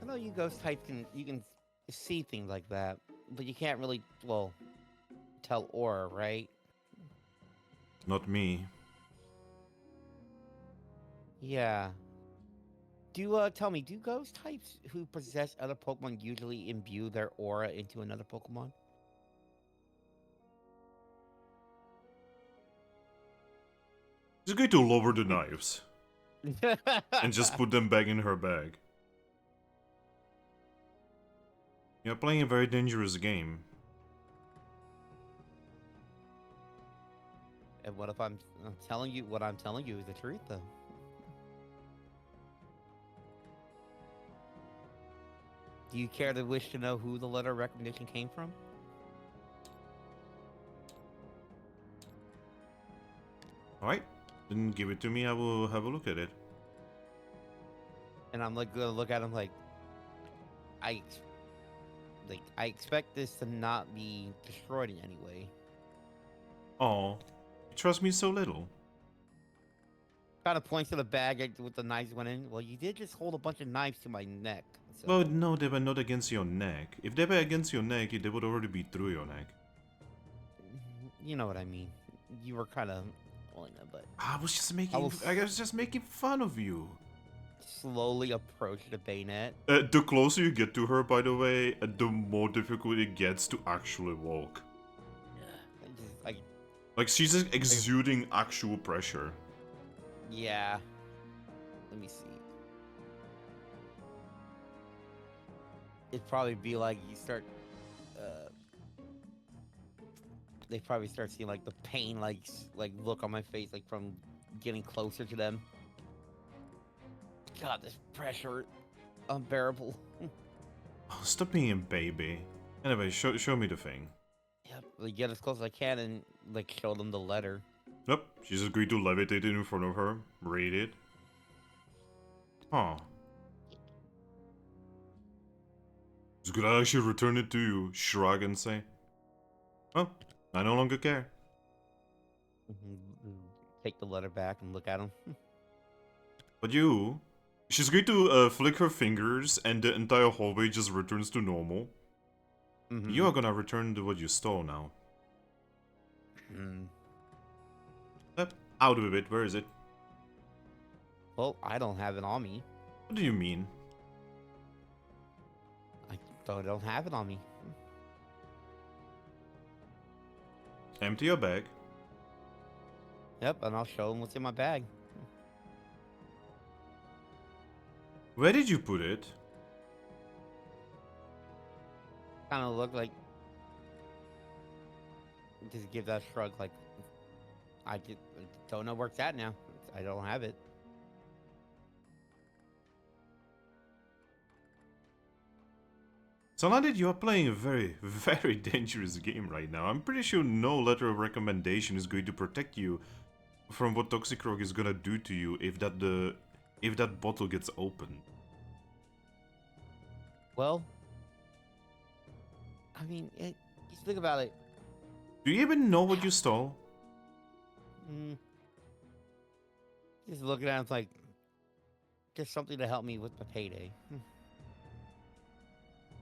I know you ghost types can see things like that, but you can't really tell aura, right? Not me. Yeah. Tell me, do ghost types who possess other Pokemon usually imbue their aura into another Pokemon? She's going to lower the knives and just put them back in her bag. You're playing a very dangerous game. And what if I'm telling you what I'm telling you is the truth, though? Do you care to wish to know who the letter of recommendation came from? Alright, then give it to me, I will have a look at it. And I'm like gonna look at him like, I expect this to not be destroyed in any way. Oh, you trust me so little. Kind of points to the bag with the knives went in. Well, you did just hold a bunch of knives to my neck. So. Well, no, they were not against your neck. If they were against your neck, they would already be through your neck. You know what I mean. You were kind of, well, no, but I was just making fun of you. slowly approach the bayonet. The closer you get to her, by the way, the more difficult it gets to actually walk. Like, she's just exuding actual pressure. Yeah. Let me see. It'd probably be like you start. They probably start seeing like the pain, like look on my face, like from getting closer to them. God, this pressure, unbearable. Oh, stop being a baby. Anyway, show me the thing. Yep. Like get as close as I can and like show them the letter. Yep, she's agreed to levitate it in front of her. Read it. Huh. It's good I actually return it to you. Shrug and say, well, I no longer care. Take the letter back and look at him. But you... She's going to flick her fingers and the entire hallway just returns to normal. You are gonna return to what you stole now. Out of it, where is it? Well, I don't have it on me. What do you mean? I don't have it on me. Empty your bag, Yep, and I'll show him what's in my bag. Where did you put it? Kind of look like. Just give that shrug, like I don't know where it's at now. I don't have it. Salandit, you are playing a very, very dangerous game right now. I'm pretty sure no letter of recommendation is going to protect you from what Toxicroak is gonna do to you if that bottle gets opened. Well, I mean, just think about it. Do you even know what you stole? Just looking at it, it's like just something to help me with the payday.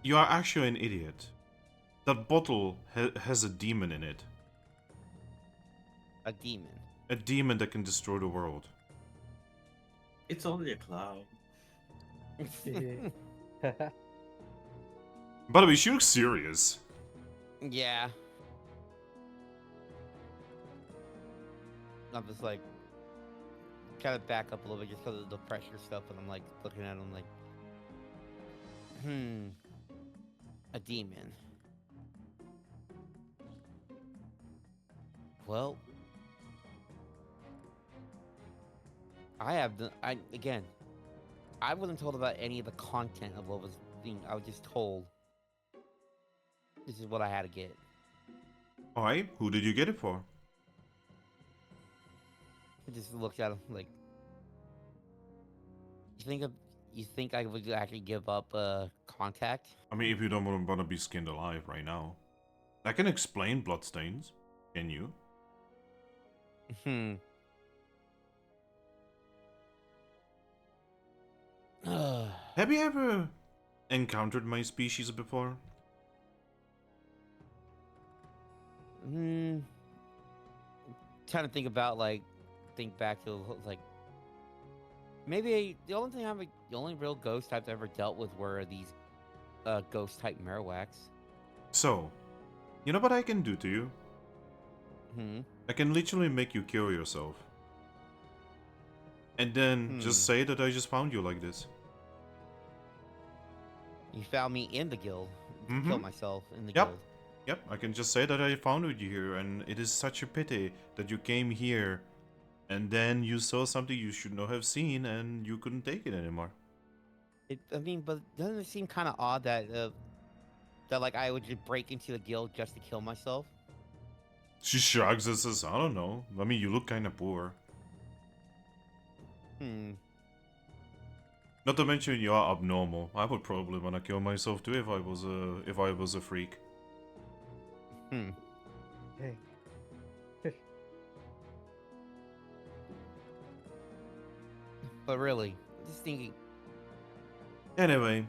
You are actually an idiot. That bottle has a demon in it. A demon. A demon that can destroy the world. It's only a cloud. By the way, she looks serious. Yeah. I'm just like kind of back up a little bit just because of the pressure stuff, and I'm like looking at him like, a demon. Well, I wasn't told about any of the content of what was being. I was just told this is what I had to get. Alright, who did you get it for? I just looked at him like, you think I would actually give up contact? I mean, if you don't want to be skinned alive right now. I can explain bloodstains. Can you? Have you ever encountered my species before? Trying to think about think back to like maybe the only real ghost I've ever dealt with were these ghost type Marowaks. So, you know what I can do to you? I can literally make you kill yourself. And then just say that I just found you like this. You found me in the guild. Kill myself in the Yep. guild. Yep, I can just say that I found you here, and it is such a pity that you came here, and then you saw something you should not have seen, and you couldn't take it anymore. But doesn't it seem kind of odd that like I would just break into the guild just to kill myself? She shrugs and says, I don't know. I mean, you look kind of poor. Not to mention you are abnormal. I would probably want to kill myself too if I was a freak. Hey. But really, just thinking. Anyway,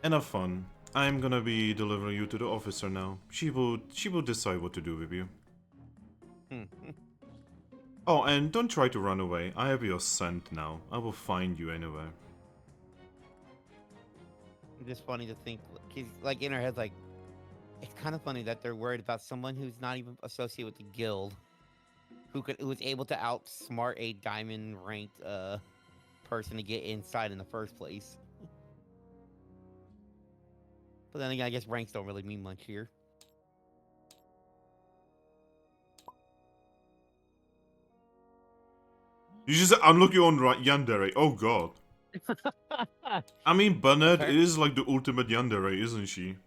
enough fun. I'm gonna be delivering you to the officer now. She will decide what to do with you. Oh, and don't try to run away. I have your scent now. I will find you anywhere. It's just funny to think, like in her head, like it's kind of funny that they're worried about someone who's not even associated with the guild, who was able to outsmart a diamond ranked person to get inside in the first place. But then again, I guess ranks don't really mean much here. You just unlock your own yandere. Oh god. I mean, Burnett is like the ultimate yandere, isn't she?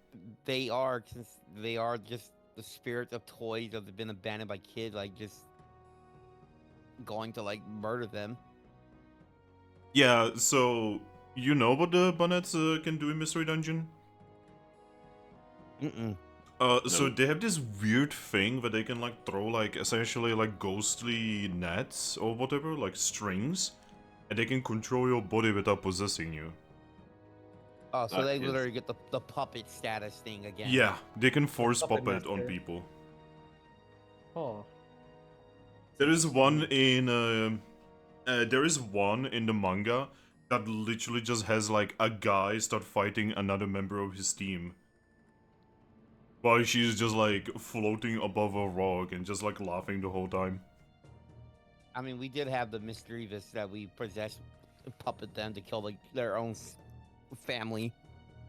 They are, since they are just the spirits of toys that have been abandoned by kids, like just going to like murder them. Yeah, so you know what the Bonnets can do in Mystery Dungeon? So they have this weird thing where they can like throw like essentially like ghostly nets or whatever, like strings, and they can control your body without possessing you. Oh, so they literally get the puppet status thing again. Yeah, they can force Puppet puppet on master. people. Oh. There is one in the manga that literally just has like a guy start fighting another member of his team. While she's just like floating above a rock and just like laughing the whole time. I mean, we did have the mischievous that we possessed, puppet them to kill like their own family.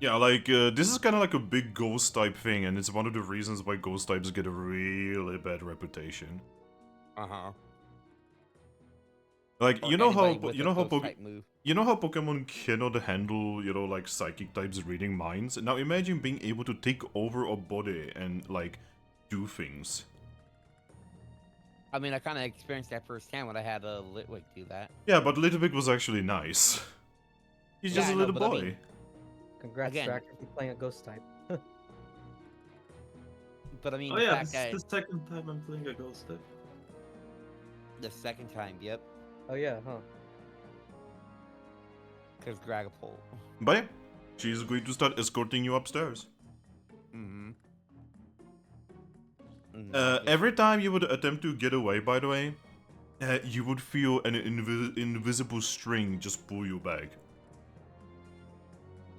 Yeah, like, this is kind of like a big ghost type thing, and it's one of the reasons why ghost types get a really bad reputation. Uh-huh. Like, Or you know how, anybody with you a know how ghost type move. you know how Pokemon cannot handle, you know, like, psychic types reading minds? Now imagine being able to take over a body and, like, do things. I mean, I kind of experienced that firsthand when I had a Litwick do that. Yeah, but Litwick was actually nice. He's Yeah, just I a know, little but I boy. mean- Congrats, Again. Drac, if you're playing a ghost type. But I mean, Oh the yeah, fact this that is the second time I'm playing a ghost type. the second time, yep, Oh yeah, huh? because Dragapult. But yeah, she's going to start escorting you upstairs. Mm-hmm. Every time you would attempt to get away, by the way, you would feel an invisible string just pull you back.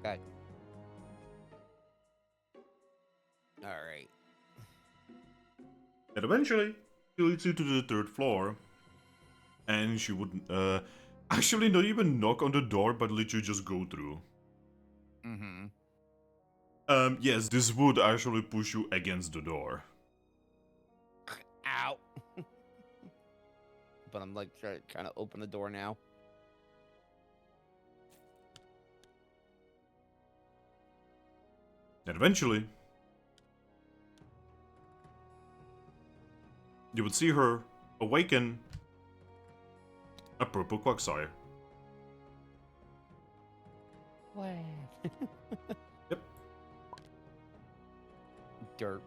Okay. All right. And eventually, she leads you to the third floor. And she would, actually not even knock on the door, but let you just go through. Mm-hmm. Yes, this would actually push you against the door. Ow. But I'm like trying to open the door now. And eventually, you would see her awaken a purple Quagsire. What? Yep. Derp.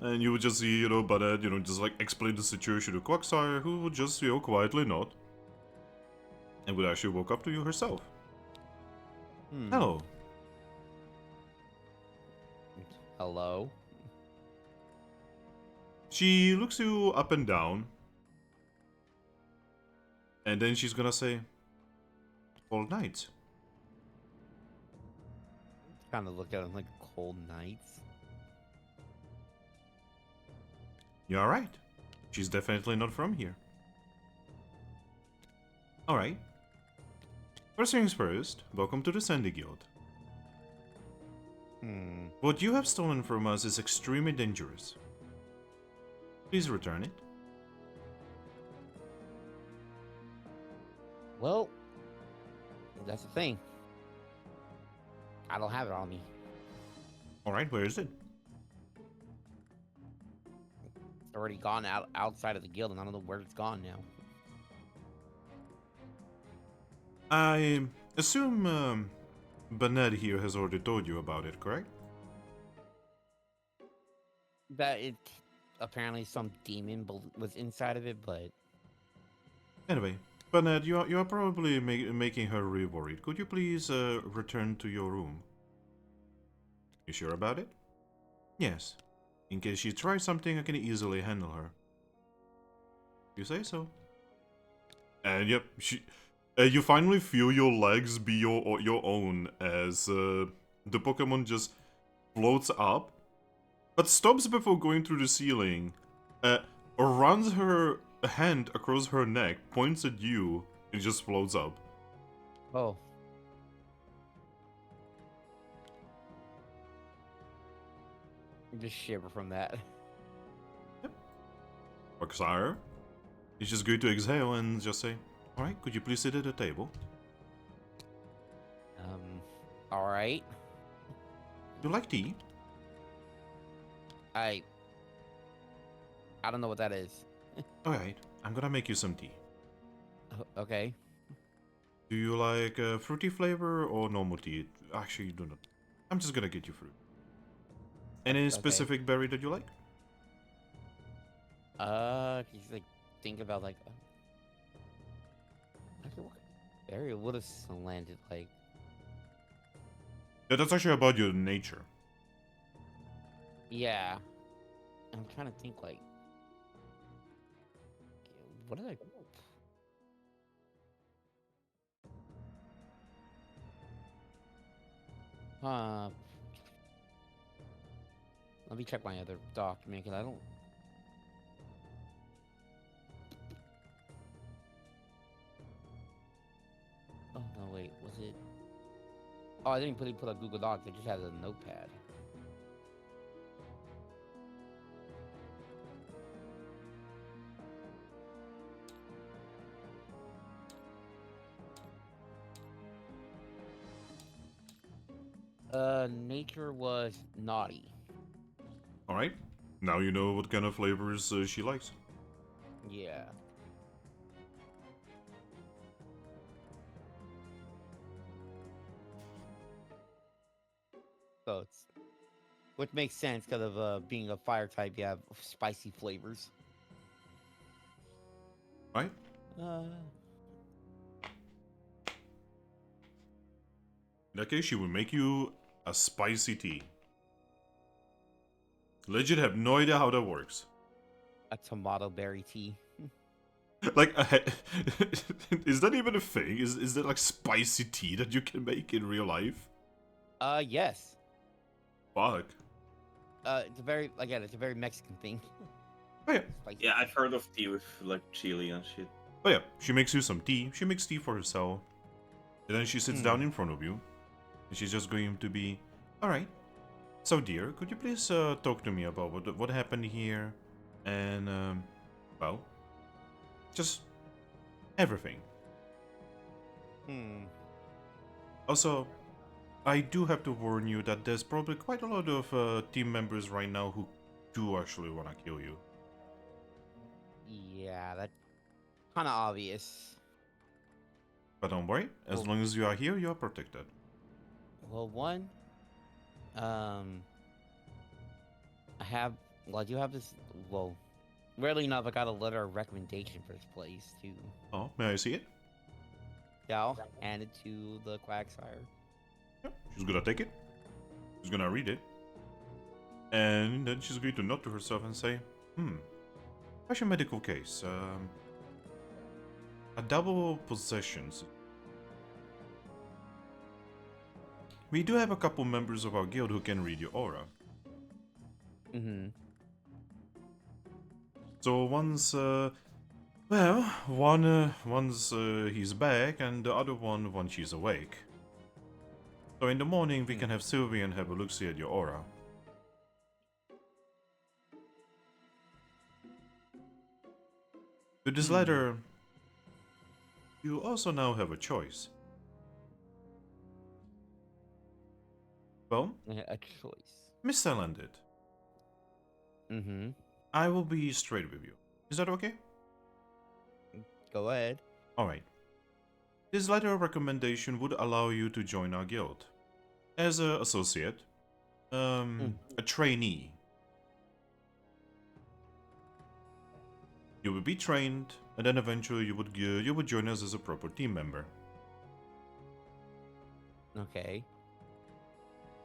And you would just see, you know, Bunnett, you know, just like explain the situation to Quagsire, who would just, you know, quietly nod. And would actually walk up to you herself. Hello. Hello. She looks you up and down. And then she's gonna say, "Cold night." Kind of look at him like cold nights. You alright? She's definitely not from here. Alright. First things first, welcome to the Sandy Guild. What you have stolen from us is extremely dangerous. Please return it. Well, that's the thing. I don't have it on me. Alright, where is it? It's already gone outside of the guild, and I don't know where it's gone now. I assume, Bernard here has already told you about it, correct? That it apparently some demon was inside of it, but Anyway, Bernard, you are probably making her really worried. Could you please, return to your room? You sure about it? Yes. In case she tries something, I can easily handle her. You say so. And yep, you finally feel your legs be your own as the Pokemon just floats up, but stops before going through the ceiling, runs her hand across her neck, points at you, and just floats up. oh. Just shiver from that. Quagsire is just going to exhale and just say, "Alright, could you please sit at the table? Alright. You like tea?" I don't know what that is. Alright, I'm gonna make you some tea. Okay. Do you like fruity flavor or normal tea? Actually, you do not. I'm just gonna get you fruit. Any Okay. specific berry that you like? Can you like think about like what berry would have landed like? Yeah, that's actually about your nature. Yeah. I'm trying to think like what did I let me check my other document because I don't Oh wait, was it? Oh, I didn't put a Google Docs. I just had a notepad. Nature was naughty. Alright. Now you know what kind of flavors she likes. Yeah. So it's, which makes sense because of being a fire type. You have spicy flavors. Right? Uh, In that case, she will make you a spicy tea. Legit have no idea how that works. a tomato berry tea. Like, is that even a thing? Is that like spicy tea that you can make in real life? Yes. Fuck. It's a very again, it's a very Mexican thing. Oh yeah. Spicy Yeah, tea. I've heard of tea with like chili and shit. Oh yeah. She makes you some tea. She makes tea for herself. And then she sits down in front of you. And she's just going to be, alright. So dear, could you please talk to me about what happened here? And, well, just everything. Also, I do have to warn you that there's probably quite a lot of team members right now who do actually want to kill you. Yeah, that's kind of obvious. But don't worry, as Well- long as you are here, you are protected. Well, one, I do have this. Well, rarely enough, I got a letter of recommendation for this place too. Oh, may I see it? Yeah, I'll hand it to the Quagsire. Yeah, she's gonna take it. She's gonna read it. And then she's going to nod to herself and say, what's your medical case? A double possession. We do have a couple members of our guild who can read your aura. So once, once he's back, and the other one once she's awake. So in the morning, we can have Sylvian have a look-see at your aura. With this letter, you also now have a choice. Well, A choice. Miss Salandit, I will be straight with you. Is that okay? Go ahead. Alright. This letter of recommendation would allow you to join our guild. As an associate, a trainee. You would be trained, and then eventually you would join us as a proper team member. Okay.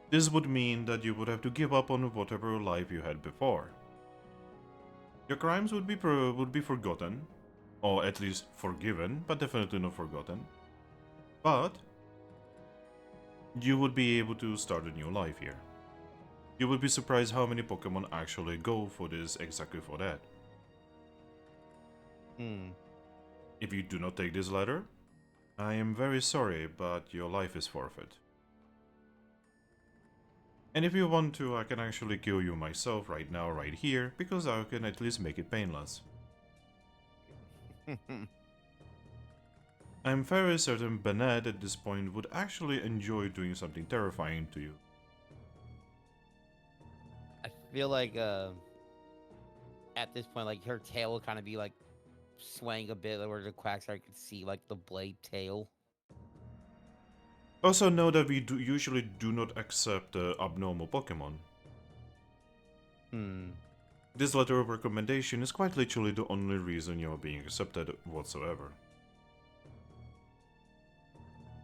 This would mean that you would have to give up on whatever life you had before. Your crimes would be forgotten, or at least forgiven, but definitely not forgotten. But you would be able to start a new life here. You would be surprised how many Pokemon actually go for this, exactly for that. If you do not take this letter, I am very sorry, but your life is forfeit. And if you want to, I can actually kill you myself right now, right here, because I can at least make it painless. I'm very certain Bennett at this point would actually enjoy doing something terrifying to you. I feel like at this point, like her tail will kind of be like swaying a bit, where the Quagsire could see like the blade tail. Also know that we usually do not accept abnormal Pokemon. This letter of recommendation is quite literally the only reason you are being accepted whatsoever.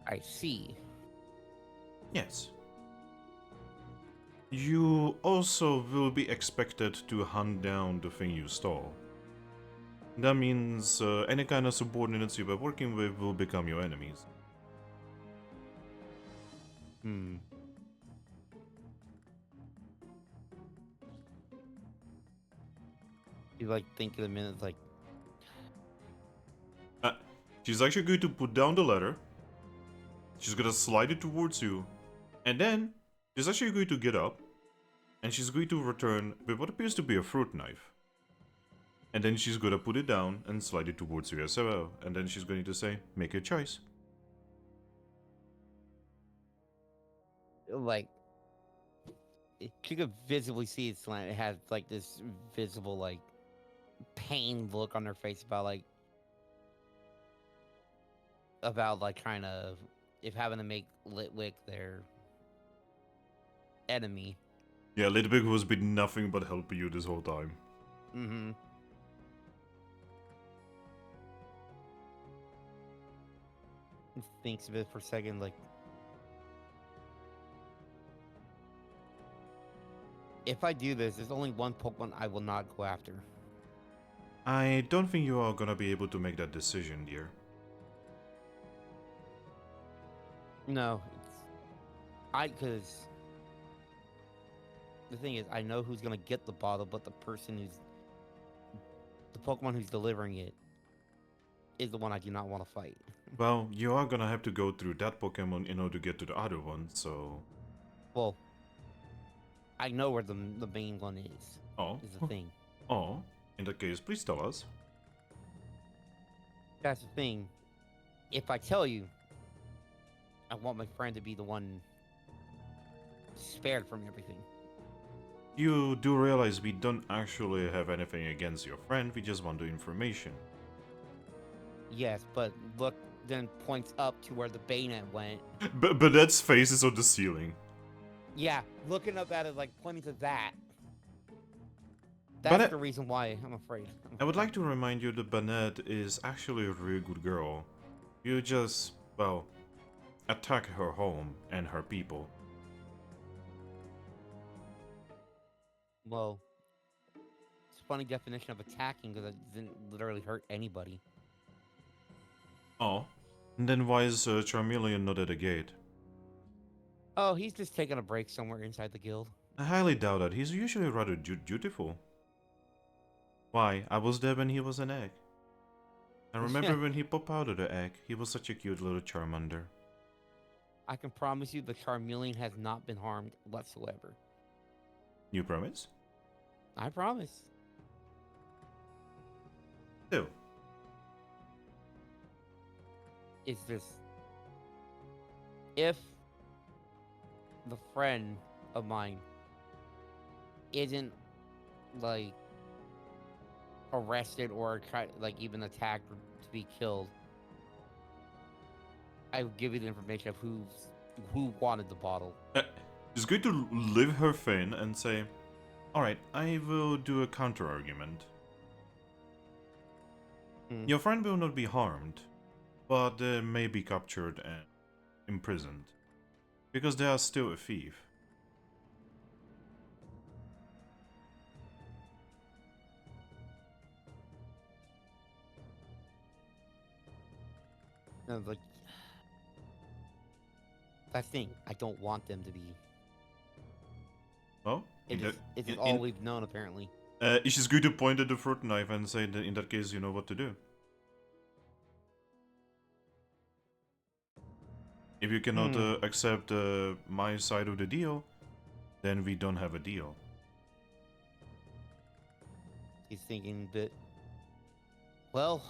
I see. Yes. You also will be expected to hunt down the thing you stole. That means any kind of subordinates you were working with will become your enemies. You like think in a minute, like She's actually going to put down the letter. She's gonna slide it towards you. And then, she's actually going to get up. And she's going to return with what appears to be a fruit knife. And then she's gonna put it down and slide it towards you as well. And then she's going to say, make your choice. Like, you could visibly see it's like it has like this visible like pain look on her face about like kind of if having to make Litwick their enemy. Yeah, Litwick has been nothing but helping you this whole time. Mm-hmm. Thinks of it for a second, like if I do this, there's only one Pokemon I will not go after. I don't think you are gonna be able to make that decision, dear. No, because the thing is, I know who's gonna get the bottle, but the Pokemon who's delivering it is the one I do not want to fight. Well, you are gonna have to go through that Pokemon in order to get to the other one, so... Well, I know where the main one is. Oh. Is the thing. Oh. In that case, please tell us. That's the thing. If I tell you, I want my friend to be the one spared from everything. You do realize we don't actually have anything against your friend, we just want the information. Yes, but look, then points up to where the bayonet went. But that's faces on the ceiling. Yeah, looking up at it, like pointing to that. But That's the reason why I'm afraid. I would like to remind you that Banette is actually a really good girl. You just, well, attack her home and her people. Well, it's a funny definition of attacking because it didn't literally hurt anybody. Oh. And then why is Charmeleon not at the gate? Oh, he's just taking a break somewhere inside the guild. I highly doubt that. He's usually rather dutiful. Why? I was there when he was an egg. I remember when he popped out of the egg. He was such a cute little Charmander. I can promise you the Charmeleon has not been harmed whatsoever. You promise? I promise. Still. It's just... if the friend of mine isn't, like, arrested or, like, even attacked to be killed, I will give you the information of who wanted the bottle. She's going to lift her fin and say, alright, I will do a counter-argument. Your friend will not be harmed, but may be captured and imprisoned. Because they are still a thief. And I was like, that thing, I don't want them to be. Oh? It's all we've known, apparently. She's going to point at the fruit knife and say that in that case you know what to do. If you cannot accept my side of the deal, then we don't have a deal. He's thinking that, well,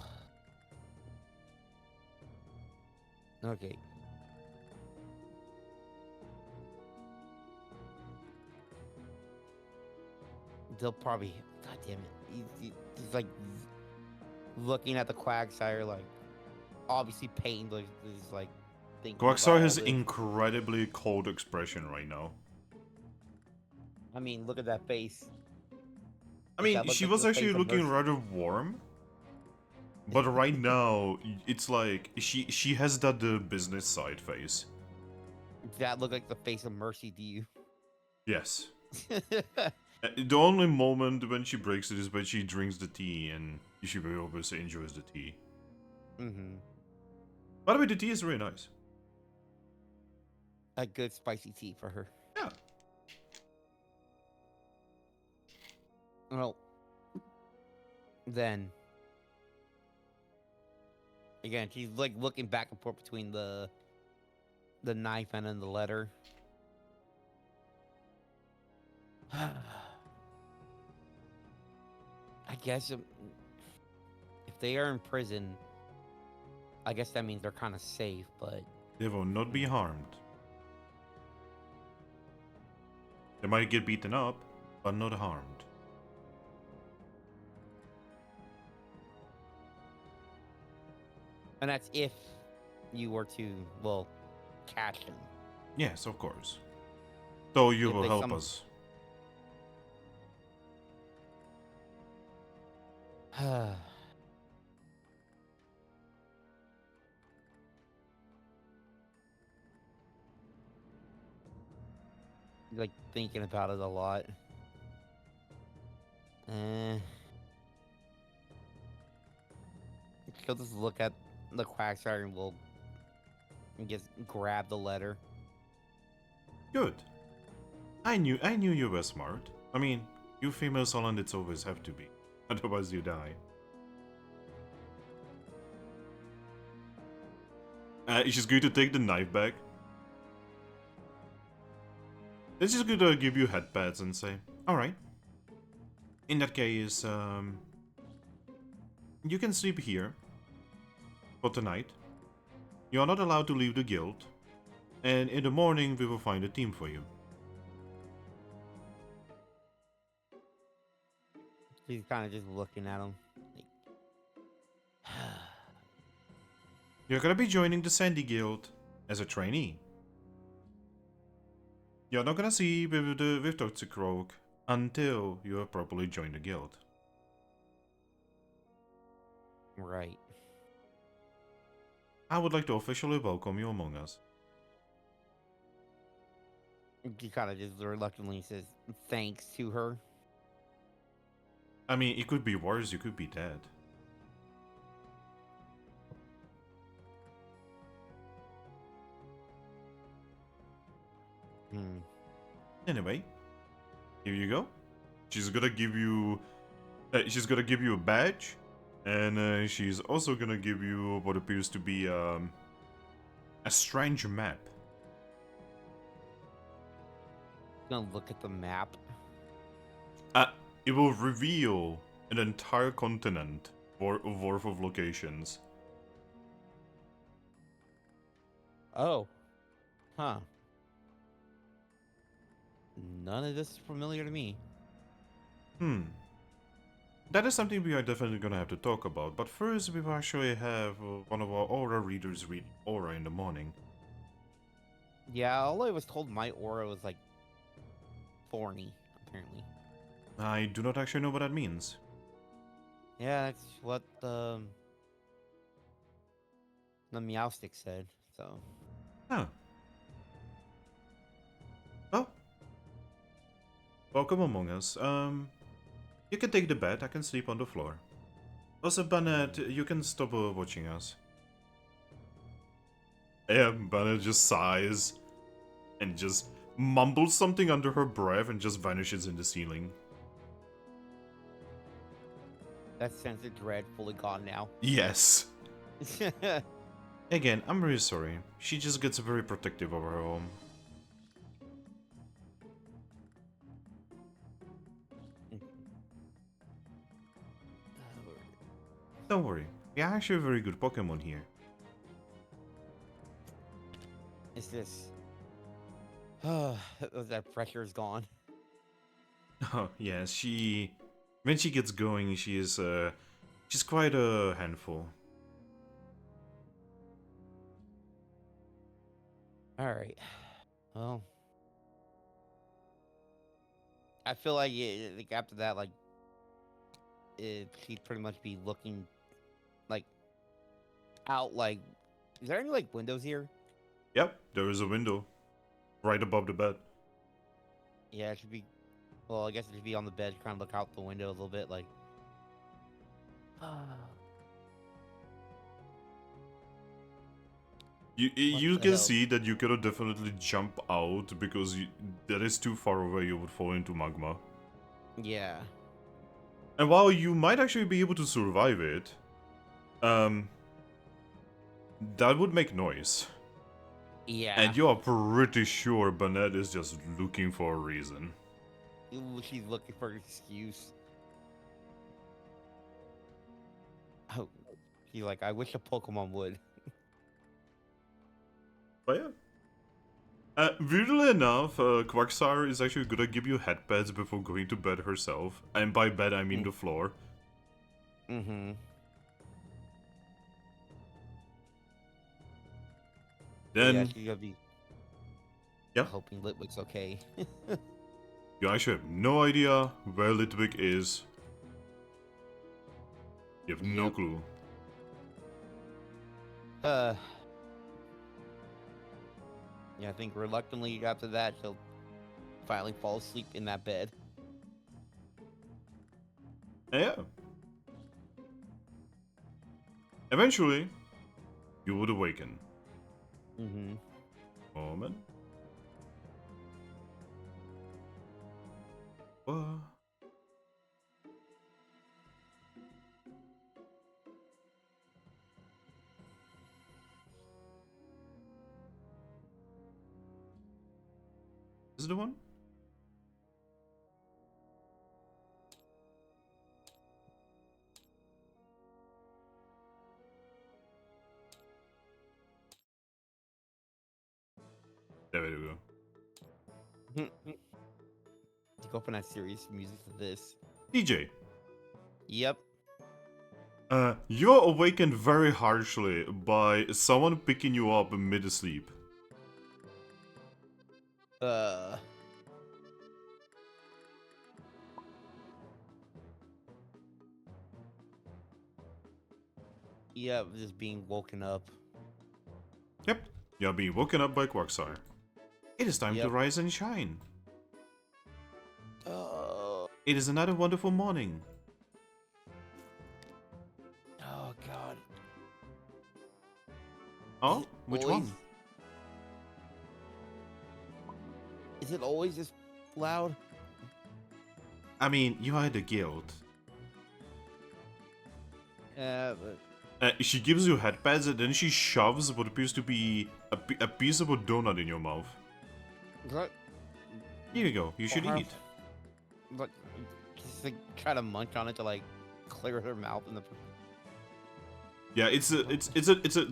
okay. They'll probably, god damn it, he's like looking at the Quagsire, like obviously pained, like this like thing. Quagsire has incredibly cold expression right now. I mean, look at that face. I mean, she was actually looking rather warm. But right now, it's like, she has that business side face. That looked like the face of Mercy to you. Yes. The only moment when she breaks it is when she drinks the tea, and she obviously enjoys the tea. Mm-hmm. By the way, the tea is really nice. A good spicy tea for her. Yeah. Well, then again, she's like looking back and forth between the the knife and then the letter. I guess if they are in prison, I guess that means they're kind of safe, but They will not be harmed. They might get beaten up, but not harmed. and that's if you were to, well, catch them. Yes, of course. So you If will they help some- us. Like thinking about it a lot. She'll just look at the Quagsire and will just grab the letter. Good. I knew you were smart. I mean, you female Salandits always have to be. Otherwise you die. She's going to take the knife back. Then she's going to give you head pats and say, alright. In that case, you can sleep here for tonight. You are not allowed to leave the guild. And in the morning we will find a team for you. She's kind of just looking at him. Like, You're gonna be joining the Sandy Guild as a trainee. You're not gonna see with Toxic Rogue until you have properly joined the guild. right. I would like to officially welcome you among us. He kind of just reluctantly says thanks to her. I mean, it could be worse, you could be dead. Anyway, here you go. She's gonna give you a badge, and she's also gonna give you what appears to be a strange map. Gonna look at the map. It will reveal an entire continent worth of locations. Oh. Huh. None of this is familiar to me. That is something we are definitely gonna have to talk about, but first we will actually have one of our aura readers read aura in the morning. Yeah, all I was told my aura was like thorny, apparently. I do not actually know what that means. Yeah, that's what the Meowstick said, so. Huh. Well, welcome among us. You can take the bed, I can sleep on the floor. Also, Bennett, you can stop watching us. Yeah, Bennett just sighs and just mumbles something under her breath and just vanishes in the ceiling. That sense of dread fully gone now. Yes. Again, I'm really sorry. She just gets very protective of her home. Don't worry, we are actually a very good Pokemon here. Is this? That pressure is gone. Oh, yes, when she gets going, she's quite a handful. All right. Well, I feel like, like after that, like she'd pretty much be looking like out. Like, is there any like windows here? Yep, there is a window right above the bed. Yeah, it should be. Well, I guess it should be on the bed, kind of look out the window a little bit, like. You the can hell? see that you cannot definitely jump out because that is too far away. You would fall into magma. Yeah. And while you might actually be able to survive it, that would make noise. Yeah. And you are pretty sure Burnett is just looking for a reason. She's looking for an excuse. Oh, she's like, I wish a Pokemon would. But yeah. Weirdly enough, Quagsire is actually gonna give you headpads before going to bed herself. And by bed, I mean the floor. Mm-hmm. Then, Yeah, she's gonna be yeah, hoping Litwick's okay. you actually have no idea where Litwick is. You have no Yep. clue. Yeah, I think reluctantly after that, she'll finally fall asleep in that bed. And yeah. Eventually, you would awaken. Mm-hmm. Moment. What? Is it the one? There we go. To go from that serious music to this. DJ, Yep. you're awakened very harshly by someone picking you up mid-sleep. Yep, just being woken up. Yep, you're being woken up by Quagsire. It is time to Yep. rise and shine. Oh It is another wonderful morning. God. Oh, Is it which always- one? Is it always this loud? I mean, you are at the guild. But She gives you headpads and then she shoves what appears to be a piece of a donut in your mouth. what? Here you go, you should Or- eat. Like, just like try to munch on it to like clear her mouth in the. Yeah, it's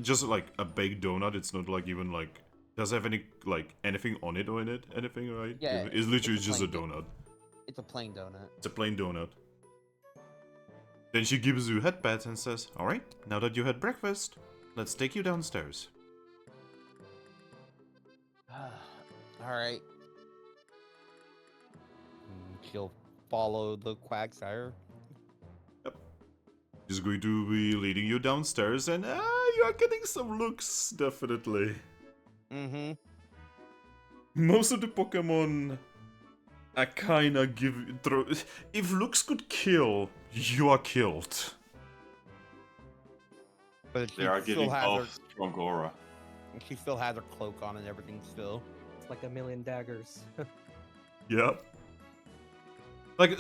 just like a baked donut. It's not like even like does have any like anything on it or in it, anything, right? Yeah, it's literally it's a just a plain donut. It's a plain donut. It's a plain donut. Then she gives you headpads and says, "All right, now that you had breakfast, let's take you downstairs." All right. She'll follow the Quagsire. She's going to be leading you downstairs, and you are getting some looks, definitely. Mm-hmm. Most of the Pokemon I kinda throw. If looks could kill, you are killed. But she They are still giving has her. off strong aura. She still has her cloak on and everything still. It's like a million daggers. Yep. Like,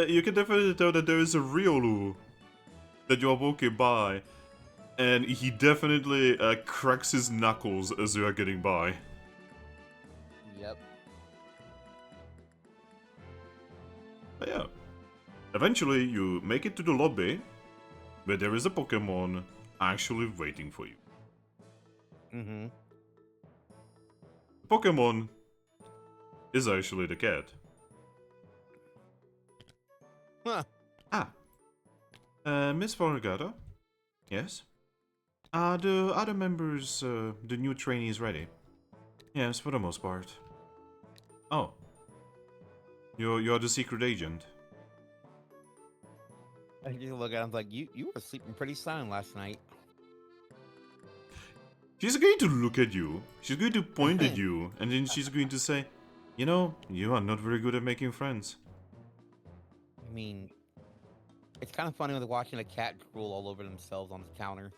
you can definitely tell that there is a Riolu that you are walking by, and he definitely cracks his knuckles as you are getting by. Yep. But yeah. Eventually, you make it to the lobby, where there is a Pokemon actually waiting for you. Mm-hmm. The Pokemon is actually the cat. Huh. Miss Forgata? Yes? Are the other members, the new trainees ready? Yes, for the most part. Oh. You're the secret agent. I just look at him like, you were sleeping pretty sound last night. She's going to look at you, she's going to point at you, and then she's going to say, you know, you are not very good at making friends. I mean, it's kind of funny with watching a cat drool all over themselves on the counter.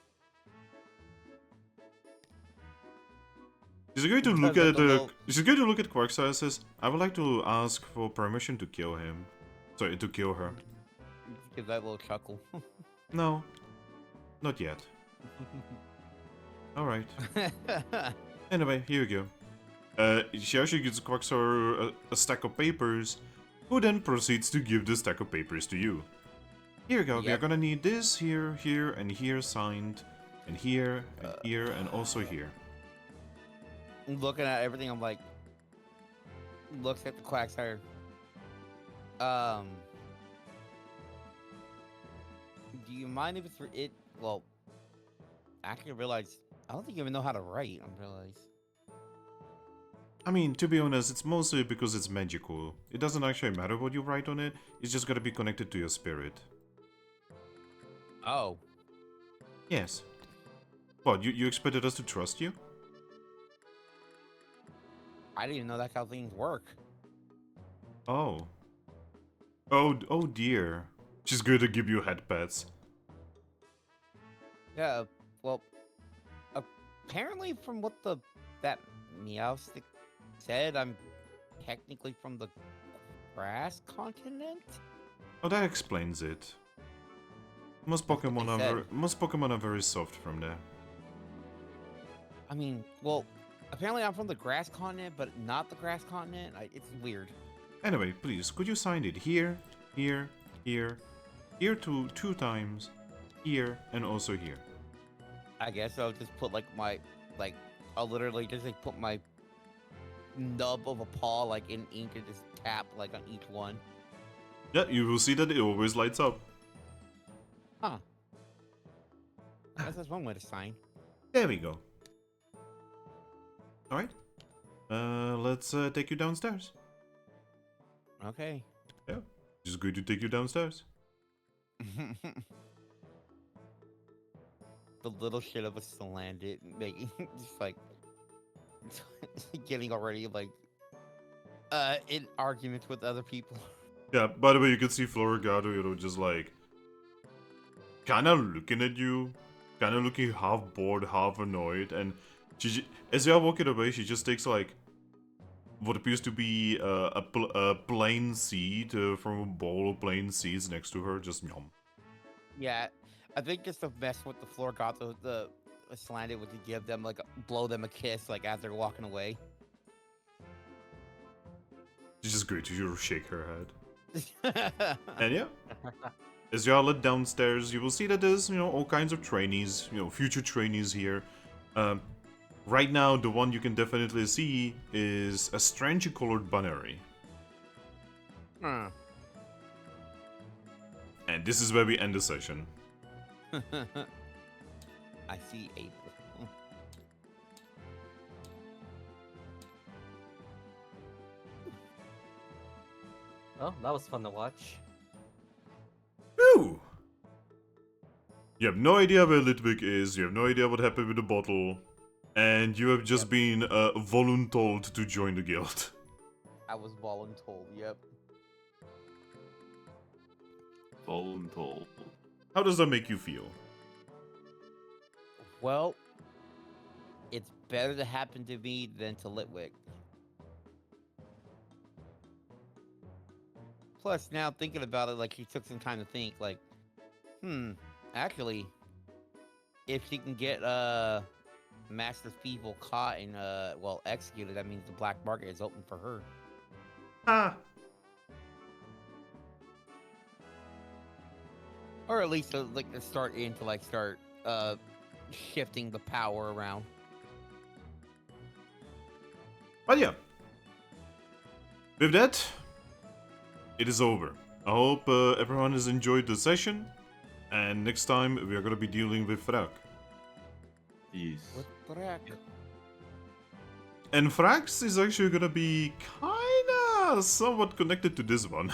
She's going to Because look of at the little- she's going to look at Quagsire and says, I would like to ask for permission to kill him. Sorry, to kill her. Give that little chuckle. No. Not yet. Alright. Anyway, here you go. She actually gives Quaxar a stack of papers, who then proceeds to give the stack of papers to you. Here you go, you're Yep. gonna need this here, here, and here signed, and here, and also here. Looking at everything, I'm like, looks at the Quagsire. Do you mind if it's it? Well, I actually realize I don't think you even know how to write. I realize. I mean, to be honest, it's mostly because it's magical. It doesn't actually matter what you write on it, it's just gotta be connected to your spirit. Oh, Yes. What, you expected us to trust you? I didn't even know that's how things work. Oh. Oh dear. She's going to give you head pats. Yeah. Well, apparently, from what that Meowstic said, I'm technically from the grass continent. Oh, that explains it. Most That's what Pokemon they are said. most Pokemon are very soft from there. I mean, well, apparently I'm from the grass continent, but not the grass continent. It's weird. Anyway, please, could you sign it here, here, here, here two times, here, and also here. I guess I'll just put I'll literally just put my nub of a paw in ink and just tap on each one. Yeah, you will see that it always lights up. Huh. I guess that's one way to sign. There we go. Alright. Let's take you downstairs. Okay. Yeah. Just going to take you downstairs. The little shit of a Salandit making just getting already in arguments with other people. Yeah, by the way, you can see Florigato, just kinda looking at you, kinda looking half bored, half annoyed, and as you're walking away, she just takes what appears to be a plain seed from a bowl of plain seeds next to her, just yum. Yeah, I think just to mess with the Florigato, the Salandit was to give them blow them a kiss as they're walking away. She's just great to shake her head. And yeah, as y'all led downstairs, you will see that there's, all kinds of trainees, future trainees here. Right now, the one you can definitely see is a strangely colored Buneary. Huh. And this is where we end the session. I see April. Well, that was fun to watch. Ooh! You have no idea where Litwick is, you have no idea what happened with the bottle, and you have just been voluntold to join the guild. I was voluntold, yep. Voluntold. How does that make you feel? Well, it's better to happen to me than to Litwick. Plus, now thinking about it, he took some time to think, actually, if she can get, Master's people caught and, executed, that means the black market is open for her. Ah! Or at least, to start shifting the power around. But yeah. With that, it is over. I hope everyone has enjoyed the session, and next time we are gonna be dealing with Frak. Yes. What the heck? And Frax is actually gonna be kinda somewhat connected to this one.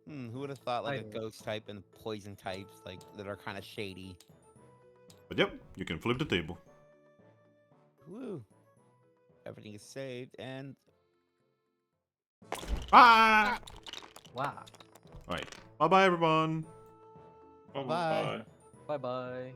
Who would have thought a I- ghost type and poison types that are kind of shady? But yep, you can flip the table. Woo! Everything is saved and Ah! Wow. Alright. Bye bye everyone. Bye. Bye bye.